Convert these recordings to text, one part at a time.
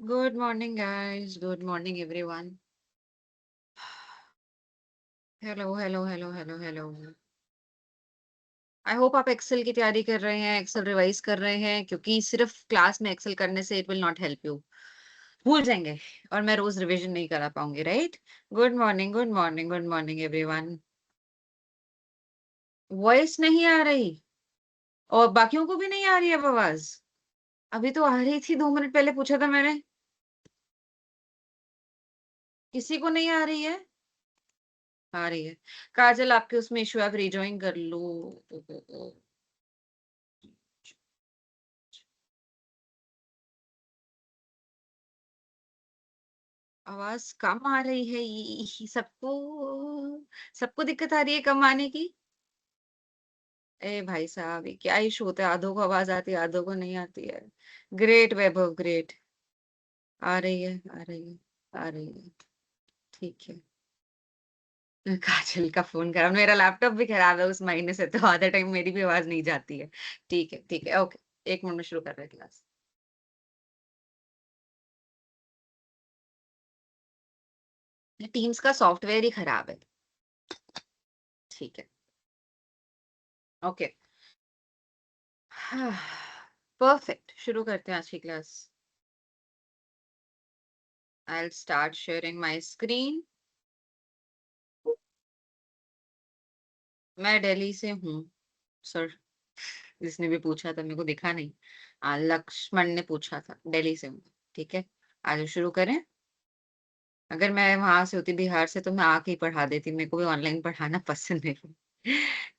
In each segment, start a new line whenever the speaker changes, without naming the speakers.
Good morning, guys. Good morning, everyone. Hello, hello, hello, hello, hello. I hope आप Excel की तैयारी कर रहे हैं, एक्सेल रिवाइज कर रहे हैं क्योंकि सिर्फ क्लास में एक्सेल करने से it will not help you. भूल जाएंगे और मैं रोज रिवीजन नहीं करा पाऊंगी, right? Good morning, good morning, good morning everyone. Voice नहीं आ रही और बाकियों को भी नहीं आ रही है अब आवाज। अभी तो आ रही थी, 2 मिनट पहले पूछा था मैंने। किसी को नहीं आ रही है? आ रही है। काजल, आपके उसमें इशू, आप रिजॉइन कर लो। आवाज कम आ रही है, सबको सबको दिक्कत आ रही है कम आने की। ए भाई साहब, ये क्या इशू होता है? आधों को आवाज आती है, आधों को नहीं आती है। ग्रेट वैभव, ग्रेट। आ रही है, आ रही है, आ रही है। ठीक है। काजल का फोन खराब, मेरा लैपटॉप भी खराब है उस महीने से, तो आधा टाइम मेरी भी आवाज नहीं जाती है। ठीक है, ठीक है, ओके। 1 मिनट में शुरू कर रहे हैं क्लास। टीम्स का सॉफ्टवेयर ही खराब है। ठीक है, ओके। परफेक्ट, शुरू करते हैं आज की class. I'll start sharing my screen. मैं दिल्ली से हूँ सर। जिसने भी पूछा था मेरे को दिखा नहीं। लक्ष्मण ने पूछा था, दिल्ली से हूँ। ठीक है, आज शुरू करें। अगर मैं वहां से होती बिहार से तो मैं आके ही पढ़ा देती, मेरे को भी ऑनलाइन पढ़ाना पसंद नहीं।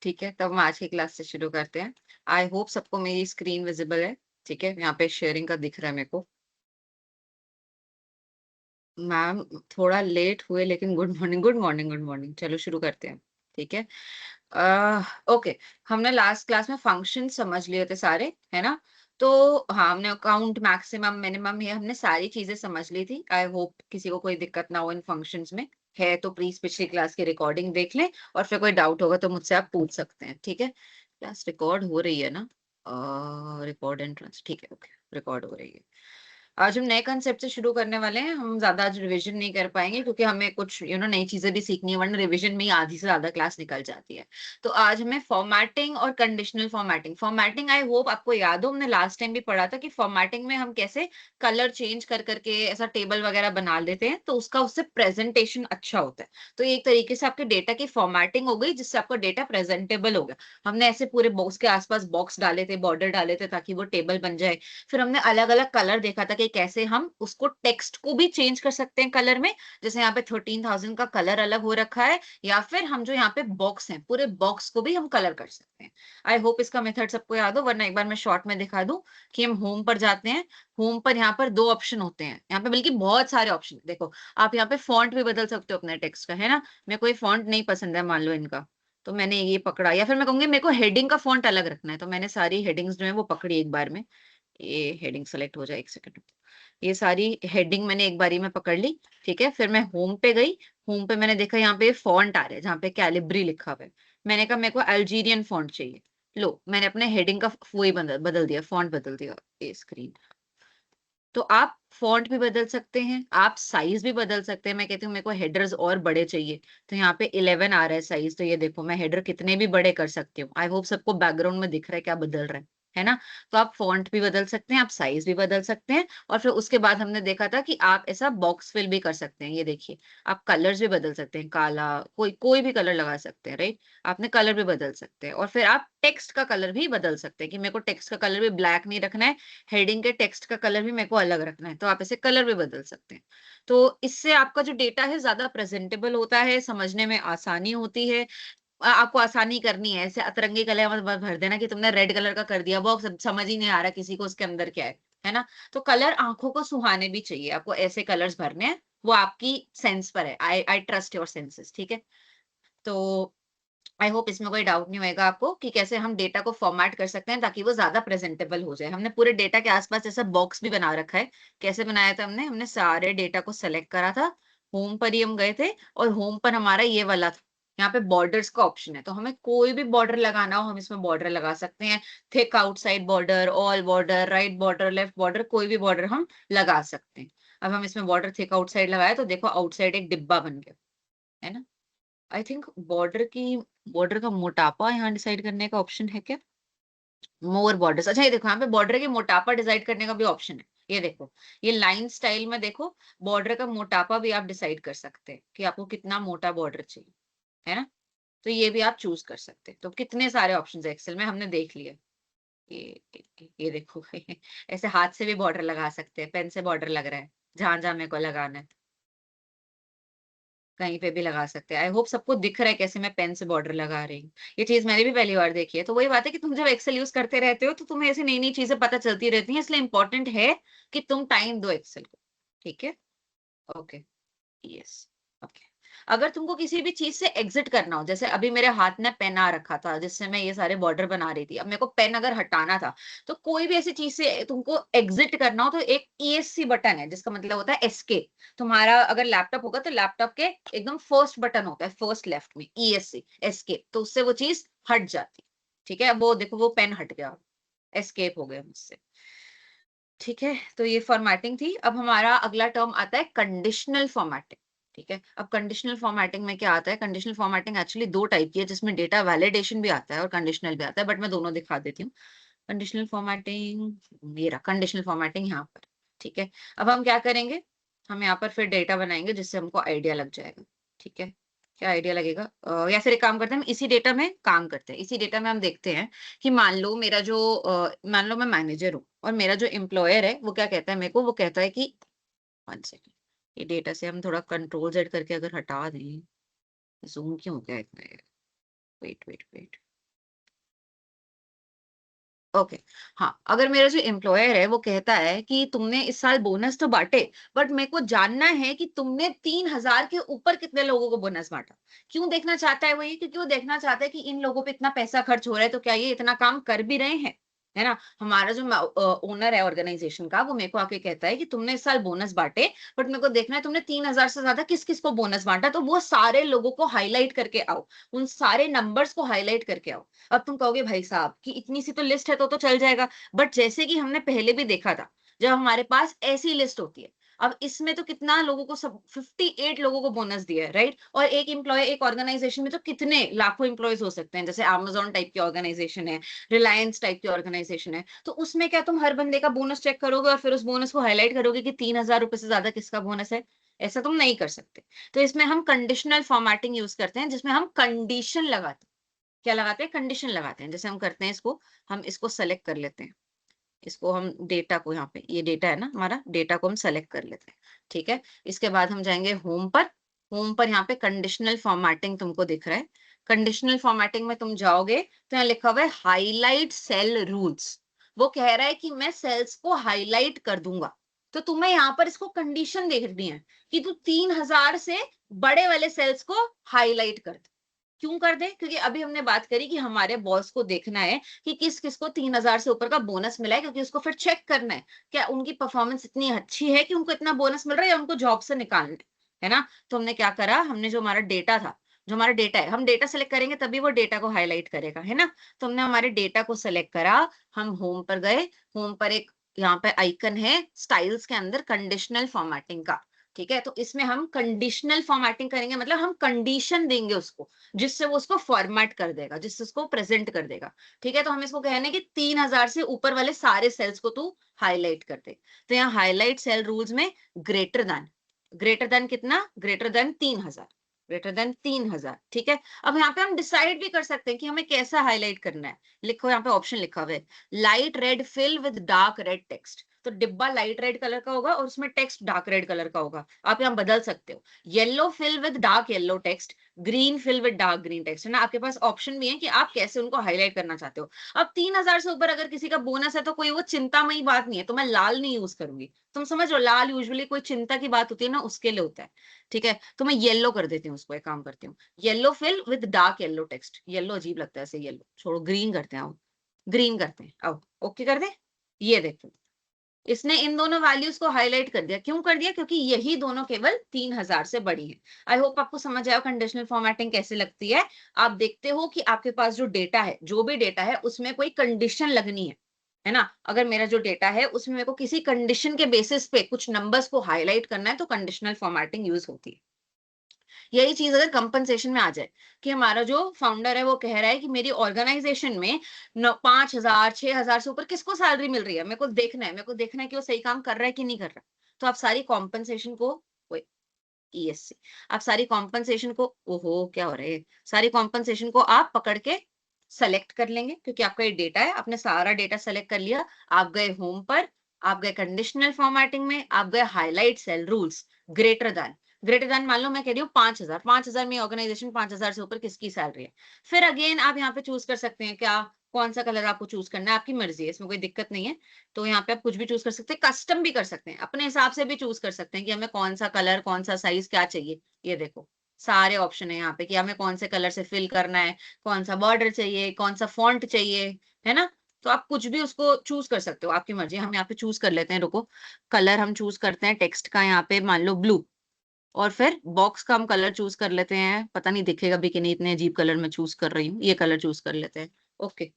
ठीक है, तब हम आज की क्लास से शुरू करते हैं। आई होप सबको मेरी स्क्रीन विजिबल है। ठीक है, यहाँ पे शेयरिंग का दिख रहा है मेरे को। मैम थोड़ा लेट हुए, लेकिन good morning, good morning, good morning. चलो शुरू करते हैं। ठीक है। ओके। हमने लास्ट क्लास में फंक्शन समझ लिए थे सारे, है ना? तो हाँ, हमने अकाउंट, मैक्सिमम, मिनिमम, ये हमने सारी चीजें समझ ली थी। आई होप किसी को कोई दिक्कत ना हो इन फंक्शंस में। है तो प्लीज पिछली क्लास की रिकॉर्डिंग देख लें, और फिर कोई डाउट होगा तो मुझसे आप पूछ सकते हैं। ठीक है, क्लास रिकॉर्ड हो रही है ना? रिकॉर्ड एंट्रेंस, ठीक है, ओके। रिकॉर्ड हो रही है। आज हम नए कंसेप्ट से शुरू करने वाले हैं। हम ज्यादा आज रिवीजन नहीं कर पाएंगे क्योंकि हमें कुछ नई चीजें भी सीखनी है, वरना रिवीजन में ही आधी से ज्यादा क्लास निकल जाती है। तो आज हमें फॉर्मेटिंग और कंडीशनल फॉर्मेटिंग। फॉर्मेटिंग आई होप आपको याद हो, हमने लास्ट टाइम भी पढ़ा था कि फॉर्मेटिंग में हम कैसे कलर चेंज कर करके ऐसा टेबल वगैरह बना लेते हैं, तो उसका उससे प्रेजेंटेशन अच्छा होता है। तो एक तरीके से आपके डेटा की फॉर्मेटिंग हो गई, जिससे आपका डेटा प्रेजेंटेबल हो गया। हमने ऐसे पूरे बॉक्स के आसपास बॉक्स डाले थे, बॉर्डर डाले थे, ताकि वो टेबल बन जाए। फिर हमने अलग अलग कलर देखा था कि कैसे हम उसको टेक्स्ट को भी चेंज कर सकते हैं कलर में। जैसे यहाँ पे 13,000 का कलर अलग हो रखा है, या फिर हम जो यहाँ पे बॉक्स हैं, पूरे बॉक्स को भी हम कलर कर सकते हैं। आई होप इसका मेथड सबको याद हो, वरना एक बार मैं शॉर्ट में दिखा दूं कि हम होम पर जाते हैं। होम पर यहाँ पर 2 ऑप्शन होते हैं, यहाँ पे बल्कि बहुत सारे ऑप्शन। देखो, आप यहाँ पे फॉन्ट भी बदल सकते हो अपने टेक्स्ट का, है ना? मेरे को ये फॉन्ट नहीं पसंद है, मान लो इनका, तो मैंने ये पकड़ा। या फिर मैं कहूंगी मेरे को हेडिंग का फॉन्ट अलग रखना है, तो मैंने सारी हेडिंग्स जो है वो पकड़ी एक बार में। ये हेडिंग सेलेक्ट हो जाए, 1 सेकंड। ये सारी हेडिंग मैंने एक बारी में पकड़ ली। ठीक है, फिर मैं होम पे गई। होम पे मैंने देखा यहाँ पे फॉन्ट आ रहा है जहाँ पे कैलिब्री लिखा हुआ है। मैंने कहा मेरे को अल्जीरियन फॉन्ट चाहिए। लो, मैंने अपने हेडिंग का वो ही बदल बदल दिया, फॉन्ट बदल दिया। ये स्क्रीन। तो आप फॉन्ट भी बदल सकते हैं, आप साइज भी बदल सकते हैं। मैं कहती हूँ मेरे को हेडर्स और बड़े चाहिए, तो यहाँ पे 11 आ रहा है साइज। तो ये देखो, मैं हेडर कितने भी बड़े कर सकती हूँ। आई होप सबको बैकग्राउंड में दिख रहा है क्या बदल रहा है ना? तो आप फॉन्ट भी बदल सकते हैं, आप साइज भी बदल सकते हैं। और फिर उसके बाद हमने देखा था कि आप ऐसा बॉक्स फिल भी कर सकते हैं। ये देखिए, आप कलर्स भी बदल सकते हैं, काला, कोई कोई भी कलर लगा सकते हैं, राइट? आपने कलर भी बदल सकते हैं, और फिर आप टेक्स्ट का कलर भी बदल सकते हैं कि मेरे को टेक्स्ट का कलर भी ब्लैक नहीं रखना है, हेडिंग के टेक्स्ट का कलर भी मेरे को अलग रखना है, तो आप ऐसे कलर भी बदल सकते हैं। तो इससे आपका जो डेटा है ज्यादा प्रेजेंटेबल होता है, समझने में आसानी होती है। आपको आसानी करनी है, ऐसे अतरंगी कलर मत भर देना कि तुमने रेड कलर का कर दिया बॉक्स, समझ ही नहीं आ रहा किसी को उसके अंदर क्या है ना? तो कलर आंखों को सुहाने भी चाहिए, आपको ऐसे कलर्स भरने हैं। वो आपकी सेंस पर है। आई आई ट्रस्ट योर सेंसेस। ठीक है, तो आई होप इसमें कोई डाउट नहीं होगा आपको कि कैसे हम डेटा को फॉर्मेट कर सकते हैं ताकि वो ज्यादा प्रेजेंटेबल हो जाए। हमने पूरे डेटा के आसपास ऐसा बॉक्स भी बना रखा है। कैसे बनाया था हमने? हमने सारे डेटा को सेलेक्ट करा था, होम पर ही हम गए थे, और होम पर हमारा ये वाला था। यहाँ पे बॉर्डर्स का ऑप्शन है, तो हमें कोई भी बॉर्डर लगाना हो हम इसमें बॉर्डर लगा सकते हैं। Thick outside border, all border, right border, left border, कोई भी बॉर्डर हम लगा सकते हैं। अब हम इसमें बॉर्डर थिक आउटसाइड लगाए तो देखो आउटसाइड एक डिब्बा बन गया, है ना। आई थिंक बॉर्डर का मोटापा यहाँ डिसाइड करने का ऑप्शन है क्या? मोर बॉर्डर्स, अच्छा ये देखो यहाँ पे बॉर्डर के मोटापा डिसाइड करने का भी ऑप्शन है। ये देखो, ये लाइन स्टाइल में देखो बॉर्डर का मोटापा भी आप डिसाइड कर सकते हैं कि आपको कितना मोटा बॉर्डर चाहिए, है ना। तो ये भी आप चूज कर सकते हैं। तो कितने सारे ऑप्शंस है एक्सेल में, हमने देख लिया। ये देखो ऐसे हाथ से भी बॉर्डर लगा सकते हैं, पेन से बॉर्डर लग रहा है जहां जहां मेरे को लगाना है, कहीं पे भी लगा सकते हैं। आई होप सबको दिख रहा है कैसे मैं पेन से बॉर्डर लगा रही हूँ। ये चीज मैंने भी पहली बार देखी है। तो वही बात है कि तुम जब एक्सेल यूज करते रहते हो तो तुम्हें ऐसी नई नई चीजें पता चलती रहती हैं, इसलिए इंपॉर्टेंट है कि तुम टाइम दो एक्सेल को। ठीक है, ओके, यस, ओके। अगर तुमको किसी भी चीज से एग्जिट करना हो, जैसे अभी मेरे हाथ में पेन आ रखा था जिससे मैं ये सारे बॉर्डर बना रही थी, अब मेरे को पेन अगर हटाना था, तो कोई भी ऐसी चीज से तुमको एग्जिट करना हो तो एक ESC बटन है जिसका मतलब होता है एस्केप। तुम्हारा अगर लैपटॉप होगा तो लैपटॉप के एकदम फर्स्ट बटन होता है, फर्स्ट लेफ्ट में ESC एस्केप, तो उससे वो चीज हट जाती है। ठीक है, वो देखो वो पेन हट गया, एस्केप हो गया मुझसे। ठीक है, तो ये फॉर्मेटिंग थी। अब हमारा अगला टर्म आता है कंडीशनल फॉर्मेटिंग। ठीक है, अब कंडीशनल फॉर्मेटिंग में क्या आता है? कंडीशनल फॉर्मेटिंग एक्चुअली दो टाइप की है, जिसमें डेटा वैलिडेशन भी आता है और कंडीशनल भी आता है, बट मैं दोनों दिखा देती हूँ। कंडीशनल फॉर्मेटिंग, ये रहा कंडीशनल फॉर्मेटिंग यहाँ पर। ठीक है, अब हम क्या करेंगे, हम यहाँ पर फिर डेटा बनाएंगे जिससे हमको आइडिया लग जाएगा। ठीक है, क्या आइडिया लगेगा? या फिर एक काम करते हैं, हम इसी डेटा में काम करते हैं। इसी डेटा में हम देखते हैं कि मान लो मेरा जो मान लो मैं मैनेजर हूँ और मेरा जो एम्प्लॉयर है वो क्या कहता है मेरे को, वो कहता है कि 1 सेकेंड, ये डेटा से हम थोड़ा कंट्रोल जेड करके अगर हटा दें, जूम क्यों हो गया इतना? Wait wait wait, okay. हाँ, अगर मेरा जो एम्प्लॉयर है वो कहता है कि तुमने इस साल बोनस तो बांटे, बट मेरे को जानना है कि तुमने 3,000 के ऊपर कितने लोगों को बोनस बांटा। क्यों देखना चाहता है वो ये? क्योंकि वो देखना चाहता है कि इन लोगों पे इतना पैसा खर्च हो रहा है तो क्या ये इतना काम कर भी रहे हैं, है ना। हमारा जो ओनर है ऑर्गेनाइजेशन का, वो मेरे को आके कहता है कि तुमने इस साल बोनस बांटे, बट मेरे को देखना है तुमने 3,000 से ज्यादा किस किस को बोनस बांटा, तो वो सारे लोगों को हाईलाइट करके आओ, उन सारे नंबर्स को हाईलाइट करके आओ। अब तुम कहोगे भाई साहब कि इतनी सी तो लिस्ट है तो चल जाएगा, बट जैसे कि हमने पहले भी देखा था, जब हमारे पास ऐसी लिस्ट होती है, अब इसमें तो कितना लोगों को, सब 58 लोगों को बोनस दिया है, राइट। और एक एम्प्लॉय एक ऑर्गेनाइजेशन में तो कितने लाखों एम्प्लॉयज हो सकते हैं, जैसे अमेजोन टाइप की ऑर्गेनाइजेशन है, रिलायंस टाइप की ऑर्गेनाइजेशन है, तो उसमें क्या तुम हर बंदे का बोनस चेक करोगे और फिर उस बोनस को हाईलाइट करोगे कि 3,000 रुपए से ज्यादा किसका बोनस है? ऐसा तुम नहीं कर सकते। तो इसमें हम कंडीशनल फॉर्मेटिंग यूज करते हैं, जिसमें हम कंडीशन लगाते हैं। क्या लगाते हैं? कंडीशन लगाते हैं। जैसे हम करते हैं इसको, हम इसको सेलेक्ट कर लेते हैं, इसको हम डेटा को, यहाँ पे ये डेटा है ना हमारा, डेटा को हम सेलेक्ट कर लेते हैं। ठीक है, इसके बाद हम जाएंगे होम पर। होम पर यहाँ पे कंडीशनल फॉर्मेटिंग तुमको दिख रहा है। कंडीशनल फॉर्मेटिंग में तुम जाओगे तो यहाँ लिखा हुआ है हाईलाइट सेल रूल्स। वो कह रहा है कि मैं सेल्स को हाईलाइट कर दूंगा, तो तुम्हें यहाँ पर इसको कंडीशन देखनी है कि तू 3,000 से बड़े वाले सेल्स को हाईलाइट कर दे। क्यों कर दे? क्योंकि अभी हमने बात करी कि हमारे बॉस को देखना है कि किस किस को 3,000 से ऊपर का बोनस मिला है, क्योंकि उसको फिर चेक करना है क्या उनकी परफॉर्मेंस इतनी अच्छी है कि उनको इतना बोनस मिल रहा है, या उनको जॉब से निकालना है ना। तो हमने क्या करा, हमने जो हमारा डेटा था, जो हमारा डेटा है, हम डेटा सेलेक्ट करेंगे तभी वो डेटा को हाईलाइट करेगा, है ना। तो हमने हमारे डेटा को सेलेक्ट करा, हम होम पर गए। होम पर एक यहाँ पे आइकन है स्टाइल्स के अंदर कंडीशनल फॉर्मेटिंग का। ठीक है, तो इसमें हम कंडीशनल फॉर्मेटिंग करेंगे, मतलब हम कंडीशन देंगे उसको, जिससे वो उसको फॉर्मेट कर देगा, जिससे उसको प्रेजेंट कर देगा। ठीक है, तो हम इसको कहने कि 3,000 से ऊपर वाले सारे सेल्स को तू हाईलाइट कर दे। तो यहाँ हाईलाइट सेल रूल्स में ग्रेटर देन कितना? Greater than 3,000, greater than 3,000। ठीक है, अब यहाँ पे हम डिसाइड भी कर सकते हैं कि हमें कैसा हाईलाइट करना है। लिखो, यहाँ पे ऑप्शन लिखा हुआ है light red fill with dark red text. तो डिब्बा लाइट रेड कलर का होगा और उसमें टेक्स्ट डार्क रेड कलर का होगा। आप यहाँ बदल सकते हो, yellow fill with dark yellow text, green fill with dark green text, है ना। आपके पास ऑप्शन भी है कि आप कैसे उनको हाईलाइट करना चाहते हो। अब 3,000 से ऊपर अगर किसी का बोनस है तो कोई वो चिंतामयी बात नहीं है, तो मैं लाल नहीं यूज करूंगी। तुम समझ लो, लाल यूजुअली कोई चिंता की बात होती है ना, उसके लिए होता है। ठीक है, तो मैं येलो कर देती हूँ उसको, एक काम करती हूँ, yellow fill with dark yellow text. Yellow अजीब लगता है ऐसे, येलो छोड़ो, ग्रीन करते हैं, आओ ग्रीन करते हैं, आओ ओके कर दे। ये देखो, इसने इन दोनों वैल्यूज को हाईलाइट कर दिया। क्यों कर दिया? क्योंकि यही दोनों केवल 3000 से बड़ी है। आई होप आपको समझ आया कंडीशनल फॉर्मेटिंग कैसे लगती है। आप देखते हो कि आपके पास जो डेटा है, जो भी डेटा है उसमें कोई कंडीशन लगनी है ना। अगर मेरा जो डेटा है उसमें मेरे को किसी कंडीशन के बेसिस पे कुछ नंबर्स को हाईलाइट करना है तो कंडीशनल फॉर्मेटिंग यूज होती है। यही चीज अगर कंपनसेशन में आ जाए कि हमारा जो फाउंडर है वो कह रहा है कि मेरी ऑर्गेनाइजेशन में 5000 6000 से ऊपर किसको सैलरी मिल रही है, मेरे को देखना है, मेरे को देखना है कि वो सही काम कर रहा है कि नहीं कर रहा। तो आप सारी कॉम्पनसेशन को, ईएससी, आप सारी कॉम्पनसेशन को, ओहो क्या हो रहा है, सारी कॉम्पनसेशन को आप पकड़ के सेलेक्ट कर लेंगे क्योंकि आपका ये डेटा है। आपने सारा डेटा सेलेक्ट कर लिया, आप गए होम पर, आप गए कंडीशनल फॉर्मेटिंग में, आप गए highlight cell rules, greater than मान लो मैं कह रही हूँ 5000 में ऑर्गेनाइजेशन 5000 से ऊपर किसकी सैलरी है। फिर अगेन आप यहाँ पे चूज कर सकते हैं क्या, कौन सा कलर आपको चूज करना है, आपकी मर्जी है, इसमें कोई दिक्कत नहीं है। तो यहाँ पे आप कुछ भी चूज कर सकते हैं, कस्टम भी कर सकते हैं, अपने हिसाब से भी चूज कर सकते हैं कि हमें कौन सा कलर, कौन सा साइज क्या चाहिए। ये देखो सारे ऑप्शन है यहाँ पे कि हमें कौन से कलर से फिल करना है, कौन सा बॉर्डर चाहिए, कौन सा फॉन्ट चाहिए, है ना। तो आप कुछ भी उसको चूज कर सकते हो, आपकी मर्जी। हम यहाँ पे चूज कर लेते हैं, रुको, कलर हम चूज करते हैं टेक्स्ट का, यहाँ पे मान लो ब्लू। और फिर बॉक्स का हम कलर चूज कर लेते हैं, पता नहीं दिखेगा भी कि नहीं, इतने अजीब कलर में चूज कर रही हूँ, ये कलर चूज कर लेते हैं। ओके,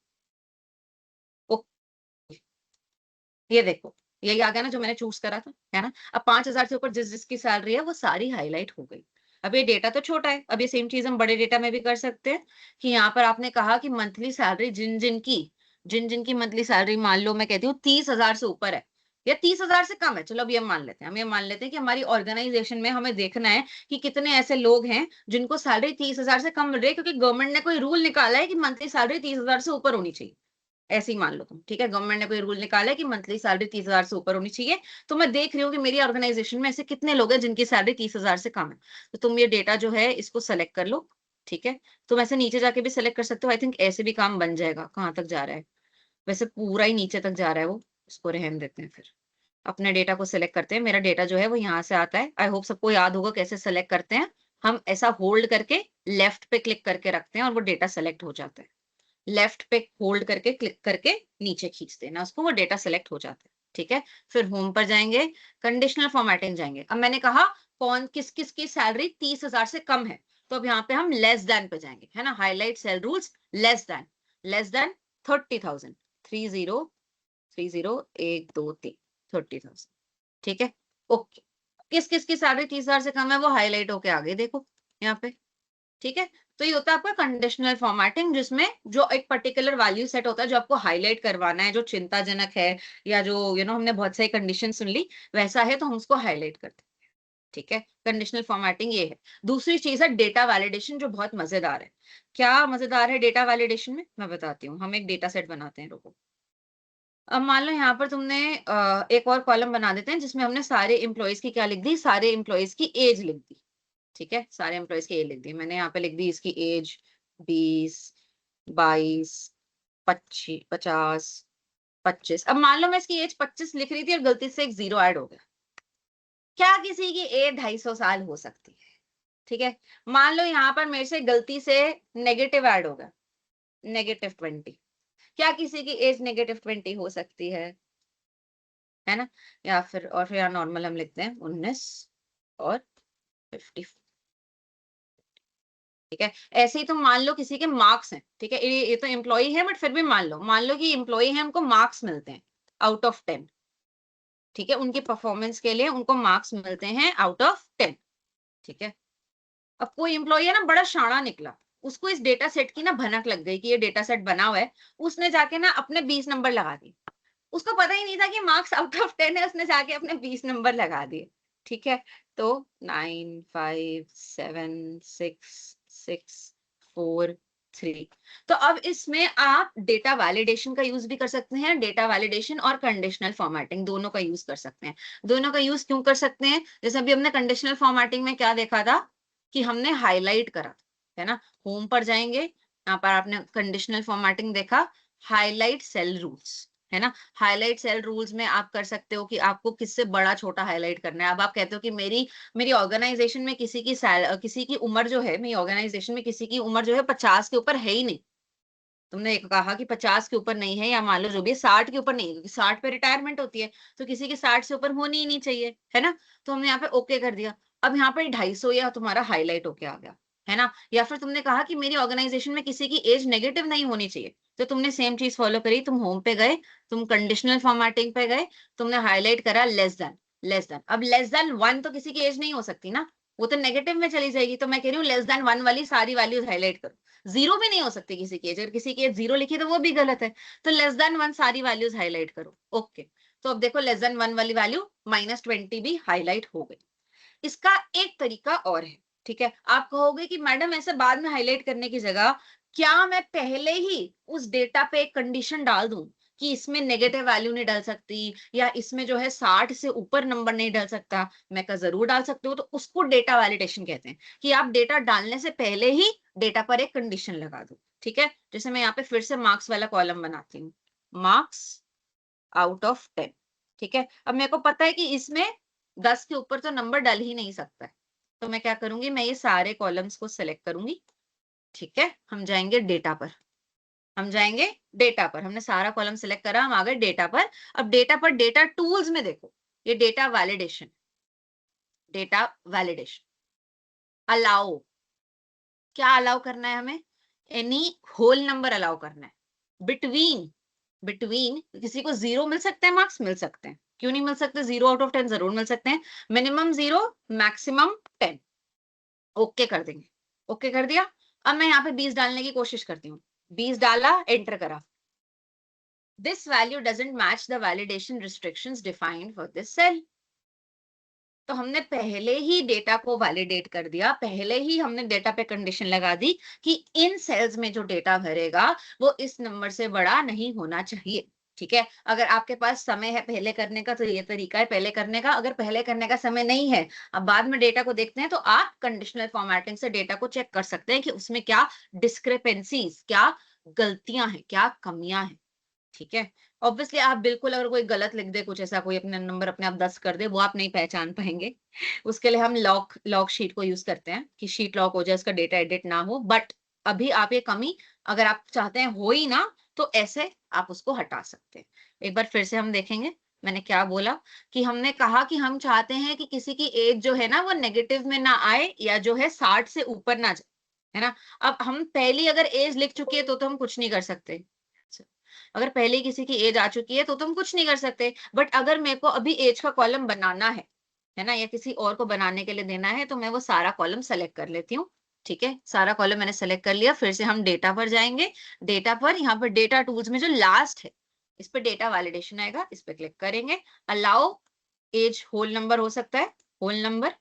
ये देखो यही आ गया ना जो मैंने चूज करा था, है ना। अब 5000 से ऊपर जिस जिसकी सैलरी है वो सारी हाईलाइट हो गई। अब ये डेटा तो छोटा है, अब ये सेम चीज हम बड़े डेटा में भी कर सकते हैं कि यहाँ पर आपने कहा कि मंथली सैलरी जिन जिन की मंथली सैलरी मान लो मैं कहती हूँ 30,000 से ऊपर है या 30,000 से कम है, चलो अब ये मान लेते हैं, हम ये मान लेते हैं कि हमारी ऑर्गेनाइजेशन में हमें देखना है कि कितने ऐसे लोग हैं जिनको सैलरी 30,000 से कम मिल रही है, क्योंकि गवर्नमेंट ने कोई रूल निकाला है कि मंथली सैलरी 30,000 से ऊपर होनी चाहिए। ऐसे ही मान लो तुम, ठीक है, गवर्नमेंट ने कोई रूल निकाला है कि मंथली सैलरी 30,000 से ऊपर होनी चाहिए। तो मैं देख रही हूँ कि मेरी ऑर्गेनाइजेशन में ऐसे कितने लोग हैं जिनकी सैलरी 30,000 से कम है। तो तुम ये डेटा जो है इसको सेलेक्ट कर लो, ठीक है। तुम ऐसे नीचे जाके भी सेलेक्ट कर सकते हो, आई थिंक ऐसे भी काम बन जाएगा। कहाँ तक जा रहा है, वैसे पूरा ही नीचे तक जा रहा है वो, इसको रहने देते हैं। फिर अपने डेटा को सिलेक्ट करते हैं, मेरा डेटा जो है वो यहाँ से आता है। आई होप सबको याद होगा कैसे सेलेक्ट करते हैं। हम ऐसा होल्ड करके लेफ्ट पे क्लिक करके रखते हैं और वो डेटा सेलेक्ट हो जाता है। लेफ्ट पे होल्ड करके क्लिक करके नीचे खींच देना उसको, वो डेटा सेलेक्ट हो जाता है, ठीक है। फिर होम पर जाएंगे, कंडीशनल फॉर्मेटिंग जाएंगे। अब मैंने कहा कौन किस किस की सैलरी 30,000 से कम है, तो अब यहाँ पे हम लेस देन पे जाएंगे, है ना, highlight cell rules, less than 30,000, 30,123 30,000, ठीक है। ओके, किस किस की सैलरी 30,000 से कम है वो हाईलाइट होके आगे देखो यहाँ पे, ठीक है। तो ये होता है आपका कंडीशनल फॉर्मेटिंग, जिसमें जो एक पर्टिकुलर वैल्यू सेट होता है जो आपको हाईलाइट करवाना है, जो चिंताजनक है या जो हमने बहुत सारी कंडीशन सुन ली वैसा है तो हम उसको हाईलाइट करते हैं, ठीक है। कंडीशनल फॉर्मेटिंग ये है। दूसरी चीज है डेटा वैलिडेशन, जो बहुत मजेदार है। क्या मजेदार है डेटा वैलिडेशन में, मैं बताती हूँ। हम एक डेटा सेट बनाते हैं, रुको। अब मान लो यहाँ पर तुमने एक और कॉलम बना देते हैं जिसमें हमने सारे एम्प्लॉयज की क्या लिख दी, सारे एम्प्लॉयज की एज लिख दी, ठीक है। सारे एम्प्लॉयज की एज लिख दी मैंने, यहाँ पे लिख दी इसकी एज 20, 22, 25, 50, 25। अब मान लो मैं इसकी एज 25 लिख रही थी और गलती से एक जीरो ऐड हो गया। क्या किसी की एज 250 साल हो सकती है, ठीक है। मान लो यहाँ पर मेरे से गलती से नेगेटिव ऐड हो गया, -20। क्या किसी की एज -20 हो सकती है ना। या फिर और फिर यहाँ नॉर्मल हम लिखते हैं 19 और 50, ठीक है। ऐसे ही तो मान लो किसी के मार्क्स हैं, ठीक है, ये तो एम्प्लॉय है बट फिर भी मान लो कि एम्प्लॉय है, उनको मार्क्स मिलते हैं आउट ऑफ 10, ठीक है। उनकी परफॉर्मेंस के लिए उनको मार्क्स मिलते हैं आउट ऑफ 10, ठीक है। अब कोई एम्प्लॉय है ना बड़ा शाना निकला, उसको इस डेटा सेट की ना भनक लग गई कि ये डेटा सेट बना हुआ है, उसने जाके ना अपने 20 नंबर लगा दिए। उसको पता ही नहीं था कि मार्क्स आउट ऑफ 10 है, उसने जाके अपने 20 नंबर लगा दिए, ठीक है। तो 9 5 7 6 6 4 3। तो अब इसमें आप डेटा वैलिडेशन का यूज भी कर सकते हैं, डेटा वैलिडेशन और कंडीशनल फॉर्मेटिंग दोनों का यूज कर सकते हैं। दोनों का यूज क्यों कर सकते हैं, जैसे अभी हमने कंडीशनल फॉर्मेटिंग में क्या देखा था कि हमने हाईलाइट करा, है ना। होम पर जाएंगे, यहाँ पर आपने कंडीशनल फॉर्मेटिंग देखा, हाईलाइट सेल रूल्स, है ना। हाईलाइट सेल रूल्स में आप कर सकते हो कि आपको किससे बड़ा छोटा हाईलाइट करना है। अब आप कहते हो कि मेरी ऑर्गेनाइजेशन में किसी की उम्र जो है, मेरी ऑर्गेनाइजेशन में किसी की उम्र जो है 50 के ऊपर है ही नहीं, तुमने कहा कि 50 के ऊपर नहीं है, या मान लो जो भी है 60 के ऊपर नहीं है, क्योंकि 60 पे रिटायरमेंट होती है, तो किसी की 60 से ऊपर होनी ही नहीं चाहिए, है ना। तो हमने यहाँ पे ओके कर दिया। अब यहाँ पे 250 या तुम्हारा हाईलाइट होके आ गया, है ना। या फिर तुमने कहा कि मेरी ऑर्गेनाइजेशन में किसी की एज नेगेटिव नहीं होनी चाहिए, तो तुमने सेम चीज फॉलो करी, तुम होम पे गए, तुम कंडीशनल फॉर्मेटिंग पे गए, तुमने हाईलाइट करा लेस देन, लेस देन। अब लेस देन 1 तो किसी की एज नहीं हो सकती ना, वो तो नेगेटिव में चली जाएगी। तो मैं कह रही हूँ लेस देन 1 वाली सारी वैल्यूज हाईलाइट करो। जीरो भी नहीं हो सकती किसी की एज, अगर किसी की एज जीरो लिखी तो वो भी गलत है। तो लेस देन 1 सारी वैल्यूज हाईलाइट करो। ओके, तो अब देखो लेस देन 1 वाली वैल्यू -20 भी हाईलाइट हो गई। इसका एक तरीका और है, ठीक है। आप कहोगे कि मैडम ऐसे बाद में हाईलाइट करने की जगह क्या मैं पहले ही उस डेटा पे एक कंडीशन डाल दूं कि इसमें नेगेटिव वैल्यू नहीं डाल सकती, या इसमें जो है 60 से ऊपर नंबर नहीं डाल सकता। मैं कहा जरूर डाल सकते हो, तो उसको डेटा वैलिडेशन कहते हैं, कि आप डेटा डालने से पहले ही डेटा पर एक कंडीशन लगा दो, ठीक है। जैसे मैं यहाँ पे फिर से मार्क्स वाला कॉलम बनाती हूँ, मार्क्स आउट ऑफ 10, ठीक है। अब मेरे को पता है कि इसमें 10 के ऊपर तो नंबर डल ही नहीं सकता है, तो मैं क्या करूंगी, मैं ये सारे कॉलम्स को सिलेक्ट करूंगी, ठीक है। हम जाएंगे डेटा पर, हम जाएंगे डेटा पर, हमने सारा कॉलम सिलेक्ट करा, हम आ गए डेटा पर। अब डेटा पर डेटा टूल्स में देखो, ये data validation, data validation allow, क्या अलाउ करना है हमें, एनी होल नंबर अलाउ करना है। बिटवीन, बिटवीन किसी को 0 मिल सकते हैं मार्क्स, मिल सकते हैं, क्यों नहीं मिल सकते, 0 आउट ऑफ 10 जरूर मिल सकते हैं। Minimum 0, maximum 10। ओके कर देंगे, ओके कर दिया। अब मैं यहाँ पे 20 डालने की कोशिश करती हूँ, 20 डाला, एंटर करा। This value doesn't match the validation restrictions defined for this cell. तो हमने पहले ही डेटा को वैलिडेट कर दिया, पहले ही हमने डेटा पे कंडीशन लगा दी कि इन सेल्स में जो डेटा भरेगा वो इस नंबर से बड़ा नहीं होना चाहिए, ठीक है। अगर आपके पास समय है पहले करने का तो ये तरीका है पहले करने का। अगर पहले करने का समय नहीं है, अब बाद में डेटा को देखते हैं, तो आप कंडीशनल फॉर्मेटिंग से डेटा को चेक कर सकते हैं कि उसमें क्या डिस्क्रिपेंसीज, क्या गलतियां हैं, क्या कमियां हैं, ठीक है। ऑब्वियसली आप बिल्कुल अगर कोई गलत लिख दे, कुछ ऐसा कोई अपने नंबर अपने आप 10 कर दे, वो आप नहीं पहचान पाएंगे। उसके लिए हम लॉक शीट को यूज करते हैं कि शीट लॉक हो जाए, उसका डेटा एडिट ना हो। बट अभी आप ये कमी अगर आप चाहते हैं हो ही ना, तो ऐसे आप उसको हटा सकते हैं। एक बार फिर से हम देखेंगे, मैंने क्या बोला, कि हमने कहा कि हम चाहते हैं कि किसी की एज जो है ना वो नेगेटिव में ना आए, या जो है 60 से ऊपर ना जाए, है ना। अब हम पहली अगर एज लिख चुके हैं तो हम कुछ नहीं कर सकते। अगर पहले किसी की एज आ चुकी है तो तुम कुछ नहीं कर सकते। बट अगर मेरे को अभी एज का कॉलम बनाना है ना, या किसी और को बनाने के लिए देना है, तो मैं वो सारा कॉलम सेलेक्ट कर लेती हूँ, ठीक है। सारा कॉलम मैंने सेलेक्ट कर लिया। फिर से हम डेटा पर जाएंगे, डेटा पर यहाँ पर डेटा टूल्स में जो लास्ट है इस पर डेटा वैलिडेशन आएगा, इस पर क्लिक करेंगे। अलाउ एज होल नंबर हो सकता है, होल नंबर।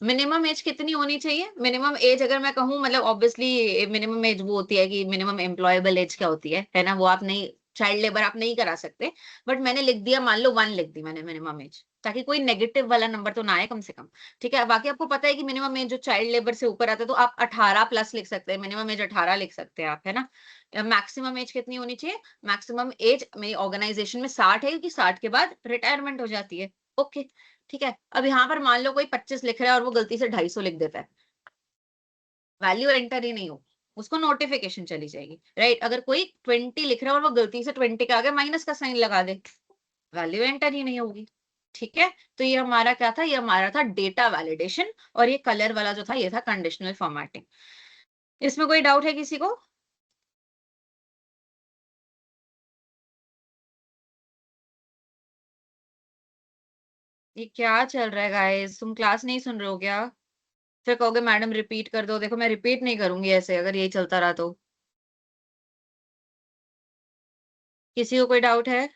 मिनिमम एज कितनी होनी चाहिए, मिनिमम एज अगर मैं कहूँ, मतलब ऑब्वियसली मिनिमम एज वो होती है कि मिनिमम एम्प्लॉयबल एज क्या होती है ना, वो आप नहीं, चाइल्ड लेबर आप नहीं करा सकते। बट मैंने लिख दिया, मान लो 1 लिख दी मैंने मिनिमम एज, ताकि कोई नेगेटिव वाला नंबर तो ना आए कम से कम, ठीक है। बाकी आपको पता है कि मिनिमम एज जो चाइल्ड लेबर से ऊपर आता है तो आप 18 प्लस लिख सकते हैं, मिनिमम एज 18 लिख सकते हैं आप, है ना। मैक्सिमम एज कितनी होनी चाहिए, मैक्सिमम एज मेरी ऑर्गेनाइजेशन में 60 है, क्योंकि 60 के बाद रिटायरमेंट हो जाती है। ओके, ठीक है। अब यहाँ पर मान लो कोई 25 लिख रहा है और वो गलती से 250 लिख देता है, वैल्यू एंटर ही नहीं होगी, उसको नोटिफिकेशन चली जाएगी, राइट। अगर कोई 20 लिख रहा है और वो गलती से 20 के आगे माइनस का साइन लगा दे, वैल्यू एंटर ही नहीं होगी, ठीक है। तो ये हमारा क्या था, ये हमारा था डेटा वैलिडेशन। और ये कलर वाला जो था ये था कंडीशनल फॉर्मेटिंग। इसमें कोई डाउट है किसी को? ये क्या चल रहा है गाइस, तुम क्लास नहीं सुन रहे हो क्या? फिर कहोगे मैडम रिपीट कर दो, देखो मैं रिपीट नहीं करूंगी ऐसे, अगर यही चलता रहा तो। किसी को कोई डाउट है?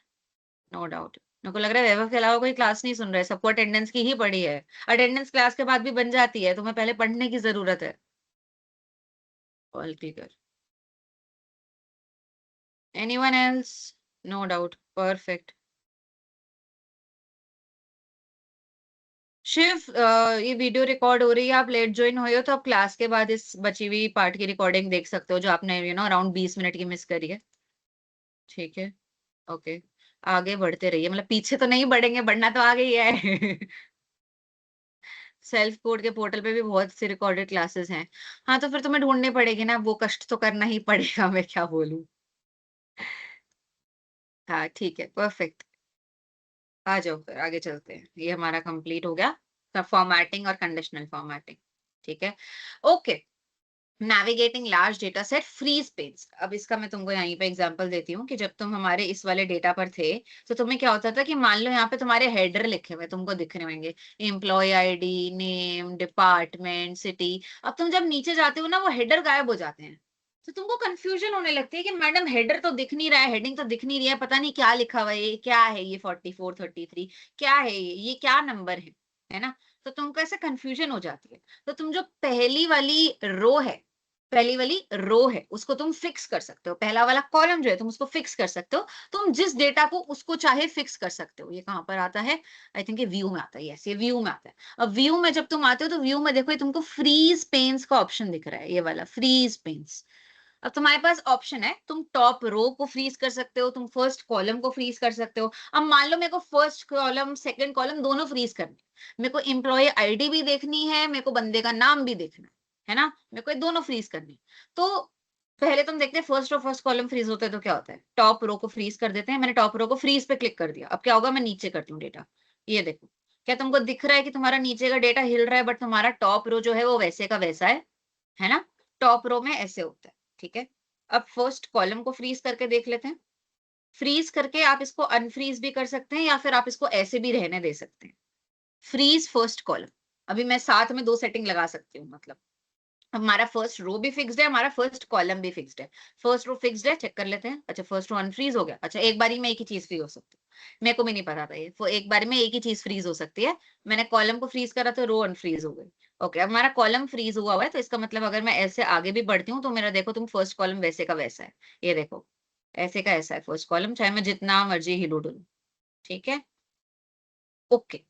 No doubt. मेरे को लग रहा है वैभव के अलावा कोई क्लास नहीं सुन रहा है, सबको अटेंडेंस की ही पड़ी है। अटेंडेंस क्लास के बाद भी बन जाती है, तुम्हें पहले पढ़ने की जरूरत है। All clear? Anyone else? No doubt, perfect. Shiv, ये वीडियो रिकॉर्ड हो रही है, आप लेट ज्वाइन हुए हो तो आप क्लास के बाद इस बची हुई पार्ट की रिकॉर्डिंग देख सकते हो, जो आपने अराउंड 20 मिनट की मिस करी है, ठीक है। ओके, आगे बढ़ते रहिए, मतलब पीछे तो नहीं बढ़ेंगे, बढ़ना तो आगे ही है। सेल्फ कोड के पोर्टल पे भी बहुत सी रिकॉर्डेड क्लासेस हैं। हाँ, तो फिर तुम्हें ढूंढनी पड़ेगी ना, वो कष्ट तो करना ही पड़ेगा, मैं क्या बोलूं। हाँ ठीक है, परफेक्ट। आ जाओ फिर आगे चलते हैं, ये हमारा कंप्लीट हो गया फॉर्मेटिंग और कंडीशनल फॉर्मेटिंग। ठीक है, okay. Navigating large data set freeze page. अब इसका मैं तुमको यहीं पे एग्जांपल देती हूँ कि जब तुम हमारे इस वाले डेटा पर थे तो तुम्हें क्या होता था कि मान लो यहाँ पे तुम्हारे हेडर लिखे हुए तुमको दिख रहे होंगे, employee ID, name, department, city. अब तुम जब नीचे जाते हो ना वो हेडर गायब हो जाते हैं, तो तुमको कंफ्यूजन होने लगती है कि मैडम हेडर तो दिख नहीं रहा है, हेडिंग तो दिख नहीं रही है, पता नहीं क्या लिखा हुआ है, ये क्या है, ये 4433 क्या है, ये क्या नंबर है ना। तो तुमको ऐसे कंफ्यूजन हो जाती है। तो तुम जो पहली वाली रो है उसको तुम फिक्स कर सकते हो, पहला वाला कॉलम जो है तुम उसको फिक्स कर सकते हो। तुम जिस डेटा को उसको चाहे फिक्स कर सकते हो। ये कहां पर आता है? आई थिंक ये व्यू में आता है। यस, ये व्यू में आता है। अब व्यू में जब तुम आते हो तो व्यू में देखो ये तुमको फ्रीज पेन्स का ऑप्शन दिख रहा है, ये वाला फ्रीज पेन्स। अब तुम्हारे पास ऑप्शन है, तुम टॉप रो को फ्रीज कर सकते हो, तुम फर्स्ट कॉलम को फ्रीज कर सकते हो। अब मान लो मेरे को फर्स्ट कॉलम सेकंड कॉलम दोनों फ्रीज करनी है, मेरे को एम्प्लॉय आईडी भी देखनी है, मेरे को बंदे का नाम भी देखना है ना, मेरे को ये दोनों फ्रीज करनी है। तो पहले तुम देखते हैं फर्स्ट और फर्स्ट कॉलम फ्रीज होता है तो क्या होता है, टॉप रो को फ्रीज कर देते हैं। मैंने टॉप रो को फ्रीज पे क्लिक कर दिया, अब क्या होगा, मैं नीचे करती हूँ डेटा, ये देखो। क्या तुमको दिख रहा है कि तुम्हारा नीचे का डेटा हिल रहा है, बट तुम्हारा टॉप रो जो है वो वैसे का वैसा है ना। टॉप रो में ऐसे होता है। ठीक है, अब फर्स्ट कॉलम को फ्रीज करके देख लेते हैं। फ्रीज करके आप इसको अनफ्रीज भी कर सकते हैं या फिर आप इसको ऐसे भी रहने दे सकते हैं। Freeze first column. अभी मैं साथ में दो सेटिंग लगा सकती हूँ, मतलब हमारा फर्स्ट रो भी फिक्स्ड है, हमारा फर्स्ट कॉलम भी फिक्स्ड है। फर्स्ट रो फिक्स्ड है, चेक कर लेते हैं। अच्छा, फर्स्ट रो अनफ्रीज हो गया। अच्छा, एक बारी में एक ही चीज फ्री हो सकती है, मेरे को भी नहीं पता था ये, वो एक बारी में एक ही चीज फ्रीज हो सकती है। मैंने कॉलम को फ्रीज करा तो रो अनफ्रीज हो गई। ओके, अब हमारा कॉलम फ्रीज हुआ हुआ है, तो इसका मतलब अगर मैं ऐसे आगे भी बढ़ती हूँ तो मेरा देखो तुम फर्स्ट कॉलम वैसे का वैसा है। ये देखो, ऐसे का ऐसा है फर्स्ट कॉलम, चाहे मैं जितना मर्जी हिलू डुलूं। ठीक है, ओके।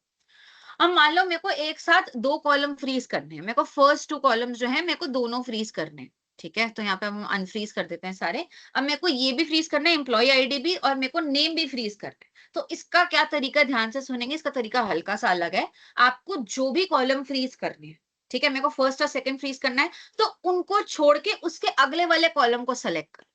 अब मान लो मेरे को एक साथ दो कॉलम फ्रीज करने हैं, मेरे को फर्स्ट टू कॉलम्स जो है मेरे को दोनों फ्रीज करने हैं। ठीक है, तो यहाँ पे हम अनफ्रीज कर देते हैं सारे। अब मेरे को ये भी फ्रीज करना है, एम्प्लॉय आईडी भी, और मेरे को नेम भी फ्रीज करना है। तो इसका क्या तरीका, ध्यान से सुनेंगे, इसका तरीका हल्का सा अलग है। आपको जो भी कॉलम फ्रीज करने हैं, ठीक है, मेरे को फर्स्ट और सेकंड फ्रीज करना है, तो उनको छोड़ के उसके अगले वाले कॉलम को सेलेक्ट करो,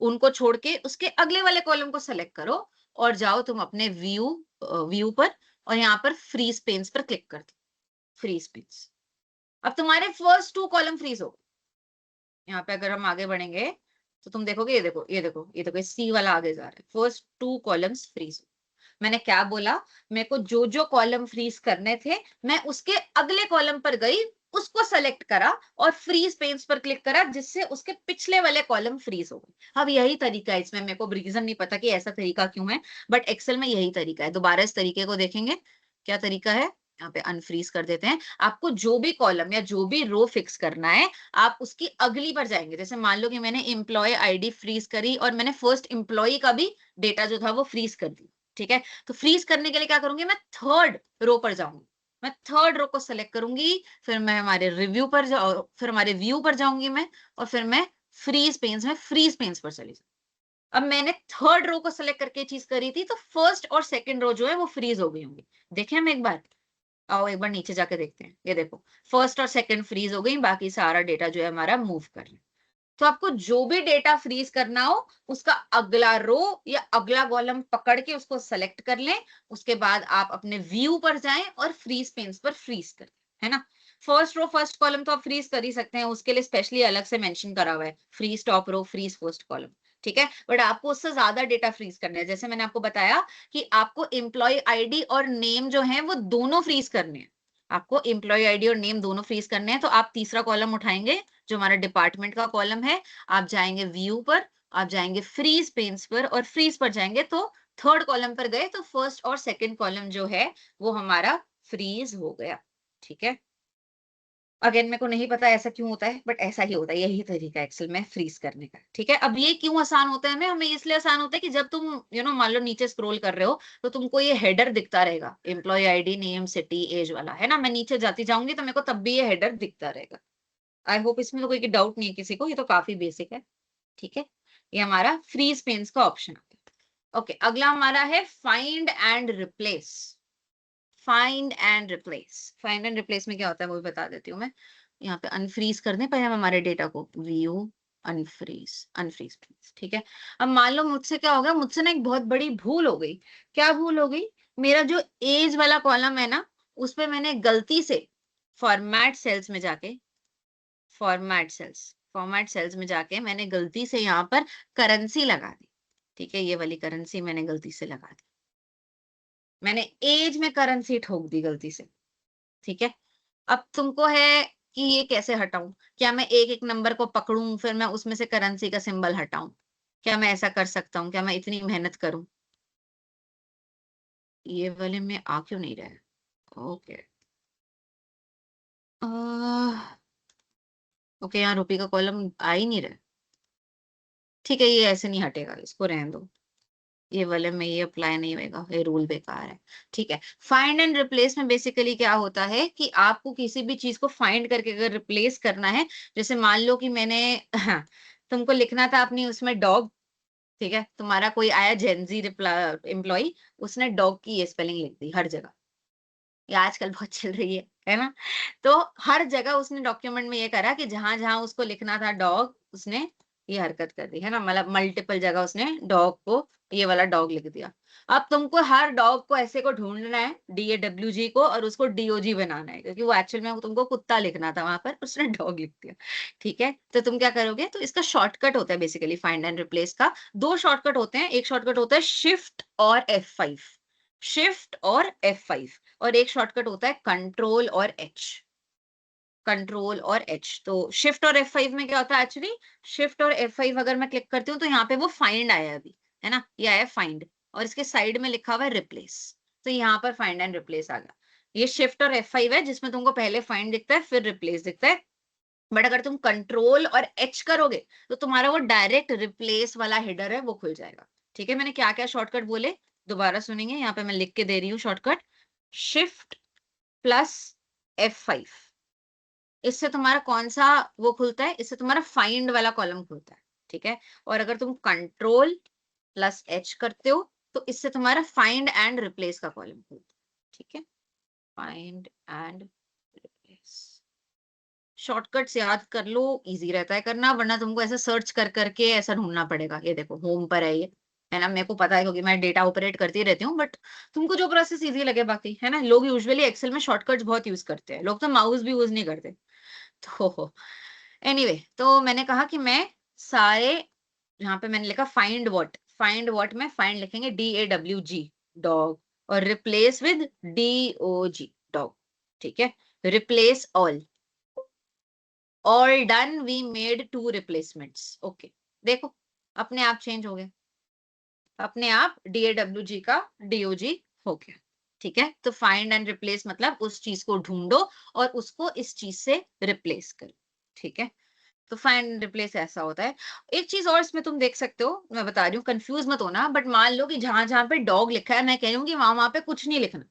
उनको छोड़ के उसके अगले वाले कॉलम को सेलेक्ट करो, और जाओ तुम अपने व्यू पर, और यहाँ पर फ्रीज पेन्स पर क्लिक कर दो। Freeze panes. अब तुम्हारे फर्स्ट टू कॉलम फ्रीज हो। यहाँ पे अगर हम आगे बढ़ेंगे तो तुम देखोगे, ये देखो ये देखो ये देखो, सी वाला आगे जा रहा है, फर्स्ट टू कॉलम्स फ्रीज हो। मैंने क्या बोला, मेरे को जो जो कॉलम फ्रीज करने थे मैं उसके अगले कॉलम पर गई, उसको सेलेक्ट करा और फ्रीज पेन्स पर क्लिक करा, जिससे उसके पिछले वाले कॉलम फ्रीज हो गए। अब यही तरीका है इसमें, मेरे को रीजन नहीं पता कि ऐसा तरीका क्यों है, बट एक्सेल में यही तरीका है। दोबारा इस तरीके को देखेंगे, क्या तरीका है। यहाँ पे अनफ्रीज कर देते हैं। आपको जो भी कॉलम या जो भी रो फिक्स करना है, आप उसकी अगली पर जाएंगे। जैसे मान लो कि मैंने एम्प्लॉय आईडी फ्रीज करी और मैंने फर्स्ट एम्प्लॉय का भी डेटा जो था वो फ्रीज कर दिया। ठीक है, तो फ्रीज करने के लिए क्या करूंगी, मैं थर्ड रो पर जाऊंगी। मैं थर्ड रो को सेलेक्ट करूंगी, फिर मैं हमारे रिव्यू पर जाऊँ, फिर हमारे व्यू पर जाऊंगी मैं, और फिर मैं फ्रीज पेन्स पर चली जाऊँ। अब मैंने थर्ड रो को सेलेक्ट करके चीज करी थी, तो फर्स्ट और सेकंड रो जो है वो फ्रीज हो गई होंगी। देखें हम एक बार, आओ एक बार नीचे जाके देखते हैं। ये देखो, फर्स्ट और सेकंड फ्रीज हो गई, बाकी सारा डेटा जो है हमारा मूव कर रहा है। तो आपको जो भी डेटा फ्रीज करना हो, उसका अगला रो या अगला कॉलम पकड़ के उसको सेलेक्ट कर लें। उसके बाद आप अपने व्यू पर जाएं और फ्रीज पेन्स पर फ्रीज करें, है ना। फर्स्ट रो फर्स्ट कॉलम तो आप फ्रीज कर ही सकते हैं, उसके लिए स्पेशली अलग से मेंशन करा हुआ है, freeze top row, freeze first column. ठीक है, बट आपको उससे ज्यादा डेटा फ्रीज करना है, जैसे मैंने आपको बताया कि आपको एम्प्लॉय आईडी और नेम जो है वो दोनों फ्रीज करने हैं। आपको एम्प्लॉय आईडी और नेम दोनों फ्रीज करने हैं, तो आप तीसरा कॉलम उठाएंगे जो हमारा डिपार्टमेंट का कॉलम है। आप जाएंगे व्यू पर, आप जाएंगे फ्रीज पेन्स पर, और फ्रीज पर जाएंगे तो थर्ड कॉलम पर गए, तो फर्स्ट और सेकंड कॉलम जो है वो हमारा फ्रीज हो गया। ठीक है, अगेन मेरे को नहीं पता ऐसा क्यों होता है, बट ऐसा ही होता है, यही तरीका है एक्सेल में फ्रीज करने का। ठीक है, अब ये क्यों आसान होता है हमें हमें इसलिए आसान होता है कि जब तुम मान लो नीचे स्क्रॉल कर रहे हो तो तुमको ये हेडर दिखता रहेगा, employee ID, name, city, age वाला, है ना। मैं नीचे जाती जाऊंगी तो मेरे को तब भी ये हेडर दिखता रहेगा। आई होप इसमें तो कोई डाउट नहीं है किसी को, ये तो काफी बेसिक है। ठीक है, ये हमारा फ्रीज पेन्स का ऑप्शन है। ओके, अगला हमारा है find and replace. Find and replace में क्या होता है वो भी बता देती हूँ मैं। यहाँ पे अनफ्रीज कर दें पहले हम हमारे डेटा को, व्यू, अनफ्रीज अनफ्रीज प्लीज। ठीक है, अब मान लो मुझसे क्या हो गया, मुझसे ना एक बहुत बड़ी भूल हो गई। क्या भूल हो गई? मेरा जो एज वाला कॉलम है ना, उस पे मैंने गलती से फॉर्मेट सेल्स में जाके फॉर्मेट सेल्स में जाके मैंने गलती से यहाँ पर करेंसी लगा दी। ठीक है, ये वाली करेंसी मैंने गलती से लगा दी, मैंने एज में करेंसी ठोक दी गलती से। ठीक है, अब तुमको है कि ये कैसे हटाऊं? क्या मैं एक एक नंबर को पकड़ूं फिर मैं उसमें से करेंसी का सिंबल हटाऊं? क्या मैं ऐसा कर सकता हूँ? क्या मैं इतनी मेहनत करूं? ये वाले में आ क्यों नहीं रहा है? ओके, ओके, यहाँ रुपये का कॉलम आ ही नहीं रहा है। ठीक है, ये ऐसे नहीं हटेगा, इसको रहने दो। ये वाले में ये अप्लाई नहीं होगा, ये रूल बेकार है। ठीक है, फाइंड एंड रिप्लेस में बेसिकली क्या होता है कि आपको किसी भी चीज को फाइंड करके अगर रिप्लेस करना है, जैसे मान लो कि मैंने तुमको लिखना था अपनी उसमें डॉग। ठीक है, तुम्हारा कोई आया जेनजी एम्प्लॉय, उसने डॉग की ये स्पेलिंग लिख दी हर जगह, ये आजकल बहुत चल रही है ना? तो हर जगह उसने डॉक्यूमेंट में ये करा कि जहां जहां उसको लिखना था डॉग, उसने ये हरकत कर दी है ना, मतलब मल्टीपल जगह उसने डॉग को ये वाला डॉग लिख दिया। अब तुमको हर डॉग को ऐसे को ढूंढना है, DAWG को, और उसको DOG बनाना है, क्योंकि वो एक्चुअल में तुमको कुत्ता लिखना था वहां पर, उसने डॉग लिख दिया। ठीक है, तो तुम क्या करोगे? तो इसका शॉर्टकट होता है बेसिकली फाइंड एंड रिप्लेस का। दो शॉर्टकट होते हैं, एक शॉर्टकट होता है शिफ्ट और F5, शिफ्ट और F5, और एक शॉर्टकट होता है कंट्रोल और एच, कंट्रोल और एच। तो शिफ्ट और F5 में क्या होता है एक्चुअली? शिफ्ट और F5 अगर मैं क्लिक करती हूँ तो यहाँ पे वो फाइंड आया अभी, है ना, ये आया फाइंड, और इसके साइड में लिखा हुआ है रिप्लेस, तो यहाँ पर फाइंड एंड रिप्लेस आ गया। ये शिफ्ट और F5 है जिसमें तुमको पहले फाइंड दिखता है फिर रिप्लेस दिखता है। बट अगर तुम कंट्रोल और एच करोगे तो तुम्हारा वो डायरेक्ट रिप्लेस वाला हेडर है वो खुल जाएगा। ठीक है, मैंने क्या क्या शॉर्टकट बोले दोबारा सुनेंगे, यहाँ पे मैं लिख के दे रही हूँ शॉर्टकट। शिफ्ट प्लस F5, इससे तुम्हारा कौन सा वो खुलता है? इससे तुम्हारा फाइंड वाला कॉलम खुलता है। ठीक है, और अगर तुम कंट्रोल प्लस एच करते हो तो इससे तुम्हारा फाइंड एंड रिप्लेस का कॉलम खुलता है। ठीक है, फाइंड एंड रिप्लेस, शॉर्टकट्स याद कर लो, इजी रहता है करना, वरना तुमको ऐसे सर्च कर करके ऐसा ढूंढना पड़ेगा। ये देखो होम पर है ये, है ना, मेरे को पता है क्योंकि मैं डेटा ऑपरेट करती रहती हूँ, बट तुमको जो प्रोसेस इजी लगे, बाकी है ना, लोग यूजुअली एक्सेल में शॉर्टकट्स बहुत यूज करते हैं, लोग तो माउस भी यूज नहीं करते। तो एनीवे, तो मैंने कहा कि मैं सारे, यहाँ पे मैंने लिखा फाइंड व्हाट, फाइंड व्हाट में फाइंड लिखेंगे DAWG डॉग, और रिप्लेस विद DOG डॉग। ठीक है, replace all done, we made 2 replacements. Okay, देखो अपने आप चेंज हो गया, अपने आप DAWG का DOG हो गया। ठीक है, तो फाइंड एंड रिप्लेस मतलब उस चीज को ढूंढो और उसको इस चीज से रिप्लेस करो। ठीक है, तो फाइंड रिप्लेस ऐसा होता है। एक चीज और इसमें तुम देख सकते हो, मैं बता रही हूँ, कंफ्यूज मत होना, बट मान लो कि जहां जहां पे डॉग लिखा है, मैं कह रही हूँ कि वहां वहां पे कुछ नहीं लिखना।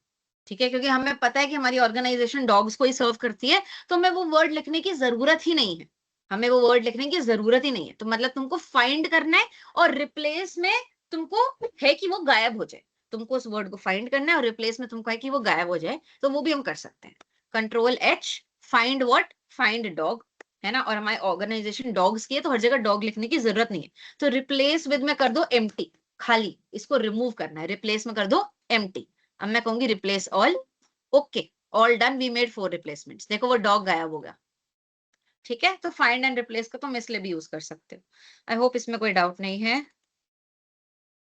ठीक है, क्योंकि हमें पता है कि हमारी ऑर्गेनाइजेशन डॉग्स को ही सर्व करती है, तो हमें वो वर्ड लिखने की जरूरत ही नहीं है, हमें वो वर्ड लिखने की जरूरत ही नहीं है। तो मतलब तुमको फाइंड करना है और रिप्लेस में तुमको है कि वो गायब हो जाए, तुमको उस वर्ड को फाइंड करना है और रिप्लेस में तुमको है कि वो गायब हो जाए, तो वो भी हम कर सकते हैं। Control H, find what, find dog, है ना, और हमारी ऑर्गेनाइजेशन डॉग्स की है तो हर जगह डॉग लिखने की जरूरत नहीं है, तो रिप्लेस विद में कर दो एम्प्टी, खाली, इसको रिमूव करना है, रिप्लेस में कर दो एम्प्टी। अब मैं कहूंगी replace all, okay, all done, we made 4 replacements, देखो वो डॉग गायब हो गया। ठीक है, तो फाइंड एंड रिप्लेस का तुम इसलिए भी यूज कर सकते हो। आई होप इसमें कोई डाउट नहीं है,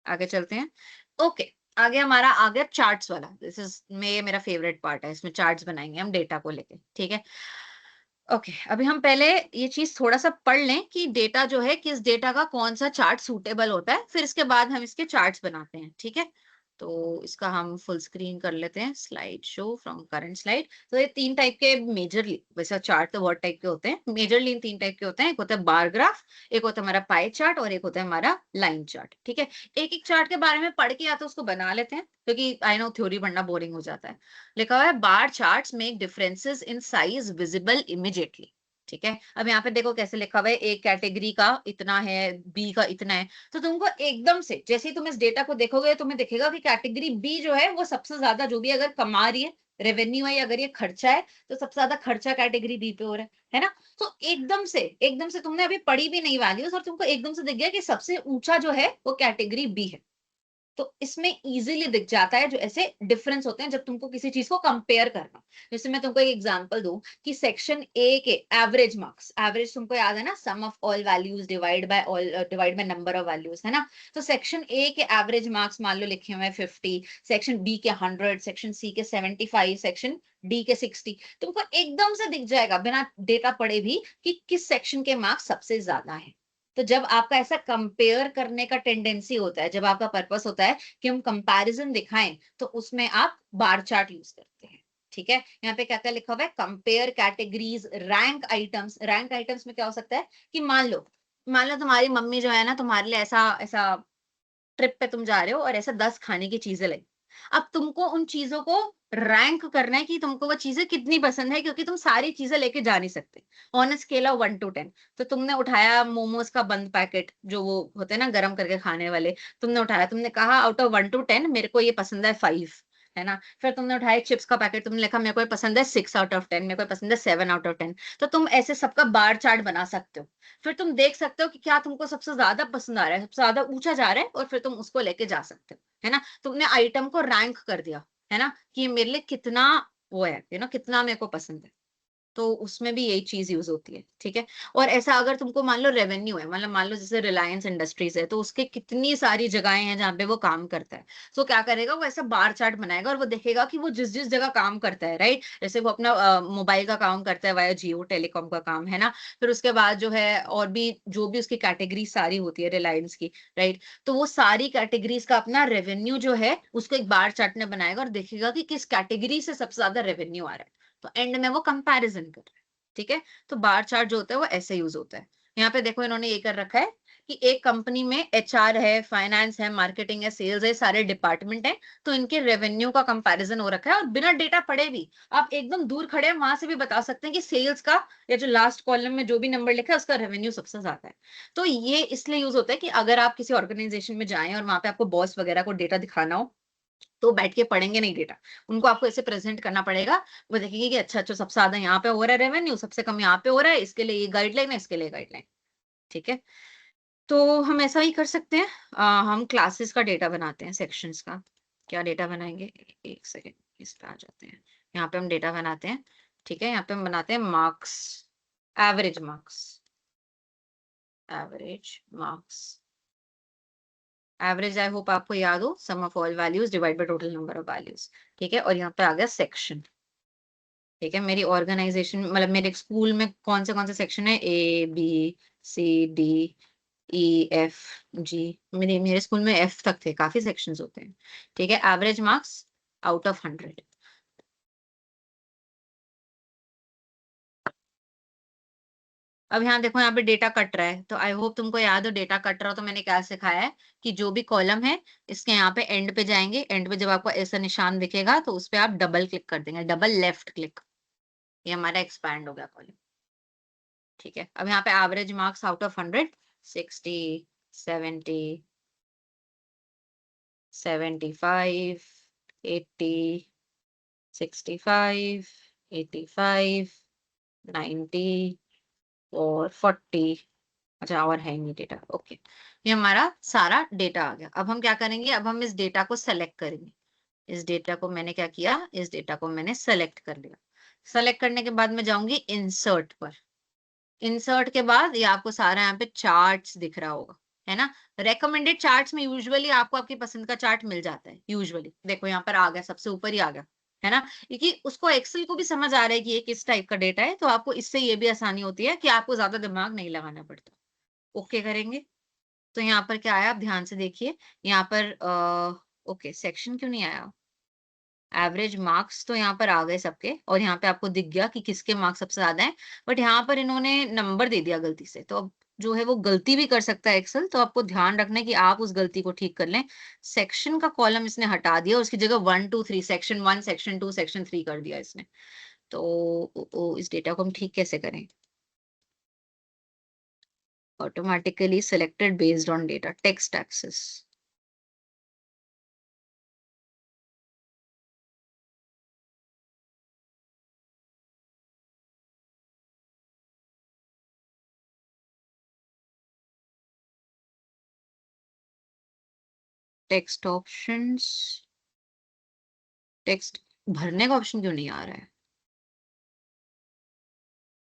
आगे चलते हैं। ओके, आगे हमारा आ गया चार्ट्स वाला, दिस इज मेरा फेवरेट पार्ट है, इसमें चार्ट्स बनाएंगे हम डेटा को लेके। ठीक है, ओके, अभी हम पहले ये चीज थोड़ा सा पढ़ लें कि डेटा जो है किस डेटा का कौन सा चार्ट सूटेबल होता है, फिर इसके बाद हम इसके चार्ट्स बनाते हैं। ठीक है, तो इसका हम फुल स्क्रीन कर लेते हैं, slide show from current slide. तो ये 3 टाइप के मेजरली, वैसे चार्ट तो बहुत टाइप के होते हैं, मेजरली इन 3 टाइप के होते हैं, एक होता है बार ग्राफ, एक होता है हमारा पाई चार्ट, और एक होता है हमारा लाइन चार्ट। ठीक है, एक एक चार्ट के बारे में पढ़ के या तो उसको बना लेते हैं, क्योंकि आई नो थ्योरी पढ़ना बोरिंग हो जाता है। लिखा हुआ है bar charts make differences in size visible immediately. ठीक है, अब यहाँ पे देखो कैसे लिखा हुआ है, एक कैटेगरी का इतना है, बी का इतना है, तो तुमको एकदम से जैसे ही तुम इस डेटा को देखोगे तुम्हें दिखेगा कि कैटेगरी बी जो है वो सबसे ज्यादा जो भी अगर कमा रही है, रेवेन्यू है, अगर ये खर्चा है तो सबसे ज्यादा खर्चा कैटेगरी बी पे हो रहा है ना। तो एकदम से तुमने अभी पढ़ी भी नहीं वैल्यूज और तुमको एकदम से दिख गया कि सबसे ऊंचा जो है वो कैटेगरी बी है। तो इसमें इजीली दिख जाता है जो ऐसे डिफरेंस होते हैं जब तुमको किसी चीज को कंपेयर करना। जैसे मैं तुमको एक एग्जांपल दूं कि सेक्शन ए के एवरेज मार्क्स, एवरेज तुमको याद है ना, sum of all values divide by all, divide by number of values, है ना। तो सेक्शन ए के एवरेज मार्क्स मान लो लिखे हुए हैं 50, सेक्शन बी के 100, सेक्शन सी के 75, सेक्शन डी के 60। तुमको एकदम से दिख जाएगा बिना डेटा पढ़े भी कि किस सेक्शन के मार्क्स सबसे ज्यादा है। तो जब आपका ऐसा कंपेयर करने का टेंडेंसी होता है, जब आपका पर्पस होता है कि हम कंपैरिजन दिखाएं, तो उसमें आप बार चार्ट यूज करते हैं। ठीक है, यहाँ पे क्या क्या लिखा हुआ है, compare categories rank items. Rank items में क्या हो सकता है कि मान लो तुम्हारी मम्मी जो है ना तुम्हारे लिए ऐसा ऐसा ट्रिप पे तुम जा रहे हो और ऐसा 10 खाने की चीजें लाई। अब तुमको उन चीजों को रैंक करना है कि तुमको वो चीजें कितनी पसंद है, क्योंकि तुम सारी चीजें लेके जा नहीं सकते। ऑन स्केल ऑफ 1 to 10, तो तुमने उठाया मोमोज का बंद पैकेट, जो वो होते हैं ना गरम करके खाने वाले, तुमने उठाया, तुमने कहा आउट ऑफ 1 to 10 मेरे को ये पसंद है 5, है ना। फिर तुमने उठाया चिप्स का पैकेट, तुमने लिखा मेरे को ये पसंद है 6 out of 10, मेरे को ये पसंद है 7 out of 10। तो तुम ऐसे सबका बार चार्ट बना सकते हो। फिर तुम देख सकते हो कि क्या तुमको सबसे ज्यादा पसंद आ रहा है, सबसे ज्यादा ऊंचा जा रहा है, और फिर तुम उसको लेके जा सकते हो, है ना। तुमने आइटम को रैंक कर दिया, है ना, कि मेरे लिए कितना वो है, कितना मेरे को पसंद है। तो उसमें भी यही चीज यूज होती है, ठीक है। और ऐसा अगर तुमको मान लो रेवेन्यू है, मतलब मान लो जैसे रिलायंस इंडस्ट्रीज है, तो उसके कितनी सारी जगहें हैं जहाँ पे वो काम करता है। तो क्या करेगा, वो ऐसा बार चार्ट बनाएगा और वो देखेगा कि वो जिस जिस जगह काम करता है, राइट। जैसे वो अपना मोबाइल का काम करता है वाया जियो टेलीकॉम का काम, है ना। फिर उसके बाद जो है और भी जो भी उसकी कैटेगरी सारी होती है रिलायंस की, राइट। तो वो सारी कैटेगरीज का अपना रेवेन्यू जो है उसको एक बार चार्ट में बनाएगा और देखेगा कि किस कैटेगरी से सबसे ज्यादा रेवेन्यू आ रहा है। तो एंड में वो कंपैरिजन कर रहा है, ठीक है। तो बार चार्ट जो होता है वो ऐसे यूज होता है। यहाँ पे देखो इन्होंने ये कर रखा है कि एक कंपनी में एचआर है, फाइनेंस है, मार्केटिंग है, सेल्स है, सारे डिपार्टमेंट है। तो इनके रेवेन्यू का कंपैरिजन हो रखा है और बिना डेटा पढ़े भी आप एकदम दूर खड़े हैं वहां से भी बता सकते हैं कि सेल्स का या जो लास्ट कॉलम में जो भी नंबर लिखा है उसका रेवेन्यू सबसे ज्यादा है। तो ये इसलिए यूज होता है कि अगर आप किसी ऑर्गेनाइजेशन में जाएं और वहां पे आपको बॉस वगैरह को डेटा दिखाना हो, तो बैठ के पढ़ेंगे नहीं डेटा, उनको आपको ऐसे प्रेजेंट करना पड़ेगा। वो देखेंगे कि अच्छा अच्छा सबसे ज्यादा यहाँ पे हो रहा है रेवेन्यू, सबसे कम यहाँ पे हो रहा है, इसके लिए ये गाइडलाइन है, इसके लिए गाइडलाइन, ठीक है। तो हम ऐसा ही कर सकते हैं। हम क्लासेस का डेटा बनाते हैं, सेक्शंस का। क्या डेटा बनाएंगे, एक सेकेंड, इस पे आ जाते हैं। यहाँ पे हम डेटा बनाते हैं, ठीक है। यहाँ पे हम बनाते हैं marks, average marks, average marks, average. I hope आपको याद हो, sum of all values divide by total number of values, ठीक है। और यहाँ पे आ गया सेक्शन, ठीक है। मेरी ऑर्गेनाइजेशन मतलब मेरे स्कूल में कौन से सेक्शन है, A B C D E F G. मेरे मेरे स्कूल में एफ तक थे, काफी सेक्शंस होते हैं, ठीक है। Average marks out of 100। अब यहाँ देखो, यहाँ पे डेटा कट रहा है, तो आई होप तुमको याद हो डेटा कट रहा हो तो मैंने क्या सिखाया है कि जो भी कॉलम है इसके यहाँ पे एंड पे जाएंगे, एंड पे जब आपको ऐसा निशान दिखेगा तो उस पे आप डबल क्लिक कर देंगे, डबल लेफ्ट क्लिक, ये हमारा एक्सपैंड हो गया कॉलम, ठीक है। अब यहाँ पे एवरेज मार्क्स आउट ऑफ 100, 60, 70, 75, 80, 65, 85, 90 और 40। अच्छा और है नहीं डेटा, ओके। ये हमारा सारा डेटा आ गया। अब हम क्या करेंगे, अब हम इस डेटा को सेलेक्ट करेंगे। इस डेटा को मैंने क्या किया, इस डेटा को मैंने सेलेक्ट कर लिया। सेलेक्ट करने के बाद मैं जाऊंगी इंसर्ट पर। इंसर्ट के बाद ये आपको सारा यहाँ पे चार्ट्स दिख रहा होगा, है ना। रेकमेंडेड चार्ट्स में यूजुअली आपको आपकी पसंद का चार्ट मिल जाता है, यूजुअली देखो यहाँ पर आ गया, सबसे ऊपर ही आ गया, है ना। क्योंकि उसको एक्सेल को भी समझ आ रहा है कि ये किस टाइप का डेटा है, तो आपको इससे ये भी आसानी होती है कि आपको ज्यादा दिमाग नहीं लगाना पड़ता। ओके करेंगे, तो यहाँ पर क्या आया, आप ध्यान से देखिए। यहाँ पर ओके, सेक्शन क्यों नहीं आया, एवरेज मार्क्स तो यहाँ पर आ गए सबके, और यहाँ पे आपको दिख गया कि किसके मार्क्स सबसे ज्यादा हैं। बट यहाँ पर इन्होंने नंबर दे दिया गलती से, तो अब जो है वो गलती भी कर सकता है एक्सेल, तो आपको ध्यान रखना है कि आप उस गलती को ठीक कर लें। सेक्शन का कॉलम इसने हटा दिया, उसकी जगह 1 2 3, सेक्शन 1 सेक्शन 2 सेक्शन 3 कर दिया इसने। तो इस डेटा को हम ठीक कैसे करें, automatically selected based on data text axis. Text options, text भरने का ऑप्शन क्यों नहीं आ रहा है?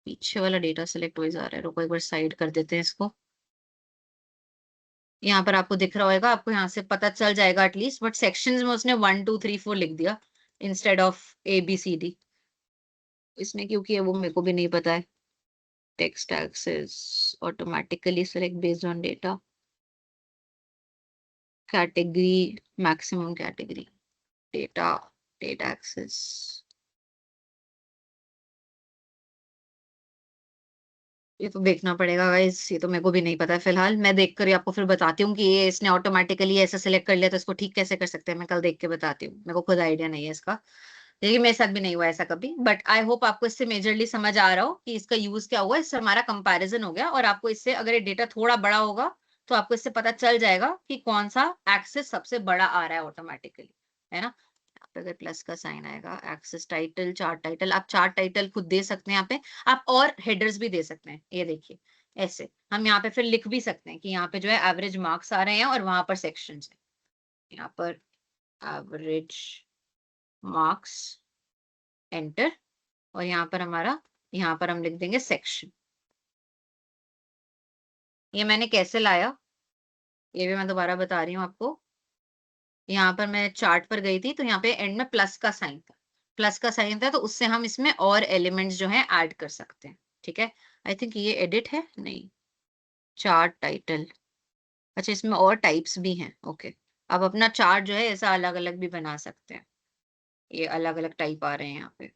पीछे वाला डेटा सेलेक्ट हो जा रहा है। रुको एक बार साइड कर देते हैं इसको। यहाँ पर आपको दिख रहा होगा, आपको यहाँ से पता चल जाएगा एटलीस्ट, बट सेक्शंस में उसने 1 2 3 4 लिख दिया इंस्टेड ऑफ ABCD। इसने क्यों किया वो मेरे को भी नहीं पता है। Text axis automatically select based on data category, maximum category, data, data axis. ये तो देखना पड़ेगा गाइस, ये तो मेरे को भी नहीं पता है फिलहाल। मैं देख कर ही आपको फिर बताती हूँ कि ये इसने ऑटोमेटिकली ऐसा सिलेक्ट कर लिया तो इसको ठीक कैसे कर सकते हैं। मैं कल देख के बताती हूँ, मेरे को खुद आइडिया नहीं है इसका। लेकिन मेरे साथ भी नहीं हुआ ऐसा कभी, बट आई होप आपको इससे मेजरली समझ आ रहा हो कि इसका यूज क्या हुआ। इससे हमारा कंपैरिजन हो गया और आपको इससे अगर ये डेटा थोड़ा बड़ा होगा तो आपको इससे पता चल जाएगा कि कौन सा एक्सेस सबसे बड़ा आ रहा है ऑटोमेटिकली, है ना। पे अगर प्लस का साइन आएगा, एक्सेस टाइटल, चार्ट टाइटल, आप चार्ट टाइटल खुद दे सकते हैं यहाँ पे। आप और हेडर्स भी दे सकते हैं, ये देखिए ऐसे हम यहाँ पे फिर लिख भी सकते हैं कि यहाँ पे जो है एवरेज मार्क्स आ रहे हैं और वहां पर सेक्शंस है। यहाँ पर एवरेज मार्क्स, एंटर, और यहाँ पर हमारा, यहाँ पर हम लिख देंगे सेक्शन। ये मैंने कैसे लाया ये भी मैं दोबारा बता रही हूँ आपको। यहाँ पर मैं चार्ट पर गई थी तो यहाँ पे एंड में प्लस का साइन था, प्लस का साइन था, तो उससे हम इसमें और एलिमेंट्स जो है ऐड कर सकते हैं। ठीक है, आई थिंक ये एडिट है, नहीं, चार्ट टाइटल। अच्छा, इसमें और टाइप्स भी हैं, ओके। अब अपना चार्ट जो है ऐसा अलग अलग भी बना सकते हैं। ये अलग अलग टाइप आ रहे हैं यहाँ पे,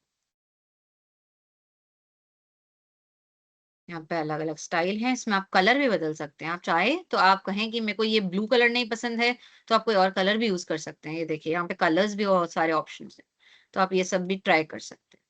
यहाँ पे अलग अलग स्टाइल है। इसमें आप कलर भी बदल सकते हैं, आप चाहे तो आप कहें कि मेरे को ये ब्लू कलर नहीं पसंद है तो आप कोई और कलर भी यूज कर सकते हैं। ये देखिए यहाँ पे कलर्स भी बहुत सारे ऑप्शन है, तो आप ये सब भी ट्राई कर सकते हैं।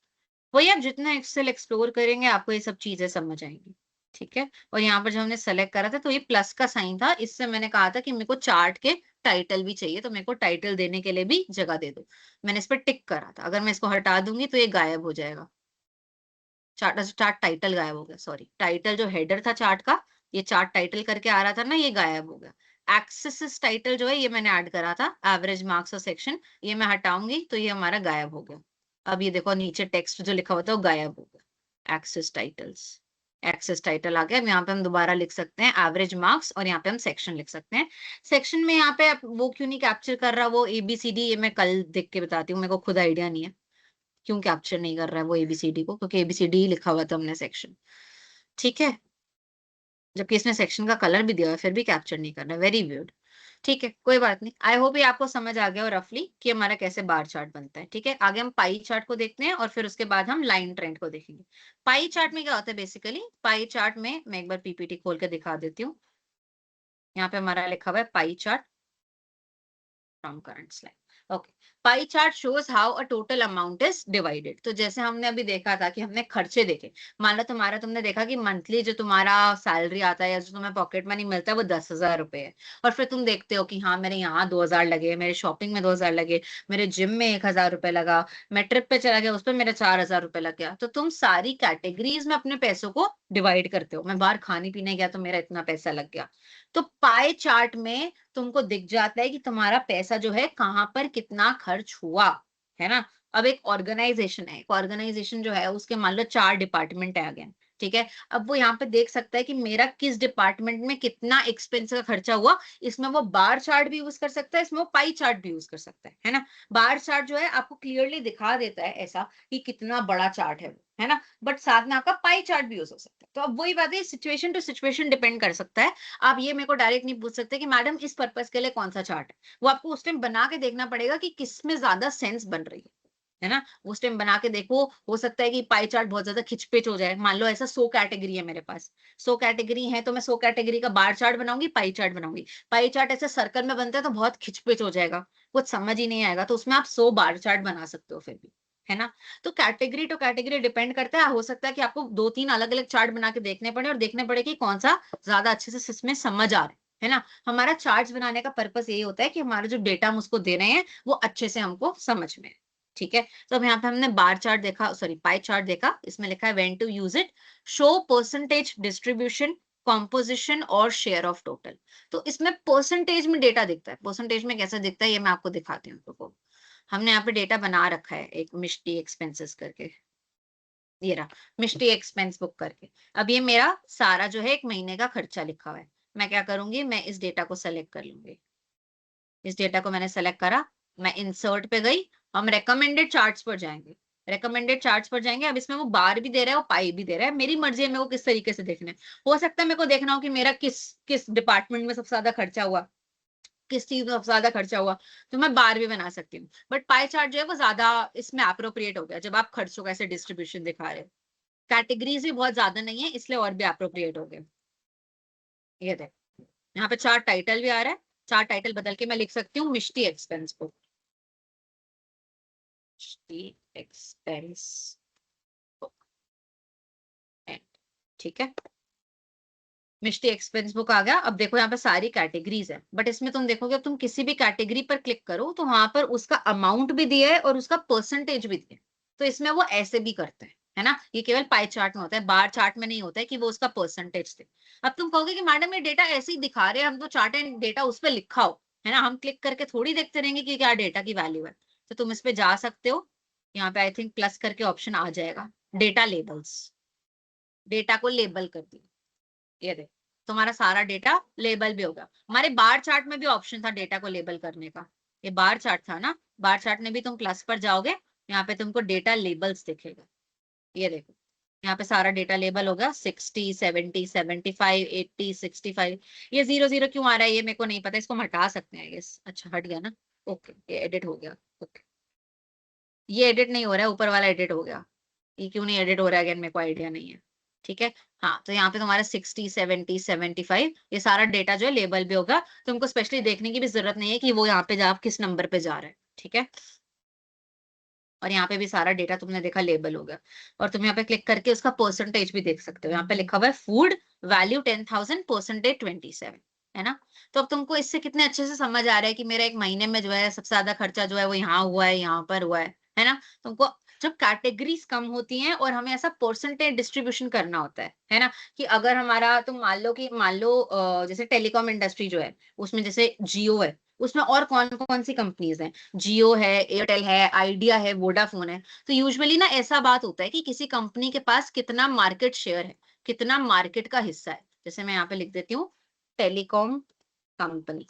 वही आप जितना एक्सेल एक्सप्लोर करेंगे आपको ये सब चीजें समझ आएंगी। ठीक है, और यहाँ पर जब हमने सेलेक्ट करा था तो ये प्लस का साइन था, इससे मैंने कहा था कि मेरे को चार्ट के टाइटल भी चाहिए, तो मेरे को टाइटल देने के लिए भी जगह दे दो। मैंने इस पर टिक करा था, अगर मैं इसको हटा दूंगी तो ये गायब हो जाएगा। चार्ट, चार्ट टाइटल गायब हो गया, सॉरी, टाइटल जो हेडर था चार्ट का, ये चार्ट टाइटल करके आ रहा था ना, ये गायब हो गया। एक्सेस टाइटल जो है ये मैंने ऐड करा था, एवरेज मार्क्स और सेक्शन, ये मैं हटाऊंगी तो ये हमारा गायब हो गया। अब ये देखो नीचे टेक्स्ट जो लिखा हुआ था वो गायब हो गया। एक्सेस टाइटल्स, एक्सेस टाइटल आ गया। अब यहाँ पे हम दोबारा लिख सकते हैं एवरेज मार्क्स और यहाँ पे हम सेक्शन लिख सकते हैं। सेक्शन में यहाँ पे वो क्यों नहीं कैप्चर कर रहा, वो ABCD, ये मैं कल देख के बताती हूँ, मेरे को खुद आइडिया नहीं है क्यों कैप्चर नहीं कर रहा है वो ABCD को, क्योंकि ABCD ही लिखा हुआ था हमने सेक्शन। ठीक है, जबकि इसमें सेक्शन का कलर भी दिया हुआ है फिर भी कैप्चर नहीं कर रहा है, वेरी वियर्ड। ठीक है, कोई बात नहीं, आई होप ये आपको समझ आ गया और रफली कि हमारा कैसे बार चार्ट बनता है। ठीक है, आगे हम पाई चार्ट को देखते हैं और फिर उसके बाद हम लाइन ट्रेंड को देखेंगे। पाई चार्ट में क्या होता है बेसिकली, पाई चार्ट में मैं एक बार PPT खोल के दिखा देती हूँ। यहाँ पे हमारा लिखा हुआ है pie chart from current slide. Okay, pie chart shows how a total amount is divided. तो जैसे हमने अभी देखा था कि हमने खर्चे देखे, मान लो तुम्हारा, तुमने देखा कि मंथली जो तुम्हारा सैलरी आता है या जो तुम्हें पॉकेट मनी मिलता है वो 10,000 रुपए है, और फिर तुम देखते हो कि हाँ मेरे यहाँ 2,000 लगे, मेरे शॉपिंग में 2,000 लगे, मेरे जिम में 1,000 रुपए लगा, मैं ट्रिप पे चला गया उस पर मेरा 4,000 रुपए लग गया, तो तुम सारी कैटेगरीज में अपने पैसों को डिवाइड करते हो। मैं बाहर खाने पीने गया तो मेरा इतना पैसा लग गया। तो पाई चार्ट में तुमको दिख जाता है कि तुम्हारा पैसा जो है कहाँ पर कितना खर्च हुआ, है ना। अब एक ऑर्गेनाइजेशन है, एक ऑर्गेनाइजेशन जो है उसके मान लो 4 डिपार्टमेंट है अगेन। ठीक है, अब वो यहाँ पे देख सकता है कि मेरा किस डिपार्टमेंट में कितना एक्सपेंस का खर्चा हुआ। इसमें वो बार चार्ट भी यूज कर सकता है, इसमें वो पाई चार्ट भी यूज कर सकता है ना। बार चार्ट जो है आपको क्लियरली दिखा देता है ऐसा कि कितना बड़ा चार्ट है वो, है ना, बट साथ में आपका पाई चार्ट भी यूज हो सकता है। तो अब वही बात है, सिचुएशन टू सिचुएशन डिपेंड कर सकता है। आप ये मेरे को डायरेक्ट नहीं पूछ सकते कि मैडम इस पर्पस के लिए कौन सा चार्ट है, वो आपको उस टाइम बना के देखना पड़ेगा कि किस में ज्यादा सेंस बन रही है ना। उस टाइम बना के देखो, हो सकता है कि पाई चार्ट बहुत ज्यादा खिचपिच हो जाए। मान लो ऐसा 100 कैटेगरी है मेरे पास, 100 कैटेगरी है तो मैं 100 कैटेगरी का बार चार्ट बनाऊंगी, पाई चार्ट बनाऊंगी। पाई चार्ट ऐसे सर्कल में बनता है तो बहुत खिचपिच हो जाएगा, कुछ समझ ही नहीं आएगा, तो उसमें आप 100 बार चार्ट बना सकते हो फिर भी, है ना। तो कैटेगरी टू कैटेगरी डिपेंड करता है, हो सकता है कि आपको 2-3 अलग अलग चार्ट बना के देखने पड़े और देखने पड़े कि कौन सा ज्यादा अच्छे से इसमें समझ आ रहा है ना। हमारा चार्ट्स बनाने का पर्पस यही होता है कि हमारा जो डेटा हम उसको दे रहे हैं वो अच्छे से हमको समझ में आए। ठीक है, तो अब यहाँ पे हमने बार चार्ट देखा, सॉरी पाई चार्ट देखा, इसमें लिखा है when to use it, show percentage distribution composition और शेयर ऑफ टोटल। तो इसमें परसेंटेज में डेटा दिखता है। परसेंटेज में कैसे दिखता है ये मैं आपको दिखाती हूँ। देखो हमने यहाँ पे डेटा बना रखा है एक मिष्टी एक्सपेंसेस करके, ये रहा मिष्टी एक्सपेंस बुक करके। अब ये मेरा सारा जो है एक महीने का खर्चा लिखा हुआ है। मैं क्या करूंगी, मैं इस डेटा को सेलेक्ट कर लूंगी। इस डेटा को मैंने सेलेक्ट करा, मैं इंसर्ट पे गई, हम रेकमेंडेड चार्ट्स पर जाएंगे। रेकमेंडेड चार्ट्स पर जाएंगे। अब इसमें वो बार भी दे रहा है और पाई भी दे रहा है, मेरी मर्जी है मेरे को किस तरीके से देखना है। हो सकता है मेरे को देखना हो कि मेरा किस किस डिपार्टमेंट में सबसे ज्यादा खर्चा हुआ, किस चीज में सबसे ज्यादा खर्चा हुआ, तो मैं बार भी बना सकती हूँ। बट पाई चार्ट जो है वो ज्यादा इसमें अप्रोप्रिएट हो गया जब आप खर्चों का ऐसे डिस्ट्रीब्यूशन दिखा रहे हो। कैटेगरीज भी बहुत ज्यादा नहीं है इसलिए और भी अप्रोप्रिएट हो गए। ये देख, यहाँ पे चार्ट टाइटल भी आ रहा है। चार्ट टाइटल बदल के मैं लिख सकती हूँ मिष्टी एक्सपेंस बुक। एक्सपेंस बुक, ठीक है। मिष्टी एक्सपेंस बुक आ गया। अब देखो यहाँ पे सारी कैटेगरीज है, बट इसमें तुम देखोगे तुम किसी भी कैटेगरी पर क्लिक करो तो वहां पर उसका अमाउंट भी दिया है और उसका परसेंटेज भी दिया है। तो इसमें वो ऐसे भी करते हैं, है ना। ये केवल पाई चार्ट में होता है, बार चार्ट में नहीं होता है कि वो उसका परसेंटेज दे। अब तुम कहोगे कि मैडम ये डेटा ऐसे ही दिखा रहे हैं, हम तो चार्ट एंड डेटा उस पर लिखा हो, है ना, हम क्लिक करके थोड़ी देखते रहेंगे कि क्या डेटा की वैल्यू है। तो तुम इस पे जा सकते हो, यहाँ पे आई थिंक प्लस करके ऑप्शन आ जाएगा, डेटा लेबल्स। डेटा को लेबल कर दिया, ये देख तुम्हारा सारा डेटा लेबल भी होगा। हमारे बार चार्ट में भी ऑप्शन था डेटा को लेबल करने का, ये बार चार्ट था ना। बार चार्ट में भी तुम प्लस पर जाओगे, यहाँ पे तुमको डेटा लेबल्स दिखेगा। ये देखो यहाँ पे सारा डेटा लेबल होगा 60, 70, 75, 80, 65। ये 0 0 क्यों आ रहा है ये मेरे को नहीं पता, इसको हम हटा सकते हैं। यस, अच्छा हट गया ना। ओके, ये एडिट हो गया। ओके, ये एडिट नहीं हो रहा है, ऊपर वाला एडिट हो गया। ये क्यों नहीं एडिट हो रहा है अगेन मेरे को आइडिया नहीं है। ठीक है, हाँ तो यहाँ पे तुम्हारा 60, 70, 75 ये सारा डेटा जो है लेबल भी होगा। तुमको स्पेशली देखने की भी जरूरत नहीं है कि वो यहाँ पे जा किस नंबर पे जा रहा है। ठीक है, और यहाँ पे भी सारा डेटा तुमने देखा लेबल होगा। और तुम यहाँ पे क्लिक करके उसका परसेंटेज भी देख सकते हो। यहाँ पे लिखा हुआ है फूड वैल्यू 10,000, परसेंटेज 27, है ना। तो अब तुमको इससे कितने अच्छे से समझ आ रहा है कि मेरा एक महीने में जो है सबसे ज्यादा खर्चा जो है वो यहाँ हुआ है, यहाँ पर हुआ है ना। तुमको जब कैटेगरीज कम होती हैं और हमें ऐसा परसेंटेज डिस्ट्रीब्यूशन करना होता है ना, कि अगर हमारा तुम मान लो जैसे टेलीकॉम इंडस्ट्री जो है उसमें जैसे जियो है, उसमें और कौन कौन सी कंपनीज हैं, जियो है, एयरटेल है, आइडिया है, वोडाफोन है। तो यूजुअली ना ऐसा बात होता है कि किसी कंपनी के पास कितना मार्केट शेयर है, कितना मार्केट का हिस्सा है। जैसे मैं यहाँ पे लिख देती हूँ टेलीकॉम कंपनी,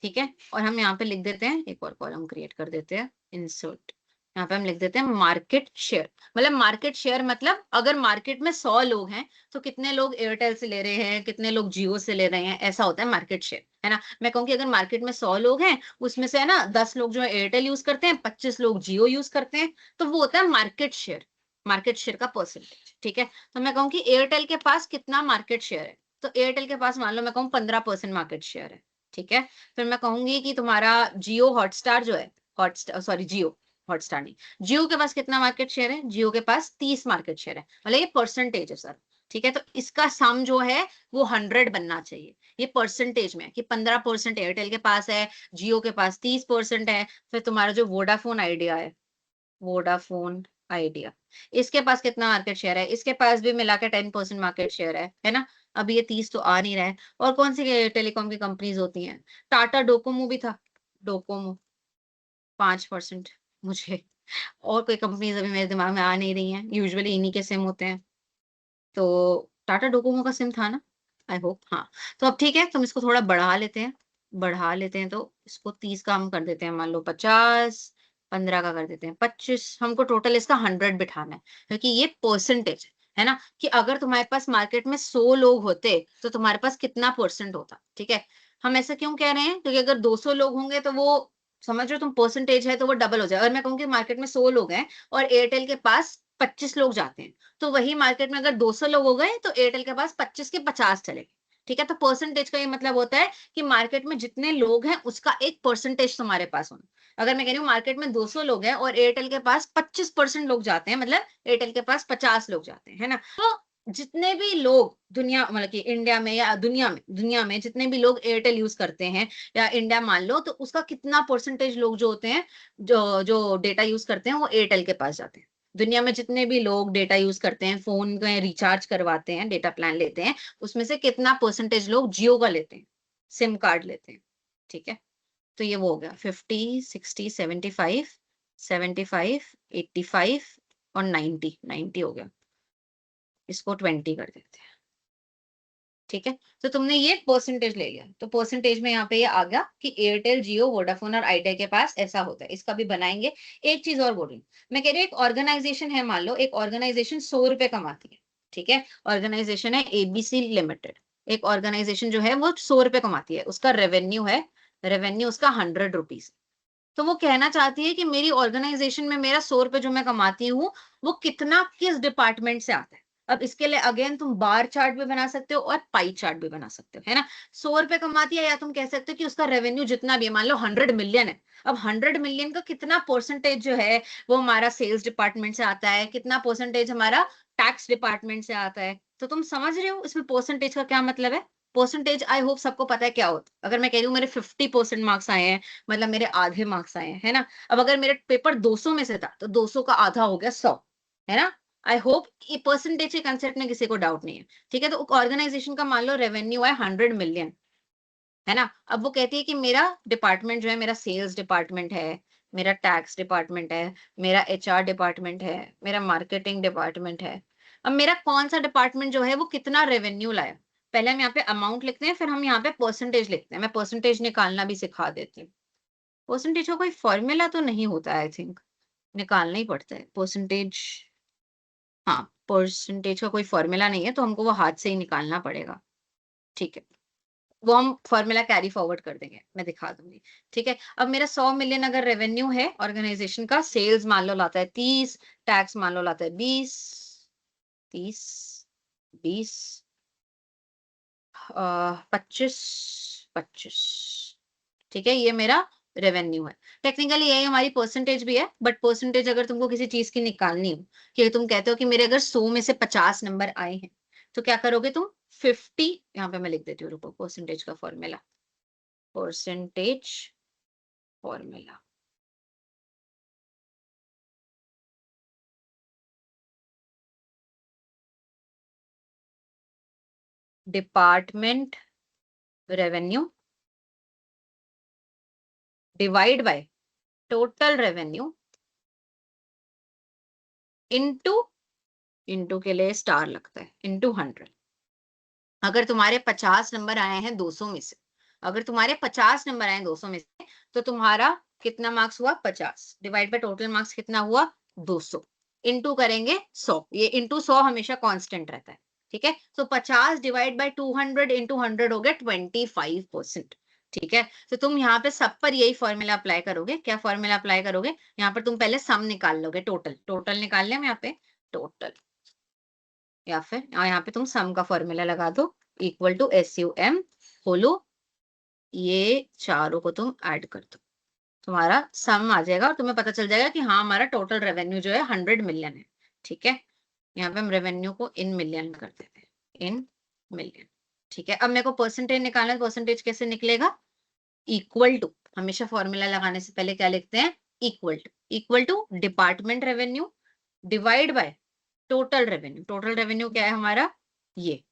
ठीक है। और हम यहाँ पे लिख देते हैं, एक और कॉलम क्रिएट कर देते हैं, इंसर्ट। यहाँ पे हम लिख देते हैं मार्केट शेयर। मतलब मार्केट शेयर मतलब अगर मार्केट में 100 लोग हैं तो कितने लोग एयरटेल से ले रहे हैं, कितने लोग जियो से ले रहे हैं, ऐसा होता है मार्केट शेयर, है ना। मैं कहूँ कि अगर मार्केट में 100 लोग हैं उसमें से है ना 10 लोग जो है एयरटेल यूज करते हैं, 25 लोग जियो यूज करते हैं, तो वो होता है मार्केट शेयर। मार्केट शेयर का परसेंटेज, ठीक है। तो मैं कहूँ कि एयरटेल के पास कितना मार्केट शेयर है, तो एयरटेल के पास मान लो मैं कहूँ 15% मार्केट शेयर है, ठीक है। फिर मैं कहूंगी कि तुम्हारा जियो हॉटस्टार जो है, हॉटस्टार सॉरी जियो हॉटस्टार नहीं, जियो के पास कितना मार्केट शेयर है, जियो के पास 30 मार्केट शेयर है। मतलब ये परसेंटेज है सर, ठीक है। तो इसका सम जो है वो 100 बनना चाहिए। ये परसेंटेज में कि 15% एयरटेल के पास है, जियो के पास 30% है। फिर तुम्हारा जो वोडाफोन आइडिया है, वोडाफोन आइडिया, इसके पास कितना मार्केट शेयर है, इसके पास भी मिला के 10% मार्केट शेयर है ना। अब ये 30 तो आ नहीं रहा है। और कौन सी टेलीकॉम की कंपनीज होती हैं, टाटा डोकोमो भी था, डोकोमो 5%। मुझे और कोई कंपनीज अभी मेरे दिमाग में आ नहीं रही हैं, यूजुअली इन्हीं के सिम होते हैं। तो टाटा डोकोमो का सिम था ना, आई होप, हाँ। तो अब ठीक है, तुम इसको थोड़ा बढ़ा लेते हैं, तो इसको 30 का हम कर देते हैं, मान लो 50, 15 का कर देते हैं 25। हमको टोटल इसका 100 बिठाना है, क्योंकि ये परसेंटेज है ना, कि अगर तुम्हारे पास मार्केट में 100 लोग होते तो तुम्हारे पास कितना परसेंट होता, ठीक है। हम ऐसा क्यों कह रहे हैं, क्योंकि अगर 200 लोग होंगे तो वो समझ रहे हो तुम, परसेंटेज है तो वो डबल हो जाए। अगर मैं कहूँ कि मार्केट में 100 लोग हैं और एयरटेल के पास 25 लोग जाते हैं, तो वही मार्केट में अगर 200 लोग हो गए तो एयरटेल के पास 25 के 50 चले, ठीक है। तो परसेंटेज का ये मतलब होता है कि मार्केट में जितने लोग हैं उसका एक परसेंटेज तुम्हारे पास होना। अगर मैं कह रही हूँ मार्केट में 200 लोग हैं और एयरटेल के पास 25% लोग जाते हैं, मतलब एयरटेल के पास 50 लोग जाते हैं, है ना। तो जितने भी लोग दुनिया, मतलब कि इंडिया में या दुनिया में जितने भी लोग एयरटेल यूज करते हैं, या इंडिया मान लो, तो उसका कितना परसेंटेज लोग जो होते हैं, जो जो डेटा यूज करते हैं वो एयरटेल के पास जाते हैं। दुनिया में जितने भी लोग डेटा यूज करते हैं, फोन में रिचार्ज करवाते हैं, डेटा प्लान लेते हैं, उसमें से कितना परसेंटेज लोग जियो का लेते हैं, सिम कार्ड लेते हैं। ठीक है, तो ये वो हो गया 50, 60, 75, 75, 85 और 90, 90 हो गया। इसको 20 कर देते हैं। ठीक है, तो तुमने ये परसेंटेज ले लिया, तो परसेंटेज में यहाँ पे ये आ गया कि एयरटेल, जियो, वोडाफोन और आइडिया के पास ऐसा होता है। इसका भी बनाएंगे। एक चीज और बोल रही हूँ मैं, कह रही हूँ एक ऑर्गेनाइजेशन है, मान लो एक ऑर्गेनाइजेशन 100 रुपए कमाती है। ठीक है, ऑर्गेनाइजेशन है एबीसी लिमिटेड। एक ऑर्गेनाइजेशन जो है वो 100 रुपए कमाती है, उसका रेवेन्यू है, रेवेन्यू उसका 100 रुपीज। तो वो कहना चाहती है कि मेरी ऑर्गेनाइजेशन में मेरा 100 रुपए जो मैं कमाती हूँ, वो कितना किस डिपार्टमेंट से आता है। अब इसके लिए अगेन तुम बार चार्ट भी बना सकते हो और पाई चार्ट भी बना सकते हो, है ना। 100 रुपए कमाती है, या तुम कह सकते हो कि उसका रेवेन्यू जितना भी है, मान लो 100 मिलियन है। अब 100 मिलियन का कितना परसेंटेज जो है वो हमारा सेल्स डिपार्टमेंट से आता है, कितना परसेंटेज हमारा टैक्स डिपार्टमेंट से आता है। तो तुम समझ रहे हो इसमें परसेंटेज का क्या मतलब है। परसेंटेज आई होप सबको पता है क्या होता है। अगर मैं कह रही हूँ मेरे 50% मार्क्स आए हैं, मतलब मेरे आधे मार्क्स आए हैं, है ना। अब अगर मेरे पेपर 200 में से था, तो 200 का आधा हो गया 100, है ना। आई होप ये परसेंटेज के कंसेप्ट में किसी को डाउट नहीं है। ठीक है, तो ऑर्गेनाइजेशन का मान लो रेवेन्यू है 100 मिलियन, है ना। अब वो कहती है कि मेरा डिपार्टमेंट जो है, मेरा सेल्स डिपार्टमेंट है, मेरा टैक्स डिपार्टमेंट है, मेरा एचआर डिपार्टमेंट है, मेरा मार्केटिंग डिपार्टमेंट है। अब मेरा कौन सा डिपार्टमेंट जो है वो कितना रेवेन्यू लाया। पहले हम यहाँ पे अमाउंट लिखते हैं, फिर हम यहाँ पे परसेंटेज लिखते हैं। मैं परसेंटेज निकालना भी सिखा देती हूँ। परसेंटेज का कोई फॉर्मूला तो नहीं होता है, आई थिंक निकालना ही पड़ता है परसेंटेज। हाँ, परसेंटेज का कोई फॉर्मूला नहीं है, तो हमको वो हाथ से ही निकालना पड़ेगा। ठीक है, वो हम फॉर्मूला कैरी फॉरवर्ड कर देंगे, मैं दिखा दूंगी। ठीक है, अब मेरा 100 मिलियन अगर रेवेन्यू है ऑर्गेनाइजेशन का, सेल्स मान लो लाता है 30, टैक्स मान लो लाता है 20, 30, 20, 25, 25। ठीक है, ये मेरा रेवेन्यू है। टेक्निकली यही हमारी परसेंटेज भी है, बट परसेंटेज अगर तुमको किसी चीज की निकालनी हो, कि तुम कहते हो कि मेरे अगर 100 में से 50 नंबर आए हैं, तो क्या करोगे तुम 50, यहाँ पे मैं लिख देती हूँ, रुको, परसेंटेज का formula, percentage formula, department revenue divide by total revenue into, into के लिए स्टार लगता है, इनटू 100। अगर तुम्हारे 50 नंबर आए हैं 200 में से, अगर तुम्हारे 50 नंबर आए 200 में से, तो तुम्हारा कितना मार्क्स हुआ 50, डिवाइड बाय टोटल मार्क्स कितना हुआ 200, इनटू करेंगे 100। ये इनटू 100 हमेशा कांस्टेंट रहता है। ठीक है, तो 50 डिवाइड बाय 200 इनटू 100 हो गया 25%। ठीक है, तो तुम यहाँ पे सब पर यही फॉर्मूला अप्लाई करोगे। क्या फॉर्मूला अप्लाई करोगे, यहाँ पर तुम पहले सम निकाल लोगे, टोटल, टोटल निकाल लिया मैं यहाँ पे, टोटल, या फिर यहाँ पे तुम सम का फॉर्मूला लगा दो, इक्वल टू SUM होलो, ये चारों को तुम ऐड कर दो, तुम्हारा सम आ जाएगा और तुम्हें पता चल जाएगा कि हाँ हमारा टोटल रेवेन्यू जो है 100 मिलियन है। ठीक है, यहाँ पे हम रेवेन्यू को इन मिलियन कर देते हैं, इन मिलियन। ठीक है, अब मेरे को परसेंटेज निकालना है, परसेंटेज कैसे निकलेगा, इक्वल टू, हमेशा फॉर्मूला लगाने से पहले क्या लिखते हैं, equal to, equal to department revenue divide by total revenue. Total revenue क्या है हमारा, ये,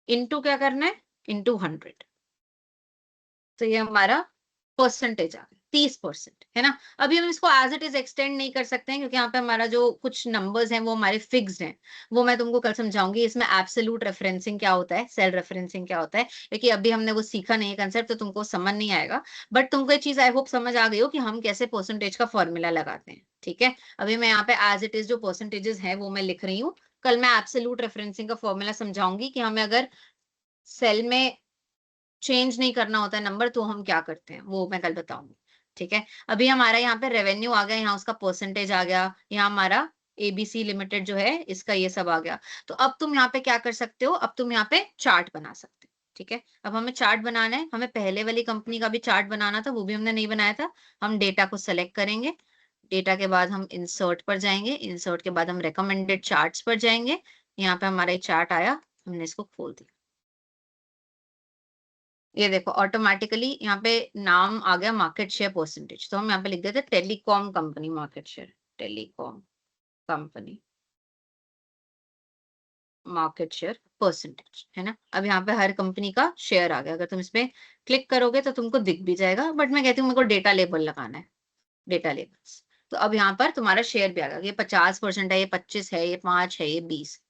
इनटू क्या करना है, इनटू 100। तो ये हमारा परसेंटेज आ गया 30%, है ना। अभी हम इसको एज इट इज एक्सटेंड नहीं कर सकते हैं, क्योंकि यहाँ पे हमारा जो कुछ नंबर्स हैं वो हमारे फिक्स्ड हैं। वो मैं तुमको कल समझाऊंगी, इसमें एब्सोल्यूट रेफरेंसिंग क्या होता है, सेल रेफरेंसिंग क्या होता है, क्योंकि अभी हमने वो सीखा नहीं है कंसेप्ट, तो तुमको समझ नहीं आएगा। बट तुमको ये चीज आई होप समझ आ गई हो कि हम कैसे परसेंटेज का फॉर्मूला लगाते हैं। ठीक है, अभी मैं यहाँ पे एज इट इज जो परसेंटेजेस है वो मैं लिख रही हूँ। कल मैं एब्सोल्यूट रेफरेंसिंग का फॉर्मूला समझाऊंगी कि हमें अगर सेल में चेंज नहीं करना होता है नंबर, तो हम क्या करते हैं वो मैं कल बताऊंगी। ठीक है, अभी हमारा यहाँ पे रेवेन्यू आ गया, यहाँ उसका परसेंटेज आ गया, यहाँ हमारा एबीसी लिमिटेड जो है इसका ये सब आ गया। तो अब तुम यहाँ पे क्या कर सकते हो, अब तुम यहाँ पे चार्ट बना सकते हो। ठीक है, अब हमें चार्ट बनाना है, हमें पहले वाली कंपनी का भी चार्ट बनाना था, वो भी हमने नहीं बनाया था। हम डेटा को सेलेक्ट करेंगे, डेटा के बाद हम इंसर्ट पर जाएंगे, इंसर्ट के बाद हम रिकमेंडेड चार्ट्स पर जाएंगे। यहाँ पे हमारा चार्ट आया, हमने इसको खोल दिया। ये देखो ऑटोमेटिकली यहाँ पे नाम आ गया मार्केट शेयर परसेंटेज, तो हम यहाँ पे लिख देते telecom company market share, telecom. Company market share percentage, है ना। अब यहाँ पे हर कंपनी का शेयर आ गया, अगर तुम इस पे क्लिक करोगे तो तुमको दिख भी जाएगा, बट मैं कहती हूँ मेरे को डेटा लेबल लगाना है, डेटा लेबल्स। तो अब यहाँ पर तुम्हारा शेयर भी आ गया, ये 50% है, ये 25 है, ये 5 है, ये 20।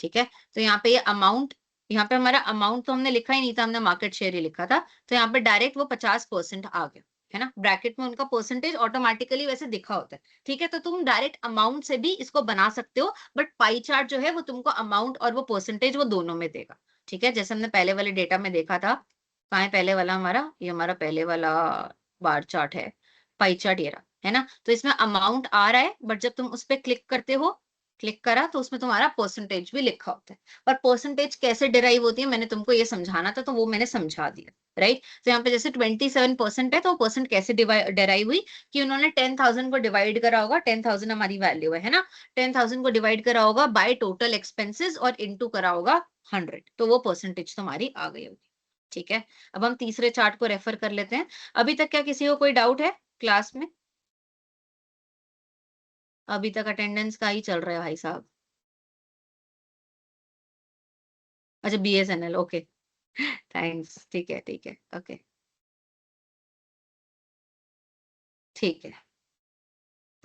ठीक है, तो यहाँ पे ये अमाउंट, यहाँ पे हमारा अमाउंट तो हमने लिखा ही नहीं था, हमने मार्केट शेयर ही लिखा था, तो यहाँ पे डायरेक्ट वो 50% आ गया, है ना। ब्रैकेट में उनका परसेंटेज ऑटोमेटिकली वैसे दिखा होता है। ठीक है, तो तुम डायरेक्ट अमाउंट से भी इसको बना सकते हो, बट पाई चार्ट जो है वो तुमको अमाउंट और वो परसेंटेज वो दोनों में देगा। ठीक है, जैसे हमने पहले वाले डेटा में देखा था, कहाँ है पहले वाला हमारा, ये हमारा पहले वाला बार चार्ट है, पाई चार्ट ये रहा, है ना। तो इसमें अमाउंट आ रहा है, बट जब तुम उस पर क्लिक करते हो, क्लिक करा तो उसमें तुम्हारा परसेंटेज भी लिखा होता है। पर परसेंटेज कैसे डिराइव होती है मैंने तुमको ये समझाना था, तो वो मैंने समझा दिया, राइट। तो यहाँ पे जैसे 27% है, तो परसेंट कैसे डिराइव हुई कि उन्होंने 10,000 को डिवाइड करा होगा, 10,000 हमारी वैल्यू है ना, 10,000 को डिवाइड करा होगा बाय टोटल एक्सपेंसेस और इनटू करा होगा 100, तो वो परसेंटेज तुम्हारी आ गई होगी। ठीक है, अब हम तीसरे चार्ट को रेफर कर लेते हैं। अभी तक क्या किसी को कोई डाउट है क्लास में? अभी तक अटेंडेंस का ही चल रहा है भाई साहब। अच्छा, BSNL, ओके, थैंक्स, ठीक है, ठीक है, ओके, ठीक है,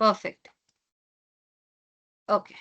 परफेक्ट, ओके।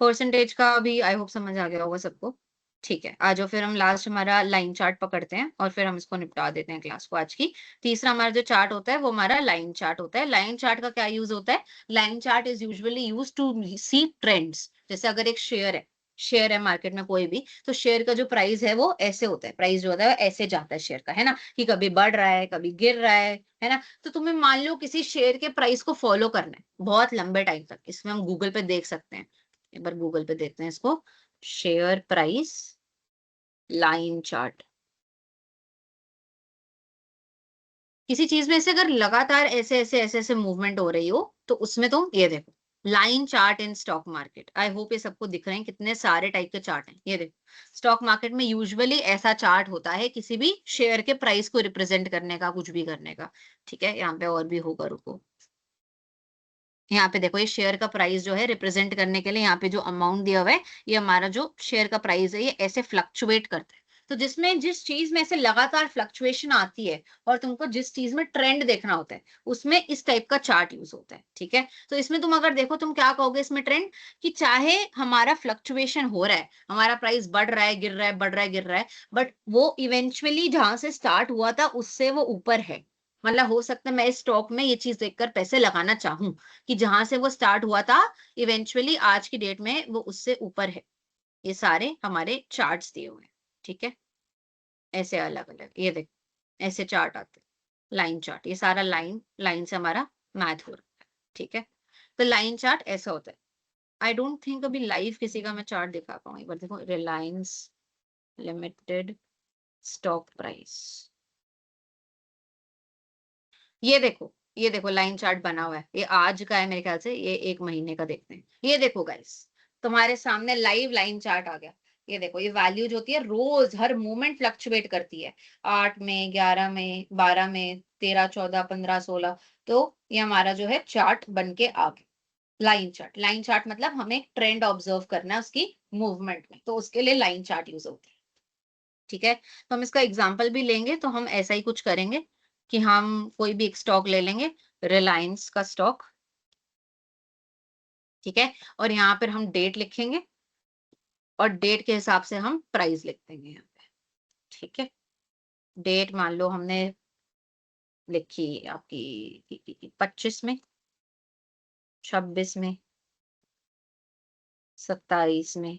परसेंटेज का भी आई होप समझ आ गया होगा सबको। ठीक है, आ जाओ फिर हम लास्ट हमारा लाइन चार्ट पकड़ते हैं और फिर हम इसको निपटा देते हैं क्लास को आज की। तीसरा हमारा जो चार्ट होता है वो हमारा लाइन चार्ट होता है। लाइन चार्ट का क्या यूज होता है? Line chart is usually use to see trends. जैसे अगर एक शेयर है मार्केट में कोई भी, तो शेयर का जो प्राइस है वो ऐसे होता है, प्राइस जो होता है वो ऐसे जाता है शेयर का, है ना, कि कभी बढ़ रहा है कभी गिर रहा है ना। तो तुम्हें मान लो किसी शेयर के प्राइस को फॉलो करना है बहुत लंबे टाइम तक, इसमें हम गूगल पे देख सकते हैं, एक बार गूगल पे देखते हैं इसको, शेयर प्राइस लाइन चार्ट। किसी चीज में से अगर लगातार ऐसे ऐसे मूवमेंट हो रही हो, तो उसमें तुम ये देखो, line chart in stock market. I hope ये सबको दिख रहे हैं, कितने सारे टाइप के चार्ट हैं, ये देखो। स्टॉक मार्केट में यूजुअली ऐसा चार्ट होता है किसी भी शेयर के प्राइस को रिप्रेजेंट करने का, कुछ भी करने का। ठीक है, यहाँ पे और भी होगा, रुको। यहाँ पे देखो, ये शेयर का प्राइस जो है रिप्रेजेंट करने के लिए यहाँ पे जो अमाउंट दिया हुआ है, ये हमारा जो शेयर का प्राइस है, ये ऐसे फ्लक्चुएट करता है। तो जिसमें जिस चीज में ऐसे लगातार फ्लक्चुएशन आती है और तुमको जिस चीज में ट्रेंड देखना होता है, उसमें इस टाइप का चार्ट यूज होता है। ठीक है, तो इसमें तुम अगर देखो, तुम क्या कहोगे इसमें ट्रेंड, कि चाहे हमारा फ्लक्चुएशन हो रहा है, हमारा प्राइस बढ़ रहा है गिर रहा है, बढ़ रहा है गिर रहा है, बट वो इवेंचुअली जहां से स्टार्ट हुआ था उससे वो ऊपर है। मतलब हो सकता है मैं इस स्टॉक में ये चीज देखकर पैसे लगाना चाहूं, कि जहां से वो स्टार्ट हुआ था इवेंचुअली आज की डेट में वो उससे ऊपर है। ये सारे हमारे चार्ट्स दिए हुए हैं। ठीक है, ऐसे अलग अलग ये देख, ऐसे चार्ट आते हैं, लाइन चार्ट, ये सारा लाइन लाइन से हमारा मैथ हो रहा है। ठीक है, तो लाइन चार्ट ऐसा होता है। आई डोंट थिंक अभी लाइव किसी का मैं चार्ट दिखा पाऊँ। एक बार देखो, रिलायंस लिमिटेड स्टॉक प्राइस, ये देखो लाइन चार्ट बना हुआ है, ये आज का है मेरे ख्याल से, ये 1 महीने का देखते हैं। ये देखो गाइस, तुम्हारे सामने लाइव लाइन चार्ट आ गया। ये देखो, ये वैल्यूज होती है रोज, हर मोमेंट फ्लक्चुएट करती है, 8 में, 11 में, 12 में, 13, 14, 15, 16। तो ये हमारा जो है चार्ट बन के आ गया, लाइन चार्ट। लाइन चार्ट मतलब हमें एक ट्रेंड ऑब्जर्व करना है उसकी मूवमेंट में, तो उसके लिए लाइन चार्ट यूज होती है। ठीक है, तो हम इसका एग्जाम्पल भी लेंगे, तो हम ऐसा ही कुछ करेंगे कि हम कोई भी एक स्टॉक ले लेंगे, रिलायंस का स्टॉक। ठीक है, और यहाँ पर हम डेट लिखेंगे और डेट के हिसाब से हम प्राइस लिख देंगे यहाँ पे। ठीक है, डेट मान लो हमने लिखी आपकी 25 में, 26 में, 27 में,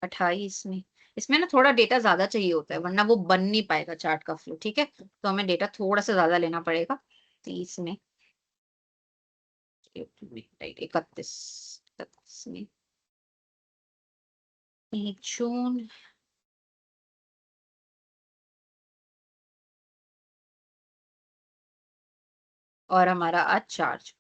28 में। इसमें ना थोड़ा डेटा ज्यादा चाहिए होता है, वरना वो बन नहीं पाएगा चार्ट का फ्लो। ठीक है, तो हमें डेटा थोड़ा सा ज्यादा लेना पड़ेगा। 30 में, 31 में, 1 जून, और हमारा आज चार्ज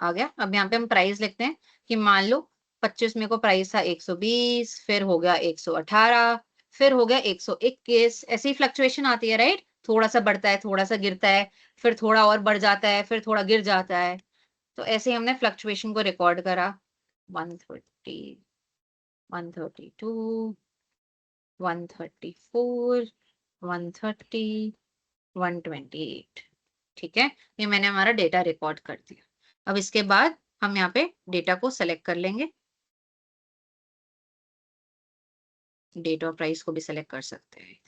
आ गया। अब यहाँ पे हम प्राइस लिखते हैं कि मान लो 25 में को प्राइस था 120, फिर हो गया 118, फिर हो गया 121। ऐसी फ्लक्चुएशन आती है, राइट, थोड़ा सा बढ़ता है थोड़ा सा गिरता है, फिर थोड़ा और बढ़ जाता है, फिर थोड़ा गिर जाता है। तो ऐसे हमने फ्लक्चुएशन को रिकॉर्ड करा 130, 132, 134, 130, 128। ठीक है, ये मैंने हमारा डेटा रिकॉर्ड कर दिया। अब इसके बाद हम यहाँ पे डेटा को सेलेक्ट कर लेंगे, डेट और प्राइस को भी सेलेक्ट कर सकते हैं।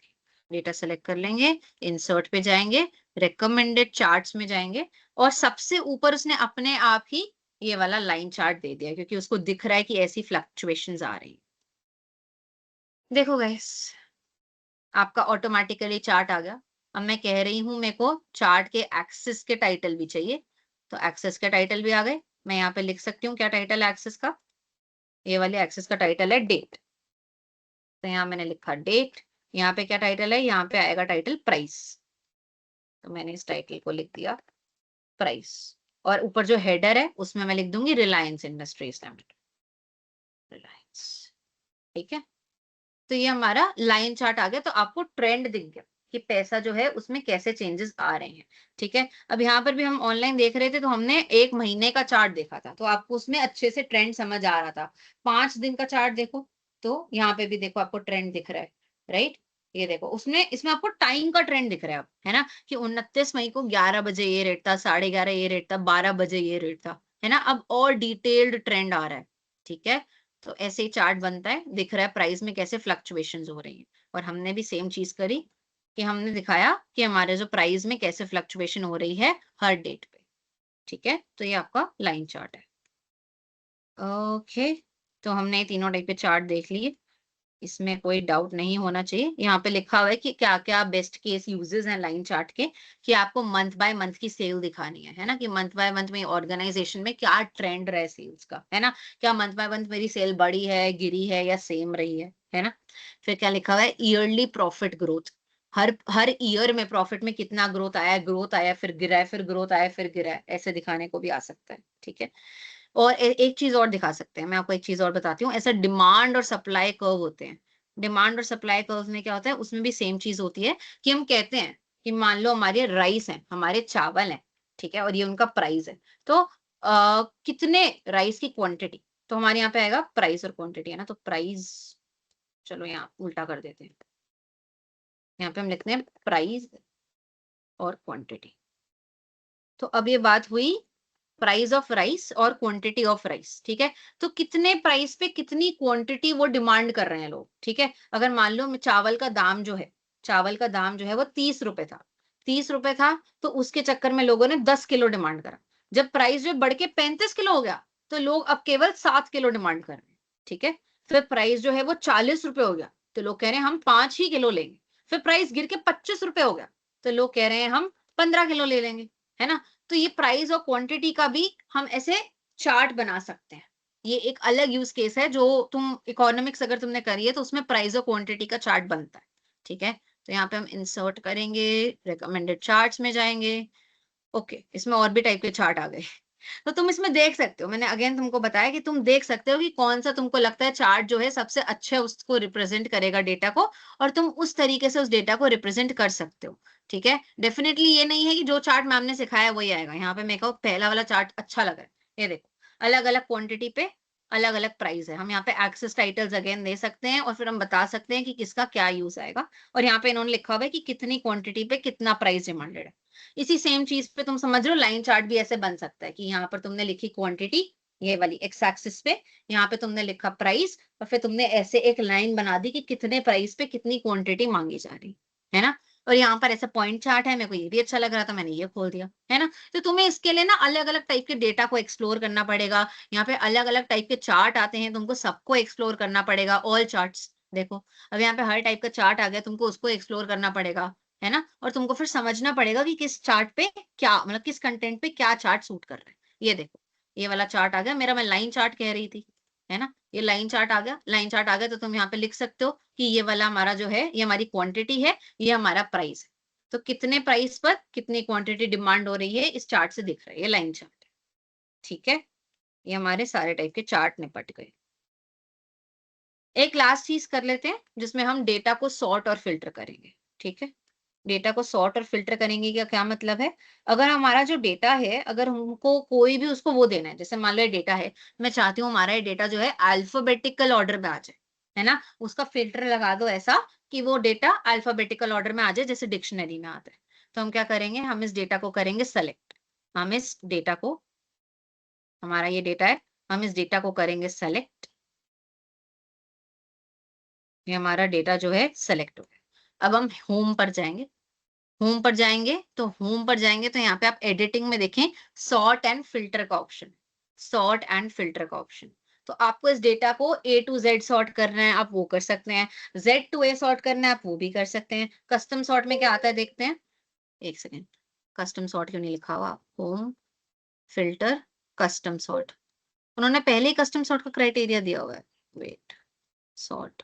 डेटा सेलेक्ट कर लेंगे, इंसर्ट पे जाएंगे, रिकमेंडेड चार्ट्स में जाएंगे और सबसे ऊपर उसने अपने आप ही ये वाला लाइन चार्ट दे दिया क्योंकि उसको दिख रहा है कि ऐसी फ्लक्चुएशंस आ रही। देखो गाइस, आपका ऑटोमेटिकली चार्ट आ गया। अब मैं कह रही हूं मेरे को चार्ट के एक्सिस के टाइटल भी चाहिए, तो एक्सिस के टाइटल भी आ गए। मैं यहाँ पे लिख सकती हूँ क्या टाइटल है एक्सिस का, ये वाले एक्सिस का टाइटल है डेट, तो यहाँ मैंने लिखा डेट। यहाँ पे क्या टाइटल है, यहाँ पे आएगा टाइटल प्राइस, तो मैंने इस टाइटल को लिख दिया प्राइस। और ऊपर जो हेडर है उसमें मैं लिख दूंगी रिलायंस इंडस्ट्रीज लिमिटेड, रिलायंस। ठीक है, तो ये हमारा लाइन चार्ट आ गया। तो आपको ट्रेंड दिख गया कि पैसा जो है उसमें कैसे चेंजेस आ रहे हैं। ठीक है, अब यहाँ पर भी हम ऑनलाइन देख रहे थे तो हमने 1 महीने का चार्ट देखा था, तो आपको उसमें अच्छे से ट्रेंड समझ आ रहा था। 5 दिन का चार्ट देखो, तो यहाँ पे भी देखो आपको ट्रेंड दिख रहा है, राइट। ये देखो उसमें, इसमें आपको टाइम का ट्रेंड दिख रहा है अब, है ना, कि 29 मई को 11 बजे ये रेट था, 11:30 ये रेट था, 12 बजे ये रेट था, है ना। अब और डिटेल्ड ट्रेंड आ रहा है। ठीक है, तो ऐसे ही चार्ट बनता है, दिख रहा है प्राइस में कैसे फ्लक्चुएशंस हो रही हैं। और हमने भी सेम चीज करी कि हमने दिखाया कि हमारे जो प्राइस में कैसे फ्लक्चुएशन हो रही है हर डेट पे। ठीक है, तो ये आपका लाइन चार्ट है। ओके, तो हमने तीनों टाइप के चार्ट देख लिए, इसमें कोई डाउट नहीं होना चाहिए। यहाँ पे लिखा हुआ है कि क्या क्या बेस्ट केस यूजेस हैं लाइन चार्ट के, कि आपको मंथ बाय मंथ की सेल दिखानी है ना, कि मंथ बाय मंथ में ऑर्गेनाइजेशन में क्या ट्रेंड रहे सेल्स का, है ना, क्या मंथ बाय मंथ मेरी सेल बढ़ी है, गिरी है या सेम रही है ना। फिर क्या लिखा हुआ है, ईयरली प्रॉफिट ग्रोथ, हर हर ईयर में प्रॉफिट में कितना ग्रोथ आया फिर गिरा है, फिर ग्रोथ आया फिर गिरा है, ऐसे दिखाने को भी आ सकता है। ठीक है, और एक चीज और दिखा सकते हैं, मैं आपको एक चीज और बताती हूँ। ऐसा डिमांड और सप्लाई कर्व होते हैं। डिमांड और सप्लाई कर्व में क्या होता है, उसमें भी सेम चीज होती है कि हम कहते हैं कि मान लो हमारे राइस है, हमारे चावल है, ठीक है, और ये उनका प्राइस है, तो कितने राइस की क्वांटिटी, तो हमारे यहाँ पे आएगा प्राइस और क्वांटिटी, है ना। तो प्राइस, चलो यहाँ उल्टा कर देते हैं, यहाँ पे हम लिखते हैं प्राइस और क्वांटिटी। तो अब ये बात हुई प्राइस ऑफ राइस और क्वांटिटी ऑफ राइस। ठीक है, तो कितने प्राइस पे कितनी क्वांटिटी वो डिमांड कर रहे हैं लोग। ठीक है, अगर मान लो चावल का दाम जो है, चावल का दाम जो है वो 30 रुपए था, 30 रुपए था, तो उसके चक्कर में लोगों ने 10 किलो डिमांड करा। जब प्राइस जो बढ़ के 35 किलो हो गया, तो लोग अब केवल 7 किलो डिमांड कर रहे हैं। ठीक है, फिर प्राइस जो है वो 40 रुपए हो गया, तो लोग कह रहे हैं हम 5 ही किलो लेंगे। फिर प्राइस गिर के 25 रुपए हो गया, तो लोग कह रहे हैं हम 15 किलो ले लेंगे, है ना। तो ये प्राइस और क्वांटिटी का भी हम ऐसे चार्ट बना सकते हैं। ये एक अलग यूज केस है, जो तुम इकोनॉमिक्स अगर तुमने करी है तो उसमें प्राइस और क्वांटिटी का चार्ट बनता है। ठीक है, तो यहाँ पे हम इंसर्ट करेंगे, रिकमेंडेड चार्ट्स में जाएंगे। ओके, इसमें और भी टाइप के चार्ट आ गए। तो तुम इसमें देख सकते हो, मैंने अगेन तुमको बताया कि तुम देख सकते हो कि कौन सा तुमको लगता है चार्ट जो है सबसे अच्छे उसको रिप्रेजेंट करेगा डेटा को, और तुम उस तरीके से उस डेटा को रिप्रेजेंट कर सकते हो। ठीक है, डेफिनेटली ये नहीं है कि जो चार्ट मैम ने सिखाया वही आएगा। यहाँ पे मेरे को पहला वाला चार्ट अच्छा लगा है, ये देखो, अलग अलग क्वांटिटी पे अलग अलग प्राइस है। हम यहाँ पे एक्सेस टाइटल्स अगेन दे सकते हैं और फिर हम बता सकते हैं कि किसका क्या यूज आएगा। और यहाँ पे इन्होंने लिखा हुआ है कि कितनी क्वांटिटी पे कितना प्राइस डिमांडेड है। इसी सेम चीज पे तुम समझ रहे हो, लाइन चार्ट भी ऐसे बन सकता है कि यहाँ पर तुमने लिखी क्वांटिटी, ये वाली एक्स एक्सिस पे, यहाँ पे तुमने लिखा प्राइस, और फिर तुमने ऐसे एक लाइन बना दी कि कितने प्राइस पे कितनी क्वांटिटी मांगी जा रही है ना। और यहाँ पर ऐसा पॉइंट चार्ट है, मेरे को ये भी अच्छा लग रहा था, मैंने ये खोल दिया, है ना। तो तुम्हें इसके लिए ना अलग अलग टाइप के डेटा को एक्सप्लोर करना पड़ेगा। यहाँ पे अलग अलग टाइप के चार्ट आते हैं, तुमको सबको एक्सप्लोर करना पड़ेगा, ऑल चार्ट्स। देखो, अब यहाँ पे हर टाइप का चार्ट आ गया, तुमको उसको एक्सप्लोर करना पड़ेगा, है ना। और तुमको फिर समझना पड़ेगा कि किस चार्ट पे क्या, मतलब किस कंटेंट पे क्या चार्ट सूट कर रहा है। ये देखो, ये वाला चार्ट आ गया मेरा, मैं लाइन चार्ट कह रही थी, है ना। ये लाइन चार्ट आ गया, लाइन चार्ट आ गया, तो तुम यहाँ पे लिख सकते हो कि ये वाला हमारा जो है, ये हमारी क्वांटिटी है, ये हमारा प्राइस है। तो कितने प्राइस पर कितनी क्वांटिटी डिमांड हो रही है इस चार्ट से दिख रहा है, ये लाइन चार्ट है। ठीक है, ये हमारे सारे टाइप के चार्ट निपट गए। एक लास्ट चीज कर लेते हैं जिसमें हम डेटा को सॉर्ट और फिल्टर करेंगे। ठीक है, डेटा को सॉर्ट और फिल्टर करेंगे का क्या मतलब है? अगर हमारा जो डेटा है, अगर हमको कोई भी उसको वो देना है, जैसे मान लो ये डेटा है, मैं चाहती हूँ हमारा ये डेटा जो है अल्फाबेटिकल ऑर्डर में आ जाए, है ना? उसका फिल्टर लगा दो ऐसा कि वो डेटा अल्फाबेटिकल ऑर्डर में आ जाए, जैसे डिक्शनरी में आता है। तो हम क्या करेंगे? हम इस डेटा को करेंगे सेलेक्ट। हम इस डेटा को, हमारा ये डेटा है, हम इस डेटा को करेंगे सेलेक्ट। ये हमारा डेटा जो है सेलेक्ट हो गया। अब हम होम पर जाएंगे। होम पर जाएंगे तो होम पर जाएंगे तो यहाँ पे आप एडिटिंग में देखें सॉर्ट एंड फिल्टर का ऑप्शन, सॉर्ट एंड फिल्टर का ऑप्शन। तो आपको इस डेटा को ए टू जेड सॉर्ट करना है, आप वो कर सकते हैं। जेड टू ए सॉर्ट करना है, आप वो भी कर सकते हैं। कस्टम सॉर्ट में क्या आता है देखते हैं, एक सेकेंड। कस्टम सॉर्ट क्यों नहीं लिखा हुआ? Home, filter, custom sort. उन्होंने पहले ही कस्टम सॉर्ट का क्राइटेरिया दिया हुआ है। Wait, sort.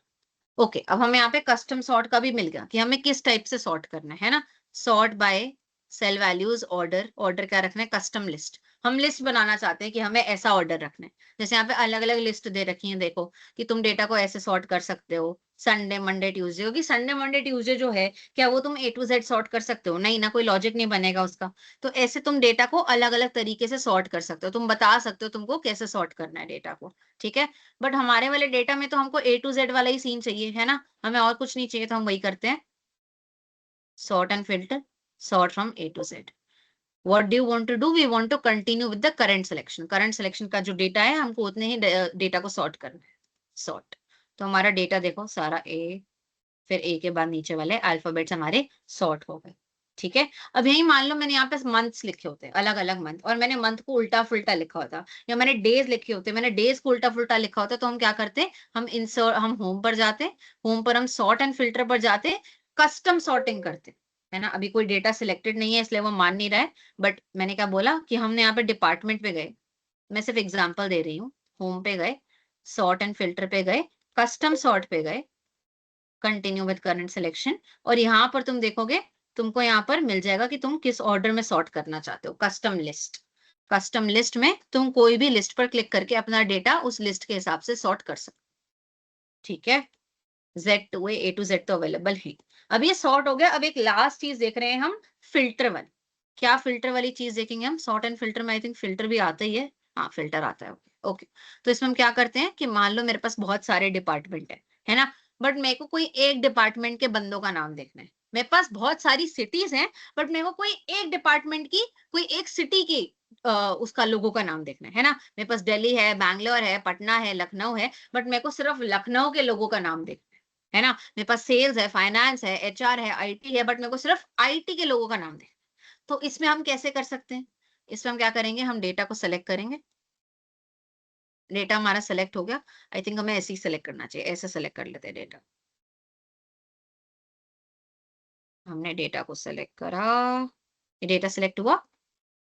ओके, अब हमें यहाँ पे कस्टम सॉर्ट का भी मिल गया कि हमें किस टाइप से सॉर्ट करना है ना। Sort by cell values order. Order क्या रखना है? Custom list. हम लिस्ट बनाना चाहते हैं कि हमें ऐसा ऑर्डर रखना है। जैसे यहाँ पे अलग अलग लिस्ट दे रखी है, देखो कि तुम डेटा को ऐसे सॉर्ट कर सकते हो, संडे मंडे ट्यूसडे। क्योंकि संडे मंडे ट्यूसडे जो है, क्या वो तुम ए टू जेड सॉर्ट कर सकते हो? नहीं ना, कोई लॉजिक नहीं बनेगा उसका। तो ऐसे तुम डेटा को अलग अलग तरीके से सॉर्ट कर सकते हो, तुम बता सकते हो तुमको कैसे सॉर्ट करना है डेटा को, ठीक है। बट हमारे वाले डेटा में तो हमको ए टू जेड वाला ही सीन चाहिए, है ना, हमें और कुछ नहीं चाहिए, तो हम वही करते हैं, sort and filter, sort from A to Z. What do you want to do? We want to continue with the current selection. Current selection का जो डेटा है, हमको उतने ही डेटा को सॉर्ट करना है, सॉर्ट। तो हमारा डेटा देखो सारा ए, फिर ए के बाद नीचे वाले अल्फाबेट्स हमारे सॉर्ट हो गए, ठीक है। अब यही मान लो मैंने यहाँ पे मंथ्स लिखे होते हैं, अलग अलग मंथ, और मैंने मंथ को उल्टा फुल्टा लिखा होता, या मैंने डेज लिखे होते, मैंने डेज को उल्टा फुल्टा लिखा होता, तो हम क्या करते? हम इंसर्ट, हम होम पर जाते, होम पर हम सॉर्ट एंड फिल्टर पर जाते, कस्टम सॉर्टिंग करते, है ना। अभी कोई डेटा सिलेक्टेड नहीं है इसलिए वो मान नहीं रहा है, बट मैंने क्या बोला कि हमने यहाँ पे डिपार्टमेंट पे गए, मैं सिर्फ एग्जाम्पल दे रही हूँ। होम पे गए, सॉर्ट एंड फिल्टर पे गए, कस्टम सॉर्ट पे गए, कंटिन्यू विद करंट सिलेक्शन, और यहाँ पर तुम देखोगे तुमको यहाँ पर मिल जाएगा कि तुम किस ऑर्डर में सॉर्ट करना चाहते हो, कस्टम लिस्ट। कस्टम लिस्ट में तुम कोई भी लिस्ट पर क्लिक करके अपना डेटा उस लिस्ट के हिसाब से सॉर्ट कर सकते हो, ठीक है। Z to A to Z तो अवेलेबल है। अब ये सॉर्ट हो गया। अब एक लास्ट चीज देख रहे हैं हम, फिल्टर वाली। क्या फिल्टर वाली चीज देखेंगे हम? सॉर्ट एंड फिल्टर में आई थिंक फिल्टर भी आता ही है, हाँ फिल्टर आता है, ओके ओके। तो इसमें हम क्या करते हैं कि मान लो मेरे पास बहुत सारे डिपार्टमेंट है ना, बट मेरे को कोई एक डिपार्टमेंट के बंदों का नाम देखना है। मेरे पास बहुत सारी सिटीज हैं, बट मेरे को कोई एक डिपार्टमेंट की, कोई एक सिटी की उसका लोगों का नाम देखना है ना। मेरे पास दिल्ली है, बैंगलोर है, पटना है, लखनऊ है, बट मेरे को सिर्फ लखनऊ के लोगों का नाम देखना है ना। मेरे पास सेल्स है, फाइनेंस है, एचआर है, आईटी है, बट मेरे को सिर्फ आईटी के लोगों का नाम देखना है। तो इसमें हम कैसे कर सकते हैं? इसमें हम क्या करेंगे? हम डेटा को सेलेक्ट करेंगे। डेटा हमारा सेलेक्ट हो गया। आई थिंक हमें ऐसे ही सेलेक्ट करना चाहिए, ऐसे सेलेक्ट कर लेते हैं डेटा। हमने डेटा को सेलेक्ट करा, ये डेटा सेलेक्ट हुआ।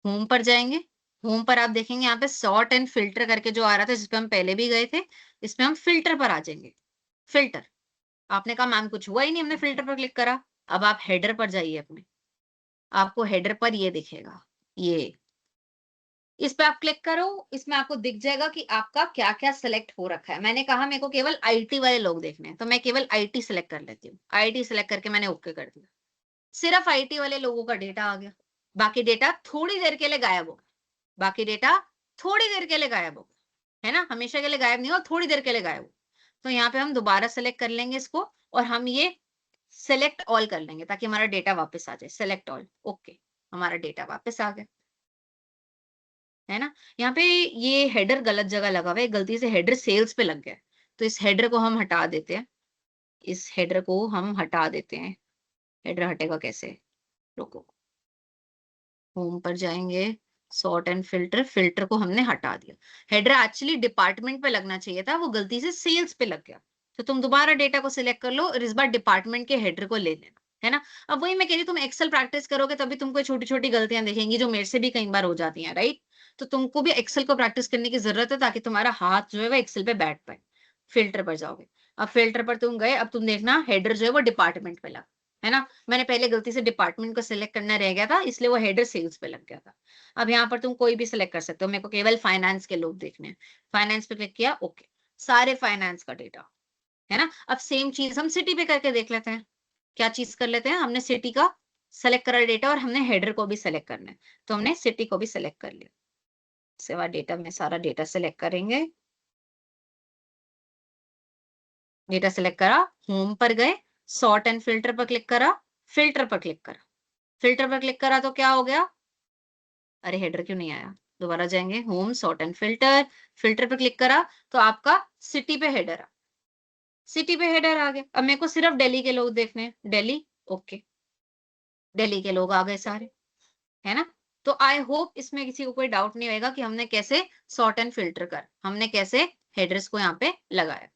होम पर जाएंगे। होम पर आप देखेंगे यहाँ पे सॉर्ट एंड फिल्टर करके जो आ रहा था, जिसपे हम पहले भी गए थे, इसमें हम फिल्टर पर आ जाएंगे। फिल्टर, आपने कहा मैम कुछ हुआ ही नहीं, हमने फिल्टर पर क्लिक करा। अब आप हेडर पर जाइए अपने, आपको हेडर पर ये दिखेगा, ये, इस पे आप क्लिक करो। इसमें आपको दिख जाएगा कि आपका क्या क्या सिलेक्ट हो रखा है। मैंने कहा मेरे को केवल आईटी वाले लोग देखने हैं, तो मैं केवल आईटी सिलेक्ट कर लेती हूँ। आईटी सिलेक्ट करके मैंने ओके कर दिया। सिर्फ आईटी वाले लोगों का डेटा आ गया। बाकी डेटा थोड़ी देर के लिए गायब हो गया। बाकी डेटा थोड़ी देर के लिए गायब हो गया, है ना, हमेशा के लिए गायब नहीं हो, थोड़ी देर के लिए गायब हो। तो यहाँ पे हम दोबारा सेलेक्ट कर लेंगे इसको, और हम ये सेलेक्ट ऑल कर लेंगे ताकि हमारा डेटा वापस आ जाए। सेलेक्ट ऑल, ओके, हमारा डेटा वापस आ गया, है ना। यहाँ पे ये हेडर गलत जगह लगा हुआ है, गलती से हेडर सेल्स पे लग गया है। तो इस हेडर को हम हटा देते हैं, इस हेडर को हम हटा देते हैं। हेडर हटेगा कैसे? रुको, होम पर जाएंगे, सॉर्ट एंड फिल्टर, फिल्टर को हमने हटा दिया। हेडर एक्चुअली डिपार्टमेंट पे लगना चाहिए था, वो गलती से सेल्स पे लग गया। तो तुम दोबारा डेटा को सिलेक्ट कर लो और इस बार डिपार्टमेंट के हेडर को ले लेना, है ना। अब वही मैं कह रही, तुम एक्सेल प्रैक्टिस करोगे तभी तुमको छोटी छोटी गलतियां दिखेंगी, जो मेरे से भी कई बार हो जाती हैं, राइट। तो तुमको भी एक्सेल को प्रैक्टिस करने की जरूरत है, ताकि तुम्हारा हाथ जो है वो एक्सेल पे बैठ पाए। फिल्टर पर जाओगे, अब फिल्टर पर तुम गए, अब तुम देखना हेडर जो है वो डिपार्टमेंट पे लगा, है ना। मैंने पहले गलती से डिपार्टमेंट को सिलेक्ट करना रह गया था, इसलिए वो हेडर सेल्स पे लग गया था। अब यहाँ पर तुम कोई भी सिलेक्ट कर सकते हो, मेरे को केवल फाइनेंस के लोग देखने हैं। फाइनेंस पे क्लिक किया, ओके, सारे फाइनेंस का डेटा, है ना। अब सेम चीज हम सिटी पे करके देख लेते हैं। क्या चीज कर लेते हैं? हमने सिटी का सेलेक्ट करा डेटा और हमने हेडर को भी सेलेक्ट करना है, तो हमने सिटी को भी सेलेक्ट कर लिया। सेवा डेटा में सारा डेटा सेलेक्ट करेंगे, डेटा सेलेक्ट करा, होम पर गए, सॉर्ट एंड फिल्टर पर क्लिक करा, फिल्टर पर क्लिक करा, फिल्टर पर क्लिक करा तो क्या हो गया, अरे हेडर क्यों नहीं आया, दोबारा जाएंगे, home sort and filter, filter पर क्लिक करा तो आपका सिटी पे हेडर आ, सिटी पे हेडर आ गया। अब मेरे को सिर्फ दिल्ली के लोग देखने हैं, दिल्ली, ओके, दिल्ली के लोग आ गए सारे, है ना। तो आई होप इसमें किसी को कोई डाउट नहीं होगा कि हमने कैसे सॉर्ट एंड फिल्टर कर, हमने कैसे हेडर्स को यहाँ पे लगाया।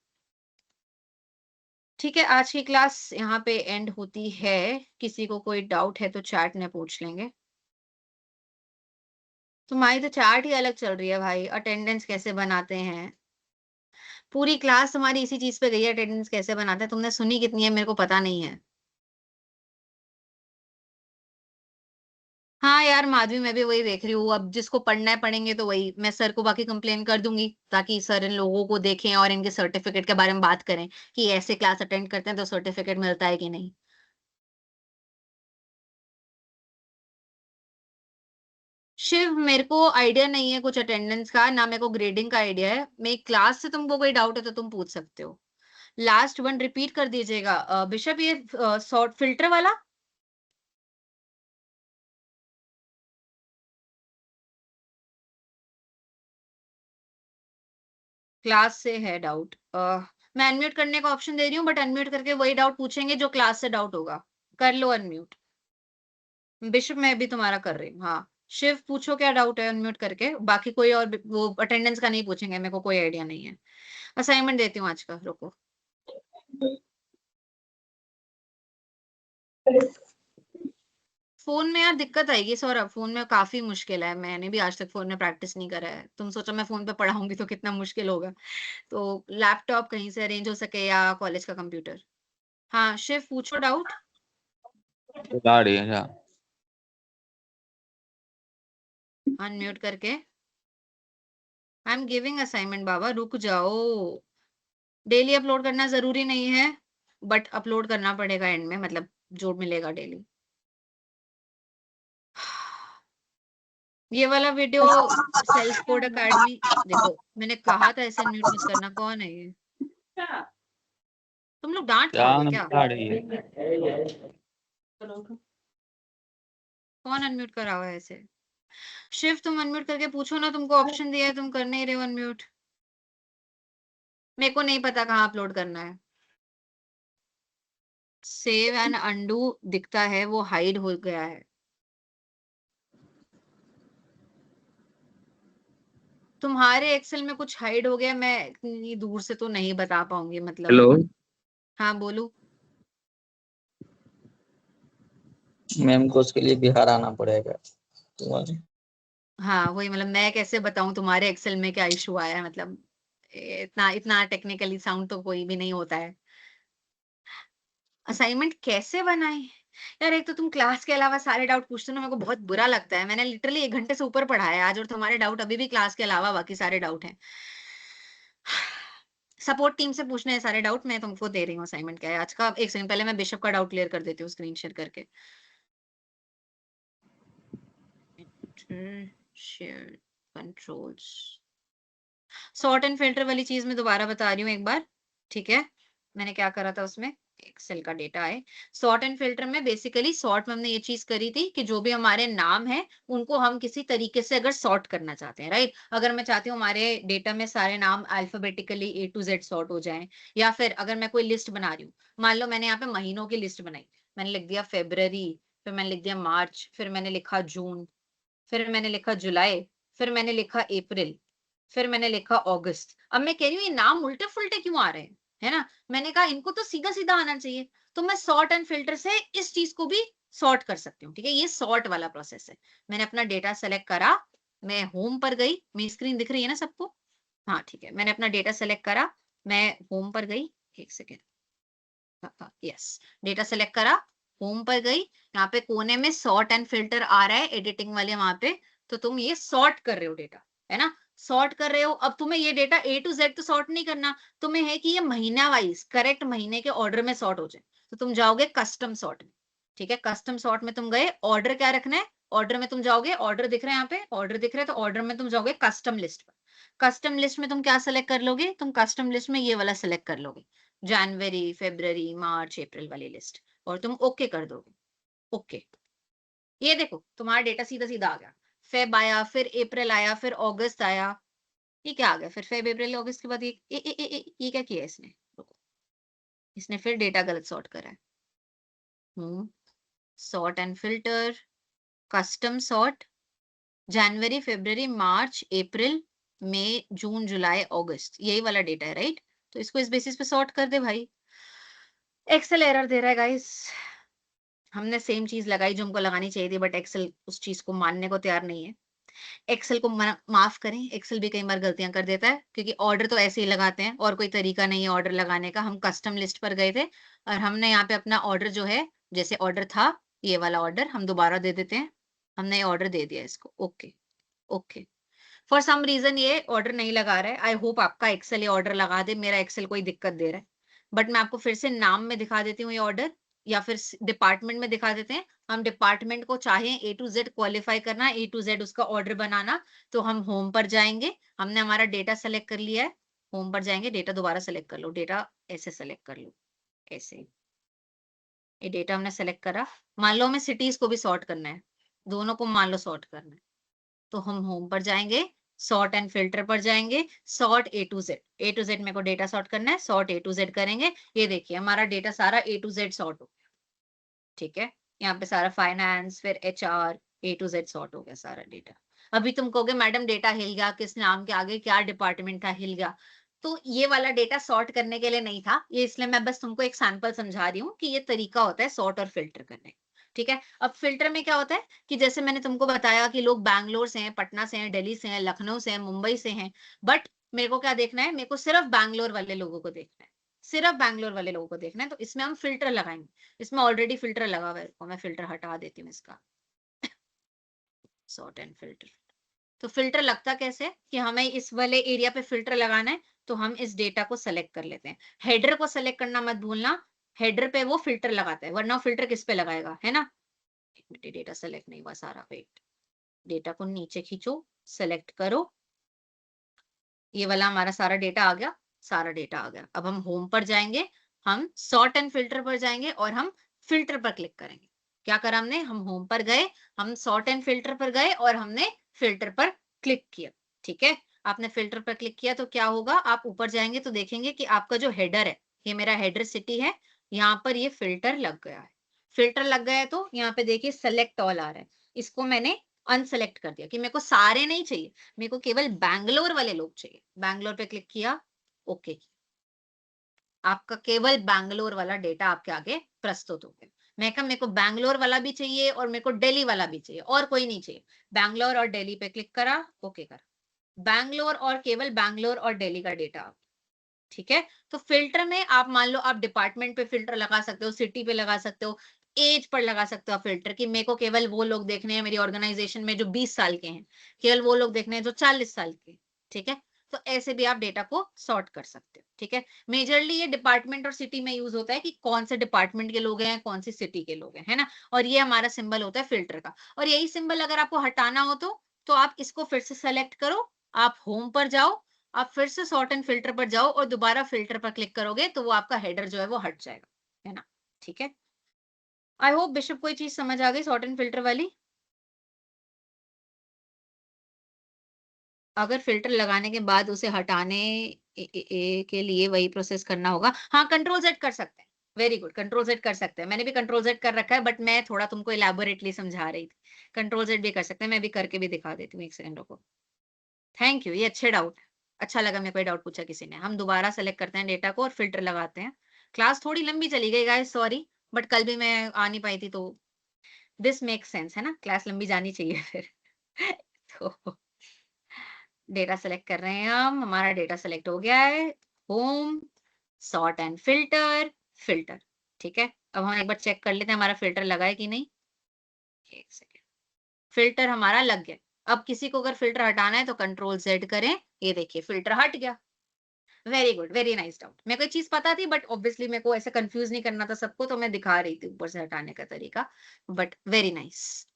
ठीक है, आज की क्लास यहाँ पे एंड होती है। किसी को कोई डाउट है तो चैट में पूछ लेंगे। तुम्हारी तो चार्ट ही अलग चल रही है भाई, अटेंडेंस कैसे बनाते हैं, पूरी क्लास तुम्हारी इसी चीज पे गई है, अटेंडेंस कैसे बनाते हैं, तुमने सुनी कितनी है मेरे को पता नहीं है। हाँ यार माधवी, मैं भी वही देख रही हूँ, अब जिसको पढ़ना है पढ़ेंगे, तो वही मैं सर को बाकी कंप्लेन कर दूंगी ताकि सर इन लोगों को देखें और इनके सर्टिफिकेट के बारे में बात करें कि ऐसे क्लास अटेंड करते हैं तो सर्टिफिकेट मिलता है कि नहीं। शिव, मेरे को आइडिया नहीं है कुछ अटेंडेंस का, ना मेरे को ग्रेडिंग का आइडिया है। मेरी क्लास से तुमको कोई डाउट है तो तुम पूछ सकते हो। लास्ट वन रिपीट कर दीजिएगा बिशप, ये सॉर्ट फिल्टर वाला क्लास से है डाउट। मैं अनम्यूट करने का ऑप्शन दे रही हूँ, बट अनम्यूट करके वही डाउट पूछेंगे जो क्लास से डाउट होगा। कर लो अनम्यूट। बिशप मैं भी तुम्हारा कर रही हूँ, हाँ। शिव पूछो क्या डाउट है अनम्यूट करके, बाकी कोई और वो अटेंडेंस का नहीं पूछेंगे, मेरे को कोई आइडिया नहीं है। असाइनमेंट देती हूँ आज का, रुको। फोन में यार दिक्कत आएगी सौरभ, फोन में काफी मुश्किल है, मैंने भी आज तक फोन में प्रैक्टिस नहीं करा है। तुम सोचो मैं फोन पे पढ़ाऊंगी तो कितना मुश्किल होगा। तो लैपटॉप कहीं से अरेंज हो सके या कॉलेज का कंप्यूटर। हाँ शिव पूछो डाउट।
बता रही है क्या?
अनम्यूट करके। आई एम गिविंग असाइनमेंट बाबा, रुक जाओ। डेली अपलोड करना जरूरी नहीं है, बट अपलोड करना पड़ेगा एंड में, मतलब जो मिलेगा डेली। ये वाला वीडियो सेल्फ कोड एकेडमी, देखो मैंने कहा था ऐसे म्यूट मत करना, कौन है ये, तुम लोग डांट
क्या
खाओगे क्या।
बता रही है?
कौन अनम्यूट करा हुआ है ऐसे। शिव तुम अनम्यूट करके पूछो ना, तुमको ऑप्शन दिया है, तुम कर नहीं रहे हो अनम्यूट। मेरे को नहीं पता कहाँ अपलोड करना है। सेव एंड अंडू दिखता है, वो हाइड हो गया है। तुम्हारे एक्सेल में कुछ हाइड हो गया, मैं इतनी दूर से तो नहीं बता पाऊंगी, मतलब।
हेलो
हाँ बोलू।
मैम को, उसके लिए बिहार आना पड़ेगा तुम्हारे।
हाँ वही, मतलब मैं कैसे बताऊं तुम्हारे एक्सेल में क्या इशू आया है, मतलब इतना इतना टेक्निकली साउंड तो कोई भी नहीं होता है। असाइनमेंट कैसे बनाए यार, एक तो तुम क्लास के अलावा सारे डाउट पूछते हो ना, मेरे को बहुत बुरा लगता है। मैंने लिटरली 1 घंटे से ऊपर पढ़ाया है आज, और तुम्हारे डाउट अभी भी क्लास के अलावा बाकी सारे डाउट हैं। सपोर्ट टीम से पूछने हैं सारे डाउट, मैं तुमको दे रही हूँ असाइनमेंट क्या है आज का। एक सेकंड, पहले मैं बिशप का डाउट क्लियर कर देती हूँ स्क्रीन शेयर करके। Share controls, sort and filter वाली चीज मैं दोबारा बता रही हूँ एक बार, ठीक है। मैंने क्या करा था उसमें, एक्सेल का डेटा है। सॉर्ट एंड फिल्टर में बेसिकली सॉर्ट में हमने ये चीज करी थी कि जो भी हमारे नाम है उनको हम किसी तरीके से अगर सॉर्ट करना चाहते हैं, राइट। अगर मैं चाहती हूँ हमारे डेटा में सारे नाम alphabetically A to Z sort हो जाएं, या फिर अगर मैं कोई लिस्ट बना रही हूँ, मान लो मैंने यहाँ पे महीनों की लिस्ट बनाई, मैंने लिख दिया फेब्रवरी, फिर मैंने लिख दिया मार्च, फिर मैंने लिखा जून, फिर मैंने लिखा जुलाई, फिर मैंने लिखा अप्रैल, फिर मैंने लिखा अगस्त। अब मैं कह रही हूँ ये नाम उल्टे फुल्टे क्यों आ रहे हैं, है ना। मैंने कहा इनको तो सीधा सीधा आना चाहिए, तो मैं सॉर्ट एंड फिल्टर से इस चीज को भी सॉर्ट कर सकती हूँ, ठीक है। ये सॉर्ट वाला प्रोसेस है। मैंने अपना डेटा सेलेक्ट करा, मैं होम पर गई, मेरी स्क्रीन दिख रही है ना सबको, हाँ ठीक है। मैंने अपना डेटा सेलेक्ट करा, मैं होम पर गई, एक सेकेंड, यस, डेटा सेलेक्ट करा, होम पर गई, यहाँ पे कोने में सॉर्ट एंड फिल्टर आ रहा है एडिटिंग वाले वहां पे, तो तुम ये सॉर्ट कर रहे हो डेटा, है ना। सॉर्ट कर रहे हो, अब तुम्हें ये डेटा A to Z तो सॉर्ट नहीं करना, तुम्हें है कि ये महीना वाइज करेक्ट महीने के ऑर्डर में सॉर्ट हो जाए, तो तुम जाओगे कस्टम सॉर्ट में। ठीक है। कस्टम सॉर्ट में तुम गए, ऑर्डर क्या रखना है, ऑर्डर में तुम जाओगे, ऑर्डर दिख रहा है यहाँ पे, ऑर्डर दिख रहा है, तो ऑर्डर में तुम जाओगे कस्टम लिस्ट पर। कस्टम लिस्ट में तुम क्या सेलेक्ट कर लोगे, तुम कस्टम लिस्ट में ये वाला सेलेक्ट कर लोगे, जनवरी, फरवरी, मार्च, अप्रैल वाली लिस्ट, और तुम ओके कर दोगे। ओके, ये देखो तुम्हारा डेटा सीधा सीधा आ गया। फेब आया, फिर अप्रैल आया, फिर अगस्त आया, ये क्या आ गया, फिर फेब, अप्रैल, अगस्त के बाद ये क्या किया इसने, रुको, इसने फिर डेटा गलत सॉर्ट करा है। Sort and filter, custom sort, जनवरी, फरवरी, मार्च, अप्रैल, मई, जून, जुलाई, अगस्त, यही वाला डेटा है, राइट। तो इसको इस बेसिस पे सॉर्ट कर दे भाई। एक्सेल एरर दे रहा है गाइस, हमने सेम चीज लगाई जो हमको लगानी चाहिए थी, बट एक्सेल उस चीज को मानने को तैयार नहीं है। एक्सेल को माफ करें, एक्सेल भी कई बार गलतियां कर देता है, क्योंकि ऑर्डर तो ऐसे ही लगाते हैं और कोई तरीका नहीं है ऑर्डर लगाने का। हम कस्टम लिस्ट पर गए थे और हमने यहाँ पे अपना ऑर्डर जो है, जैसे ऑर्डर था ये वाला ऑर्डर, हम दोबारा दे देते हैं, हमने ये ऑर्डर दे दिया इसको। Okay okay, for some reason ये ऑर्डर नहीं लगा रहा है। आई होप आपका एक्सेल ये ऑर्डर लगा दे, मेरा एक्सेल कोई दिक्कत दे रहा है। बट मैं आपको फिर से नाम में दिखा देती हूँ ये ऑर्डर, या फिर डिपार्टमेंट में दिखा देते हैं। हम डिपार्टमेंट को चाहे ए टू जेड क्वालिफाई करना, ए टू जेड उसका ऑर्डर बनाना, तो हम होम पर जाएंगे, हमने हमारा डेटा सेलेक्ट कर लिया है, होम पर जाएंगे, डेटा दोबारा सेलेक्ट कर लो, डेटा ऐसे सेलेक्ट कर लो, ऐसे, ये डेटा हमने सेलेक्ट करा। मान लो हमें सिटीज को भी सॉर्ट करना है, दोनों को मान लो सॉर्ट करना है, तो हम होम पर जाएंगे, सॉर्ट एंड फिल्टर पर जाएंगे, sort A to Z, A to Z मेरे को डेटा सॉर्ट करना है, सॉर्ट ए टू जेड करेंगे। ये देखिए हमारा डेटा सारा ए टू जेड सॉर्ट हो गया, ठीक है। यहाँ पे सारा फाइनेंस, फिर HR, A to Z sort हो गया सारा डेटा। अभी तुम कहोगे मैडम डेटा हिल गया, किस नाम के आगे क्या डिपार्टमेंट था हिल गया, तो ये वाला डेटा सॉर्ट करने के लिए नहीं था ये, इसलिए मैं बस तुमको एक सैंपल समझा रही हूँ कि ये तरीका होता है सॉर्ट और फिल्टर करने का, ठीक है। अब फिल्टर में क्या होता है कि जैसे मैंने तुमको बताया कि लोग बैंगलोर से हैं, पटना से हैं, दिल्ली से हैं, लखनऊ से हैं, मुंबई से हैं, बट मेरे को क्या देखना है, मेरे को सिर्फ बैंगलोर वाले लोगों को देखना है, सिर्फ बैंगलोर वाले लोगों को देखना है, तो इसमें हम फिल्टर लगाएंगे। इसमें ऑलरेडी फिल्टर लगा हुआ है, तो मैं फिल्टर हटा देती हूँ इसका, सॉर्ट एंड फिल्टर। तो फिल्टर लगता कैसे है कि हमें इस वाले एरिया पे फिल्टर लगाना है, तो हम इस डेटा को सेलेक्ट कर लेते हैं। हेडर को सेलेक्ट करना मत भूलना, हेडर पे वो फिल्टर लगाता है, वरना फिल्टर किस पे लगाएगा, है ना। डेटा सेलेक्ट नहीं हुआ सारा, वेट, डेटा को नीचे खींचो, सेलेक्ट करो, ये वाला हमारा सारा डेटा आ गया, सारा डेटा आ गया। अब हम होम पर जाएंगे, हम सॉर्ट एंड फिल्टर पर जाएंगे और हम फिल्टर पर क्लिक करेंगे। क्या करा हमने, हम होम पर गए, हम सॉर्ट एंड फिल्टर पर गए और हमने फिल्टर पर क्लिक किया, ठीक है। आपने फिल्टर पर क्लिक किया तो क्या होगा, आप ऊपर जाएंगे तो देखेंगे कि आपका जो हेडर है, ये मेरा हेडर सिटी है, यहाँ पर ये फिल्टर लग गया है। फिल्टर लग गया है तो यहाँ पे देखिए सेलेक्ट ऑल आ रहा है, इसको मैंने अनसेलेक्ट कर दिया कि मेरे को सारे नहीं चाहिए, मेरे को केवल बैंगलोर वाले लोग चाहिए। बैंगलोर पे क्लिक किया, ओके, आपका केवल बैंगलोर वाला डेटा आपके आगे प्रस्तुत हो गया। मैं कहा मेरे को बैंगलोर वाला भी चाहिए और मेरे को दिल्ली वाला भी चाहिए, और कोई नहीं चाहिए। बैंगलोर और दिल्ली पे क्लिक करा, ओके करा, बैंगलोर और केवल बैंगलोर और दिल्ली का डेटा, ठीक है। तो फिल्टर में आप मान लो आप डिपार्टमेंट पे फिल्टर लगा सकते हो, सिटी पे लगा सकते हो, एज पर लगा सकते हो फिल्टर, कि मेरे को केवल वो लोग देखने हैं मेरी ऑर्गेनाइजेशन में जो 20 साल के हैं, केवल वो लोग देखने हैं जो 40 साल के, ठीक है। तो ऐसे भी आप डेटा को सॉर्ट कर सकते हो, ठीक है। मेजरली ये डिपार्टमेंट और सिटी में यूज होता है कि कौन से डिपार्टमेंट के लोग हैं, कौन सी सिटी के लोग हैं, है ना। और ये हमारा सिंबल होता है फिल्टर का, और यही सिंबल अगर आपको हटाना हो तो आप इसको फिर से सेलेक्ट करो, आप होम पर जाओ, आप फिर से सॉर्ट एंड फिल्टर पर जाओ और दोबारा फिल्टर पर क्लिक करोगे तो वो आपका हेडर जो है वो हट जाएगा, है ना, ठीक है। आई होप बिशप कोई चीज समझ आ गई सॉर्ट एंड फिल्टर वाली। अगर फिल्टर लगाने के बाद उसे हटाने के लिए वही प्रोसेस करना होगा, हाँ कंट्रोल जेड कर सकते हैं, वेरी गुड, कंट्रोल जेड कर सकते हैं, मैंने भी कंट्रोल जेड कर रखा है, बट मैं थोड़ा तुमको इलेबोरेटली समझा रही थी। कंट्रोल जेड भी कर सकते हैं, मैं भी करके भी दिखा देती हूँ, एक सेकंड को। थैंक यू, ये अच्छे डाउट है, अच्छा लगा मेरे को डाउट पूछा किसी ने। हम दोबारा सेलेक्ट करते हैं डेटा को और फिल्टर लगाते हैं। क्लास थोड़ी लंबी चली गई गाइस, सॉरी, बट कल भी मैं आ नहीं पाई थी, तो दिस मेक सेंस, है ना, क्लास लंबी जानी चाहिए फिर। तो डेटा सेलेक्ट कर रहे हैं हम, हमारा डेटा सेलेक्ट हो गया है, home, sort and filter, filter, ठीक है। अब हम एक बार चेक कर लेते हैं हमारा फिल्टर लगा है कि नहीं, एक सेकेंड, फिल्टर हमारा लग गया। अब किसी को अगर फिल्टर हटाना है तो कंट्रोल जेड करें, ये देखिए फिल्टर हट गया। Very good, very nice doubt. मेरे को एक चीज पता थी बट ऑब्वियसली मेरे को ऐसे कंफ्यूज नहीं करना था सबको, तो मैं दिखा रही थी ऊपर से हटाने का तरीका। But very nice.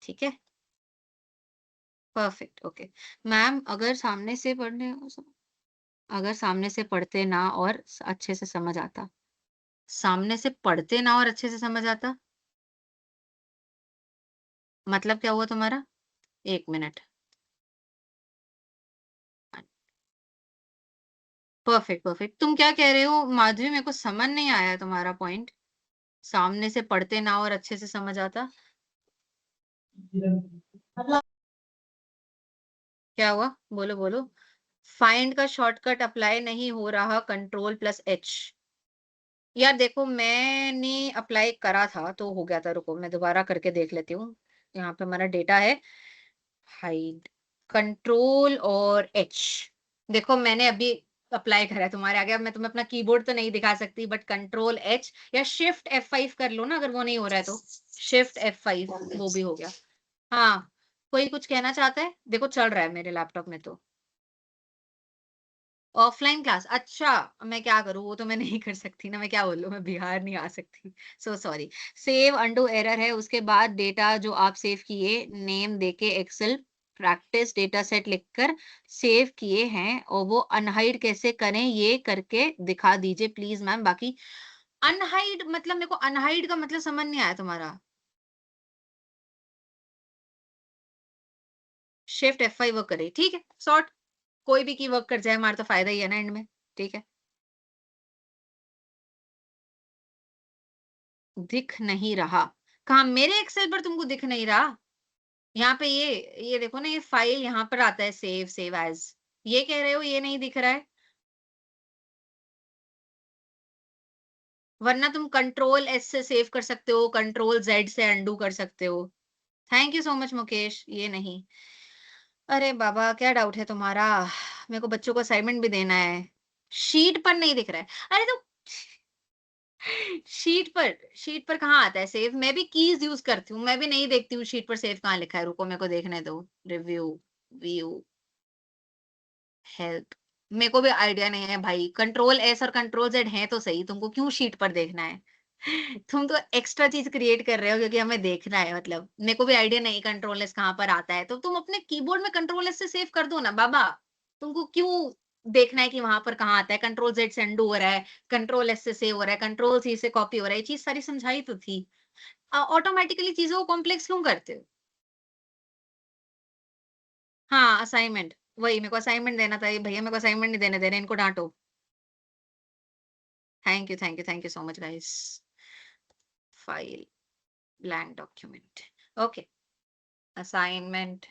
ठीक है, परफेक्ट, ओके। मैम अगर सामने से पढ़ते ना और अच्छे से समझ आता, सामने से पढ़ते ना और अच्छे से समझ आता, मतलब क्या हुआ तुम्हारा? एक मिनट। Perfect, perfect. तुम क्या कह रहे हो माधवी? मेरे को समझ नहीं आया तुम्हारा पॉइंट। सामने से पढ़ते ना और अच्छे से समझ आता, क्या हुआ? बोलो बोलो। फाइंड का शॉर्टकट अप्लाई नहीं हो रहा, कंट्रोल प्लस एच। यार देखो, मैंने अप्लाई करा था तो हो गया था। रुको मैं दोबारा करके देख लेती हूँ। यहाँ पे हमारा डेटा है, हाइड, कंट्रोल और एच। देखो मैंने अभी अप्लाई करा है तुम्हारे आगे। अब मैं तुम्हें अपना कीबोर्ड तो नहीं दिखा सकती, बट कंट्रोल एच या शिफ्ट F5 कर लो ना, अगर वो नहीं हो रहा है तो शिफ्ट F5, वो भी हो गया। हाँ, कोई कुछ कहना चाहता है? देखो चल रहा है मेरे लैपटॉप में तो। ऑफलाइन क्लास, अच्छा। मैं क्या करूँ? वो तो मैं नहीं कर सकती ना, मैं क्या बोलूँ, मैं बिहार नहीं आ सकती। So sorry. Save undo error है, उसके बाद डेटा जो आप सेव किए, नेम देके एक्सेल प्रैक्टिस डेटा सेट लिखकर सेव किए हैं, और वो अनहाइड कैसे करें ये करके दिखा दीजिए प्लीज मैम। बाकी अनहाइड मतलब, मेरे को अनहाइड का मतलब समझ नहीं आया तुम्हारा। शिफ्ट F5 वर्क करे, ठीक है, सॉर्ट। कोई भी की वर्क कर जाए, हमारा तो फायदा ही है ना एंड में। ठीक है, दिख नहीं रहा? कहाँ मेरे एक्सेल पर तुमको दिख नहीं रहा? यहाँ पे ये देखो ना, ये फाइल यहाँ पर आता है, सेव एज। ये कह रहे हो ये नहीं दिख रहा है? वरना तुम कंट्रोल एस से सेव कर सकते हो, कंट्रोल जेड से अंडू कर सकते हो। Thank you so much Mukesh. ये नहीं, अरे बाबा क्या डाउट है तुम्हारा? मेरे को बच्चों को असाइनमेंट भी देना है। शीट पर नहीं दिख रहा है? अरे तो शीट पर कहाँ आता है सेव? मैं भी कीज यूज करती हूँ, मैं भी नहीं देखती हूँ शीट पर सेव कहाँ लिखा है। रुको मेरे को देखने दो। Review, view, help. मेरे को भी आइडिया नहीं है भाई। कंट्रोल एस और कंट्रोल जेड है तो सही, तुमको क्यों शीट पर देखना है? तुम तो एक्स्ट्रा चीज क्रिएट कर रहे हो क्योंकि हमें देखना है। मतलब मेरे को भी आइडिया नहीं कंट्रोल एस कहाँ पर आता है, तो तुम अपने कीबोर्ड में कंट्रोल एस से सेव कर दो ना बाबा। तुमको क्यों देखना है कि वहां पर कहाँ आता है? कंट्रोल जेड से अंडू हो रहा है, कंट्रोल एस से सेव हो रहा है, कंट्रोल सी से कॉपी हो रहा है। ये चीज सारी समझाई तो थी। ऑटोमेटिकली चीजों को कॉम्प्लेक्स क्यों करते हो? हाँ, असाइनमेंट। वही मेरे को असाइनमेंट देना था। ये भैया मेरे को असाइनमेंट नहीं देने दे रहे, इनको डांटो। Thank you, thank you, thank you so much guys. File, blank document, okay. Assignment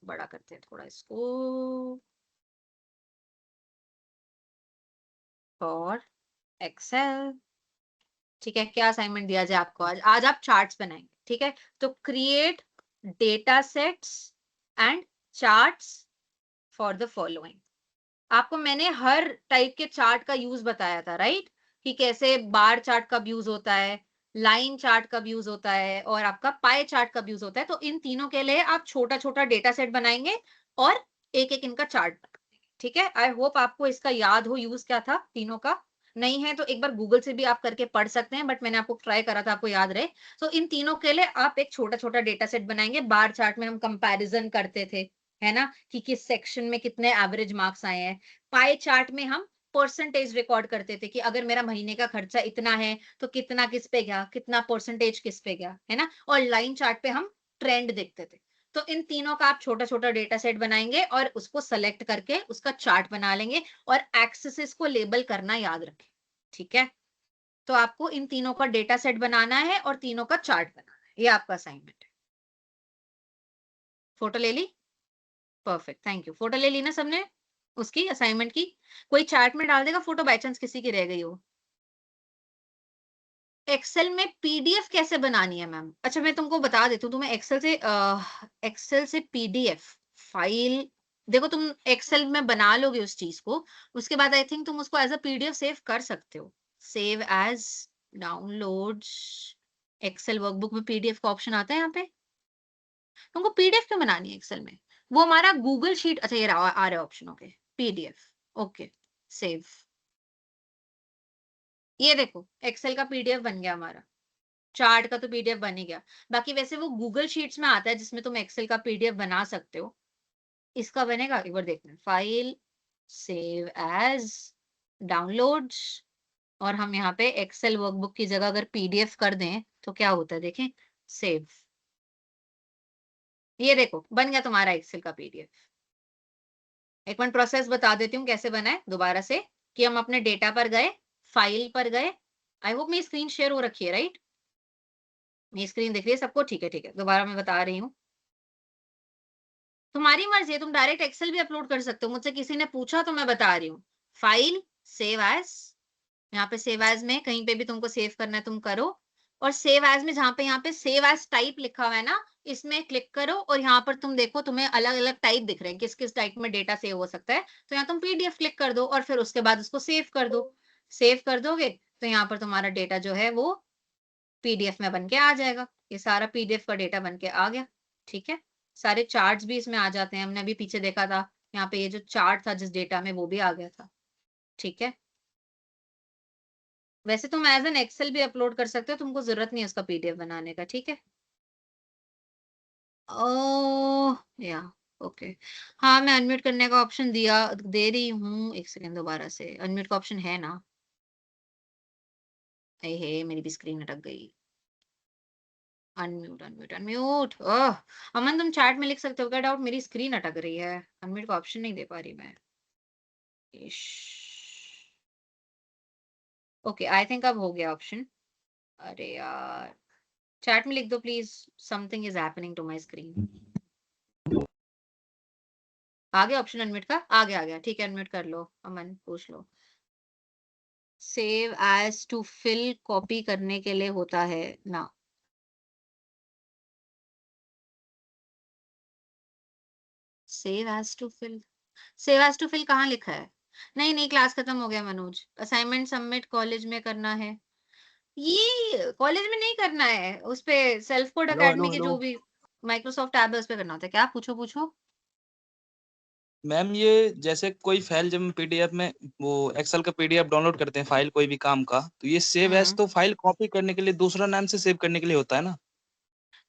बड़ा करते हैं थोड़ा इसको। फॉर एक्सेल, ठीक है। क्या असाइनमेंट दिया जाए आपको आज? आज आप चार्ट्स बनाएंगे, ठीक है। तो create data sets and charts for the following. आपको मैंने हर टाइप के चार्ट का यूज बताया था, राइट? कि कैसे बार चार्ट कब यूज होता है, लाइन चार्ट कब यूज होता है, और आपका पाई चार्ट कब यूज होता है। तो इन तीनों के लिए आप छोटा छोटा डेटा सेट बनाएंगे और एक एक इनका चार्ट, ठीक है। आई होप आपको इसका याद हो यूज क्या था तीनों का। नहीं है तो एक बार गूगल से भी आप करके पढ़ सकते हैं, बट मैंने आपको ट्राई करा था, आपको याद रहे। तो इन तीनों के लिए आप एक छोटा छोटा डेटा सेट बनाएंगे। बार चार्ट में हम कंपैरिजन करते थे, है ना, कि किस सेक्शन में कितने एवरेज मार्क्स आए हैं। पाई चार्ट में हम परसेंटेज रिकॉर्ड करते थे कि अगर मेरा महीने का खर्चा इतना है तो कितना किस पे गया, कितना परसेंटेज किस पे गया, है ना। और लाइन चार्ट पे हम ट्रेंड देखते थे। तो इन तीनों का आप छोटा छोटा डेटा सेट बनाएंगे और उसको सेलेक्ट करके उसका चार्ट बना लेंगे, और एक्सेस को लेबल करना याद रखें, ठीक है। तो आपको इन तीनों का डेटा सेट बनाना है और तीनों का चार्ट बनाना है। ये आपका असाइनमेंट है। फोटो ले ली? Perfect, thank you. फोटो ले ली ना सबने उसकी असाइनमेंट की? कोई चार्ट में डाल देगा फोटो, बाई चांस किसी की रह गई हो। एक्सेल में पीडीएफ कैसे बनानी है मैम? अच्छा मैं तुमको बता देती हूँ। तुम्हें एक्सेल से पीडीएफ फाइल, देखो तुम एक्सेल में बना लोगे उस चीज को, उसके बाद आई थिंक तुम उसको एज अ पीडीएफ सेव कर सकते हो। Save as, downloads, Excel workbook में पीडीएफ का ऑप्शन आता है यहाँ पे। तुमको पीडीएफ क्यों बनानी है एक्सेल में? वो हमारा गूगल शीट, अच्छा ये आ रहा है option, okay. PDF, okay. Save. ये देखो एक्सेल का पीडीएफ बन गया हमारा, चार्ट का तो पीडीएफ बन ही गया। बाकी वैसे वो गूगल शीट्स में आता है जिसमें तुम एक्सेल का पीडीएफ बना सकते हो। इसका बनेगा, एक बार देखना, फाइल, सेव एज, डाउनलोड्स, और हम यहाँ पे एक्सेल वर्कबुक की जगह अगर पीडीएफ कर दें तो क्या होता है देखें, सेव। ये देखो बन गया तुम्हारा एक्सेल का पीडीएफ। एक मिनट प्रोसेस बता देती हूँ कैसे बना है दोबारा से, कि हम अपने डेटा पर गए, फाइल पर गए। आई होप मेरी स्क्रीन शेयर हो रखी है, राइट? मेरी स्क्रीन दिख रही है सबको? ठीक है ठीक है, दोबारा मैं बता रही हूँ। तुम्हारी मर्जी है, तुम डायरेक्ट एक्सेल भी अपलोड कर सकते हो, मुझसे किसी ने पूछा तो मैं बता रही हूँ। फाइल, सेव एज, यहाँ पे सेव एज में कहीं पे भी तुमको सेव करना है तुम करो, और सेव एज में जहाँ पे यहाँ पे सेव एज टाइप लिखा हुआ है ना, इसमें क्लिक करो, और यहाँ पर तुम देखो तुम्हें अलग अलग टाइप दिख रहे हैं, किस किस टाइप में डेटा सेव हो सकता है। तो यहाँ तुम पीडीएफ क्लिक कर दो और फिर उसके बाद उसको सेव कर दो। सेव कर दोगे तो यहाँ पर तुम्हारा डेटा जो है वो पीडीएफ में बन के आ जाएगा। ये सारा पीडीएफ का डेटा बन के आ गया। ठीक है, सारे चार्ट्स भी इसमें आ जाते हैं। हमने अभी पीछे देखा था, यहाँ पे ये जो चार्ट था जिस डेटा में, वो भी आ गया था। ठीक है, वैसे तुम एज एन एक्सेल भी अपलोड कर सकते हो, तुमको जरूरत नहीं है उसका पीडीएफ बनाने का। ठीक है, ओ या ओके। हाँ, मैं अनम्यूट करने का ऑप्शन दे रही हूँ। एक सेकंड, दोबारा से अनम्यूट का ऑप्शन है ना? हे मेरी भी स्क्रीन अटक गई। Unmute unmute unmute. अमन तुम चैट में लिख सकते हो क्या, डाउट मेरी स्क्रीन अटक रही है, अनम्यूट का ऑप्शन नहीं दे पा रही मैं। ओके, आई थिंक अब हो गया ऑप्शन। अरे यार, चैट में लिख दो please, something is happening to my screen. आ गया ऑप्शन अनम्यूट का? आ गया ठीक है, अनम्यूट कर लो। अमन पूछ लो। Save as to fill copy करने के लिए होता है ना? Save as to fill, save as to fill कहाँ लिखा है? नहीं नहीं, क्लास खत्म हो गया मनोज, असाइनमेंट सबमिट कॉलेज में करना है। ये कॉलेज में नहीं करना है, उस पे self code
hello
academy
hello
के
हेलो
जो भी माइक्रोसॉफ्ट ऐप है उस पे करना होता है। क्या पूछो पूछो।
मैम, ये जैसे कोई फाइल जब पीडीएफ में वो एक्सेल का पीडीएफ डाउनलोड करते हैं, फाइल कोई भी काम का, तो ये सेव एज
हम्म,
तो फाइल कॉपी करने के लिए दूसरा नाम से सेव करने के लिए होता है ना?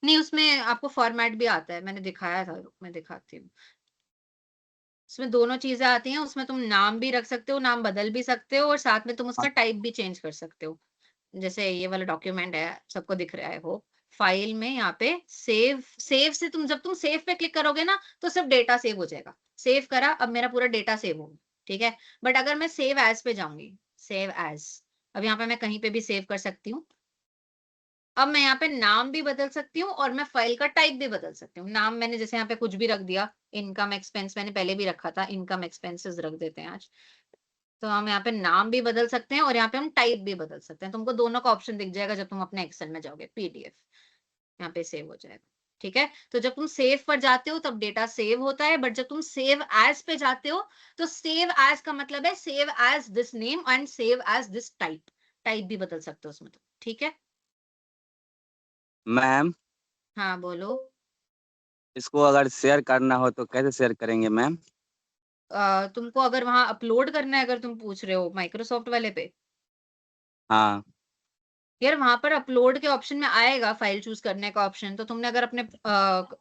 नहीं उसमें आपको फॉर्मेट भी आता है, मैंने दिखाया था, मैं दिखाती हूँ। इसमें दोनों चीजें आती हैं, उसमें तुम नाम भी रख सकते हो, नाम बदल भी सकते हो, और साथ में तुम उसका
हाँ।
टाइप भी चेंज कर सकते हो। जैसे ये वाला डॉक्यूमेंट है, सबको दिख रहा है वो, फाइल में यहाँ पे सेव, सेव से तुम जब तुम सेव पे क्लिक करोगे ना तो सिर्फ डेटा सेव हो जाएगा। सेव करा, अब मेरा पूरा डेटा सेव होगा। ठीक है, बट अगर मैं सेव एज पे जाऊंगी, सेव एज, अब यहाँ पे मैं कहीं पे भी सेव कर सकती हूँ। अब मैं यहाँ पे नाम भी बदल सकती हूँ और मैं फाइल का टाइप भी बदल सकती हूँ। नाम मैंने जैसे यहाँ पे कुछ भी रख दिया, इनकम एक्सपेंस मैंने पहले भी रखा था, इनकम एक्सपेंसेस रख देते हैं आज। तो हम यहाँ पे नाम भी बदल सकते हैं और यहाँ पे हम टाइप भी बदल सकते हैं। तुमको दोनों का ऑप्शन दिख जाएगा जब तुम अपने एक्सेल में जाओगे, पीडीएफ यहाँ पे सेव हो जाएगा। ठीक है, तो जब तुम सेव पर जाते हो तब डेटा सेव होता है, बट जब तुम सेव एज पे जाते हो तो सेव एज का मतलब है save as this name and save as this type, type भी बदल सकते हो उसमें तो। ठीक है,
मैम,
हाँ बोलो।
इसको अगर शेयर करना हो तो कैसे शेयर करेंगे मैम?
तुमको अगर वहां अपलोड करना है, अगर तुम पूछ रहे हो माइक्रोसॉफ्ट वाले पे,
हाँ।
यार वहां पर अपलोड के ऑप्शन में आएगा फाइल चूज करने का ऑप्शन, तो तुमने अगर अपने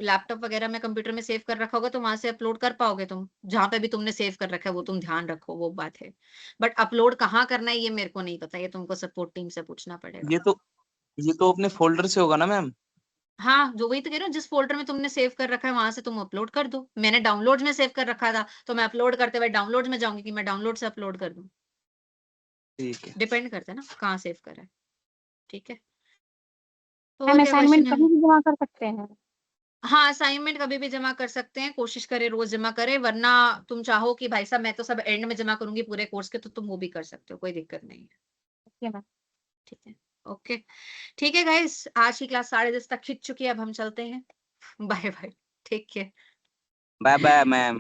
लैपटॉप वगैरह में कंप्यूटर में सेव कर रखा होगा तो वहां से अपलोड कर पाओगे तुम, जहां पे भी तुमने सेव कर रखा है वो तुम ध्यान रखो, वो बात है। बट अपलोड कहाँ करना है ये मेरे को नहीं पता, ये तुमको सपोर्ट टीम से पूछना पड़ेगा।
ये तो ये तो अपने फोल्डर से होगा ना मैम?
हाँ, जो वही तो कह रही हूँ, जिस फोल्डर में तुमने सेव कर रखा है वहां से तुम अपलोड कर दो। मैंने डाउनलोड में सेव कर रखा था तो मैं अपलोड करते हुए डाउनलोड में जाऊंगी कि मैं डाउनलोड से अपलोड कर दूं,
ठीक है।
डिपेंड करता है ना कहाँ सेव करा है। ठीक है, तो
मैम
और क्या क्वेश्चन
असाइनमेंट
है?
कभी भी जमा कर सकते हैं?
हाँ, असाइनमेंट कभी भी जमा कर सकते हैं, कोशिश करें रोज जमा करें, वरना तुम चाहो कि भाई साहब मैं तो सब एंड में जमा करूंगी पूरे कोर्स के, तो तुम वो भी कर सकते हो, कोई दिक्कत नहीं है।
Okay ma'am.
ठीक है, ओके, ठीक है गाइस, आज की क्लास 10:30 तक खिंच चुकी है, अब हम चलते हैं। Bye bye, take care.
Bye bye ma'am.